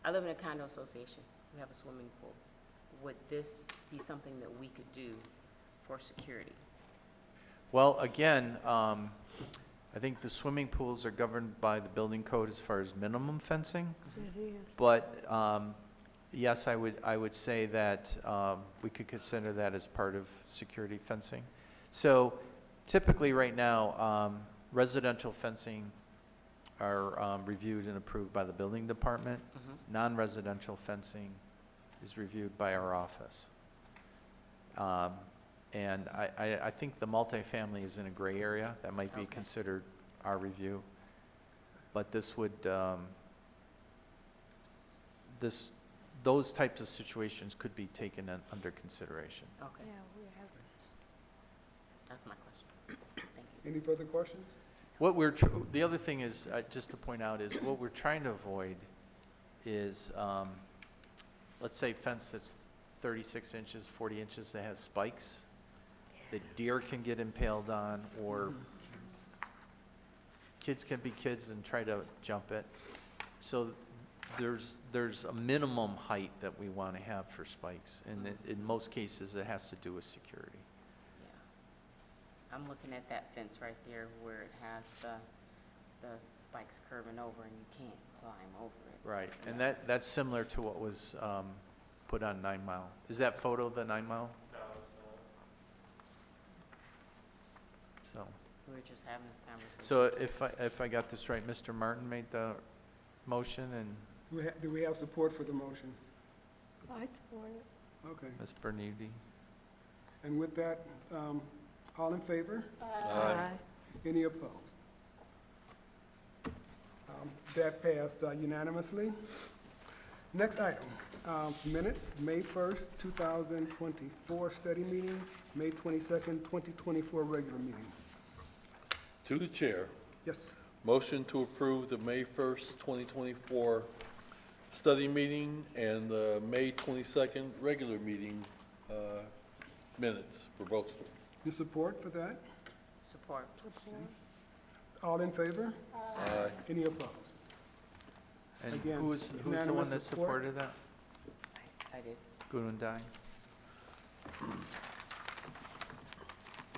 I live in a condo association. We have a swimming pool. Would this be something that we could do for security? Well, again, I think the swimming pools are governed by the building code as far as minimum fencing. It is. But yes, I would say that we could consider that as part of security fencing. So typically, right now, residential fencing are reviewed and approved by the building department. Non-residential fencing is reviewed by our office. And I think the multifamily is in a gray area. That might be considered our review. But this would, those types of situations could be taken under consideration. Okay, Yeah, we have this. that's my question. Thank you. Any further questions? What the other thing is, just to point out, is what we're trying to avoid is, let's say fence that's 36 inches, 40 inches that has spikes that deer can get impaled on, or kids can be kids and try to jump it. So there's a minimum height that we want to have for spikes, and in most cases, it has to do with security. Yeah. I'm looking at that fence right there where it has the spikes curving over and you can't climb over it. Right, and that's similar to what was put on 9 Mile. Is that photo the 9 Mile? No, it's So, We were just having this conversation. so if I got this right, Mr. Martin made the motion and Do we have support for the motion? I support it. Okay, Ms. Bernidi. and with that, all in favor? Aye. Any opposed? That passed unanimously. Next item, minutes, May 1st, 2024 study meeting, May 22nd, 2024 regular meeting. To the chair, Yes, motion to approve the May 1st, 2024 study meeting and the May 22nd regular meeting minutes for both of them. your support for that? Support. Support. All in favor? Aye. Any opposed? And Again, who's the unanimous one that support. supported that? I did. Gudundai.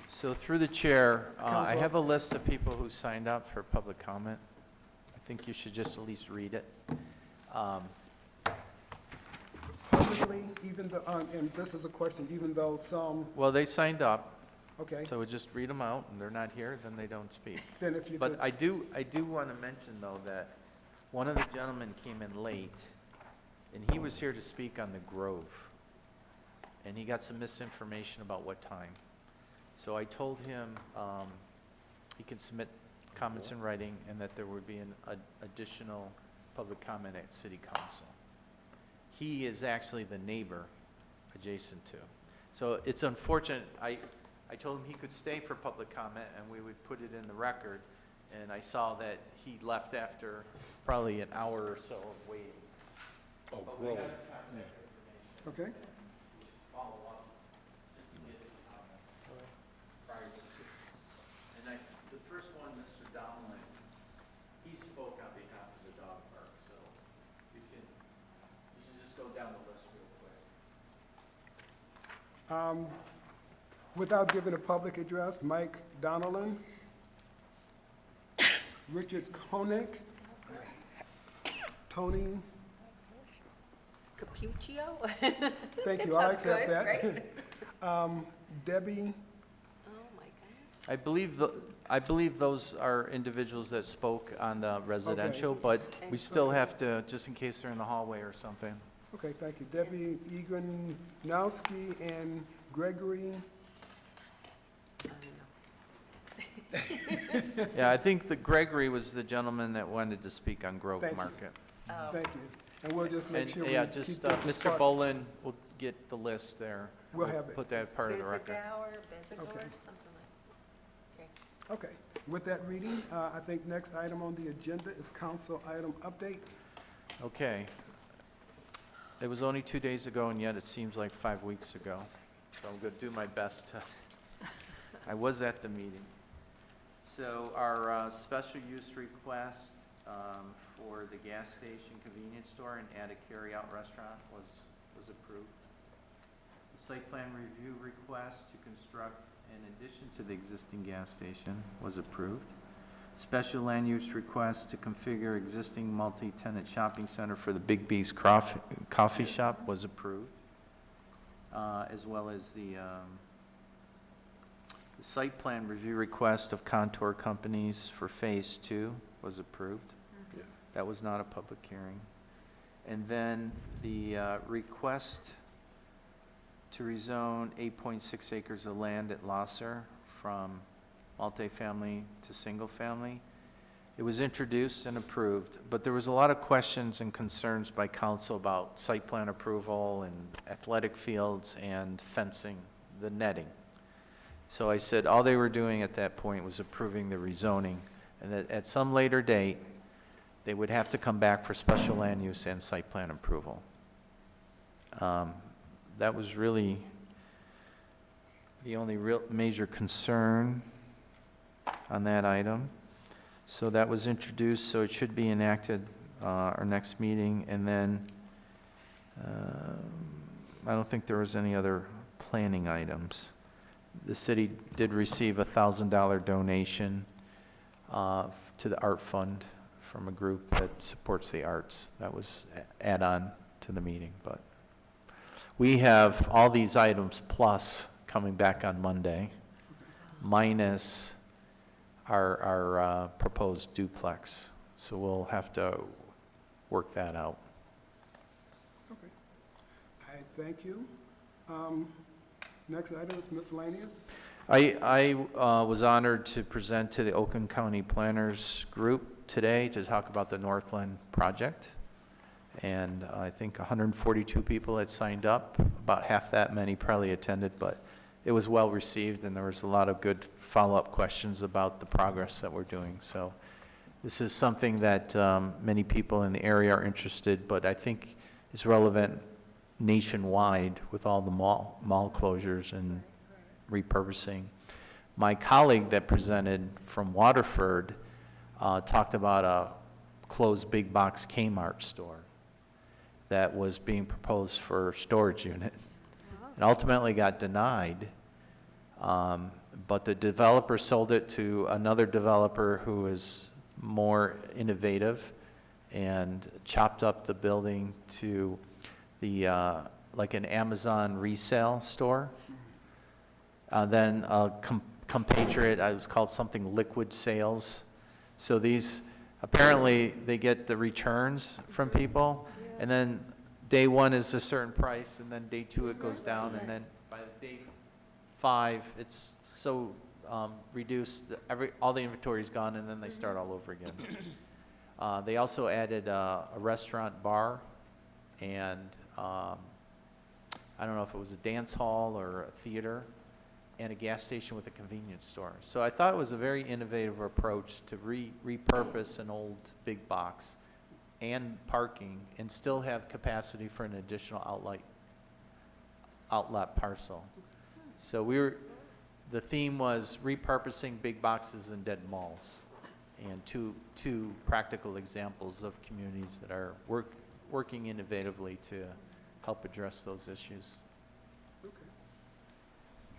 So through the chair, I Counsel. have a list of people who signed up for public comment. I think you should just at least read it. Publicly, even though, and this is a question, even though some, Well, they signed up, okay, so we just read them out, and they're not here, then they don't speak. then if you But could, I do want to mention, though, that one of the gentlemen came in late, and he was here to speak on the Grove. And he got some misinformation about what time. So I told him he can submit comments in writing, and that there would be an additional public comment at city council. He is actually the neighbor adjacent to. So it's unfortunate, I told him he could stay for public comment, and we would put it in the record, and I saw that he left after probably an hour or so of waiting. Oh, But we Grove. have contact information. okay, We should follow up just to get his comments prior to city council. And the first one, Mr. Domlin, he spoke on behalf of the dog park, so you should just go down the list real quick. without giving a public address, Mike Donnellan, Richard Koenig, Tony, Capuccio? thank you, I'll Sounds accept good, that. Debbie, Oh, my God. I believe those are individuals that spoke on the residential, but we still have to, just in case they're in the hallway or something. okay, thank you. Debbie Eganowski and Gregory I don't know. Yeah, I think that Gregory was the gentleman that wanted to speak on Grove Thank you. Market. Thank you. And we'll just make And, sure we yeah, keep just, this Mr. part- Bolin will get the list there. We'll have it. Put that as part of the record. Bezigor, Okay. something like, okay. Okay, with that reading, I think next item on the agenda is council item update. Okay. It was only 2 days ago, and yet it seems like 5 weeks ago. So I'm going to do my best to, I was at the meeting. So our special use request for the gas station convenience store and add a carry-out restaurant was approved. The site plan review request to construct in addition to the existing gas station was approved. Special land use request to configure existing multi-tenant shopping center for the Big B's Coffee Shop was approved, as well as the site plan review request of Contour Companies for Phase 2 was approved. Yeah. That was not a public hearing. And then the request to rezone 8.6 acres of land at Losser from multifamily to single family. It was introduced and approved, but there was a lot of questions and concerns by council about site plan approval and athletic fields and fencing, the netting. So I said all they were doing at that point was approving the rezoning, and that at some later date, they would have to come back for special land use and site plan approval. That was really the only real major concern on that item. So that was introduced, so it should be enacted our next meeting. And then I don't think there was any other planning items. The city did receive a $1,000 donation to the art fund from a group that supports the arts. That was add-on to the meeting, but we have all these items plus coming back on Monday, minus our proposed duplex. So we'll have to work that out. Okay. I thank you. Next item is miscellaneous. I was honored to present to the Oakland County Planners Group today to talk about the Northland project. And I think 142 people had signed up. About half that many probably attended, but it was well received, and there was a lot of good follow-up questions about the progress that we're doing. So this is something that many people in the area are interested, but I think is relevant nationwide with all the mall closures and repurposing. My colleague that presented from Waterford talked about a closed big box Kmart store that was being proposed for storage unit. And ultimately got denied, but the developer sold it to another developer who is more innovative and chopped up the building to the like an Amazon resale store. Then compatriot, it was called something Liquid Sales. So these, apparently they get the returns from people, and then day one is a certain price, and then day two it goes down, and then by day 5, it's so reduced, that all the inventory is gone, and then they start all over again. They also added a restaurant bar, and I don't know if it was a dance hall or a theater, and a gas station with a convenience store. So I thought it was a very innovative approach to repurpose an old big box and parking and still have capacity for an additional outlet parcel. So the theme was repurposing big boxes in dead malls, and two practical examples of communities that are working innovatively to help address those issues. Okay.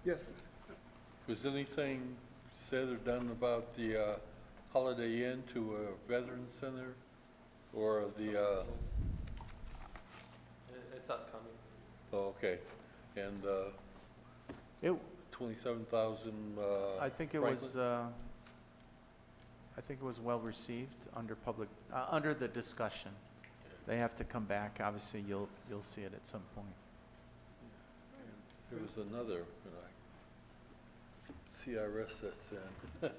Yes. Was anything said or done about the Holiday Inn to a Veterans Center, or the? It's upcoming. Oh, okay, and It 27,000. I think it was. I think it was well received under the discussion. They have to come back. Obviously, you'll see it at some point. There was another CRS that's in.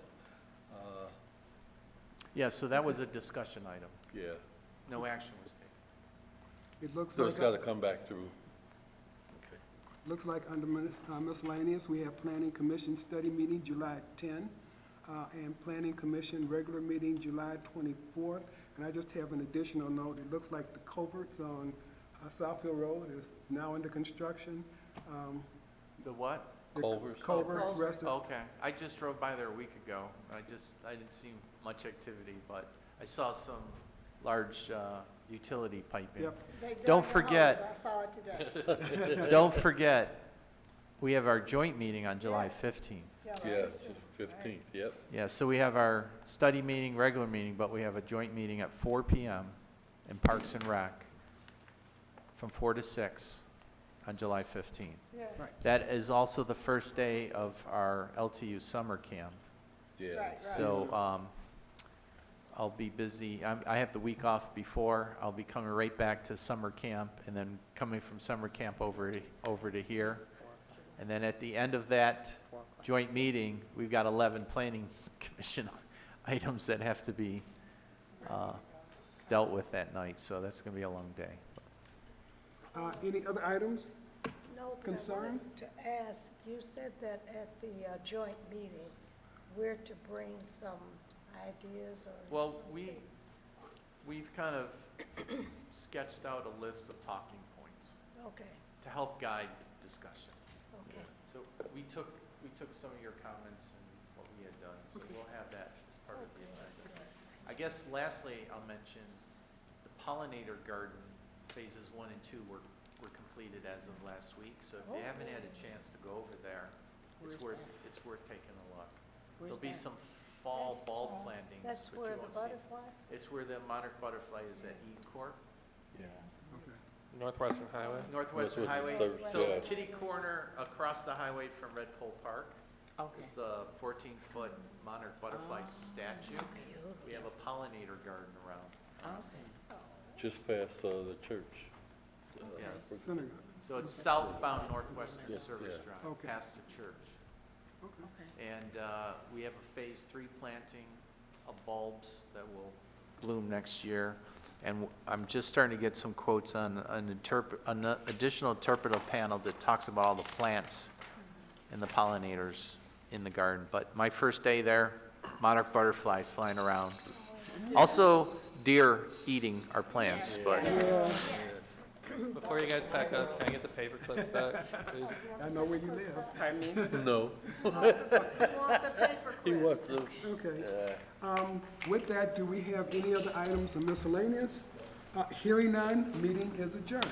Yeah, so that was a discussion item. Yeah, No action was taken. It looks so it's like, got to come back through. Okay. looks like under miscellaneous, we have Planning Commission study meeting July 10, and Planning Commission regular meeting July 24th. And I just have an additional note. It looks like the culverts on Southfield Road is now under construction. The what? The Culverts? Culverts, rest of, Okay, I just drove by there a week ago. I didn't see much activity, but I saw some large utility piping. yep. They dug Don't the forget, hole. I saw it today. don't forget, we have our joint meeting on July 15th. Yeah, it's the 15th, yep. Yeah, so we have our study meeting, regular meeting, but we have a joint meeting at 4 PM in Parks and Rec from 4 to 6 on July 15th. Yeah. That is also the first day of our LTU summer camp. Yeah. Right. So I'll be busy. I have the week off before. I'll be coming right back to summer camp and then coming from summer camp over to here. And then at the end of that joint meeting, we've got 11 planning commission items that have to be dealt with that night. So that's going to be a long day. Any other items? No, but I Concern? wanted to ask, you said that at the joint meeting, we're to bring some ideas or Well, something? we've kind of sketched out a list of talking points Okay, to help guide discussion. okay. So we took some of your comments and what we had done, so we'll have that as part of the agenda. I guess lastly, I'll mention the pollinator garden, phases 1 and 2 were completed as of last week. So if you haven't had a chance to go over there, it's worth taking a look. There'll be some fall bulb plantings, That's but where you the won't see. butterfly? It's where the monarch butterfly is at Eden Court. Yeah. Northwestern Highway. Northwestern Highway. Northwestern So Service, kitty corner across the highway from Red Pole Park Okay. is the 14-foot monarch butterfly statue. We have a pollinator garden around. Okay. just past the church. Yes. Synagogue. So it's southbound Northwestern Yes, Service yeah. Drive, Okay. past the church. Okay. And we have a phase 3 planting of bulbs that will bloom next year. And I'm just starting to get some quotes on an additional interpretive panel that talks about all the plants and the pollinators in the garden. But my first day there, monarch butterflies flying around. Also deer eating our plants, but. Before you guys pack up, can I get the paper clips back, please? I know where you live. Pardon me? No. He wants to. Okay. With that, do we have any other items of miscellaneous? Hearing none, meeting is adjourned.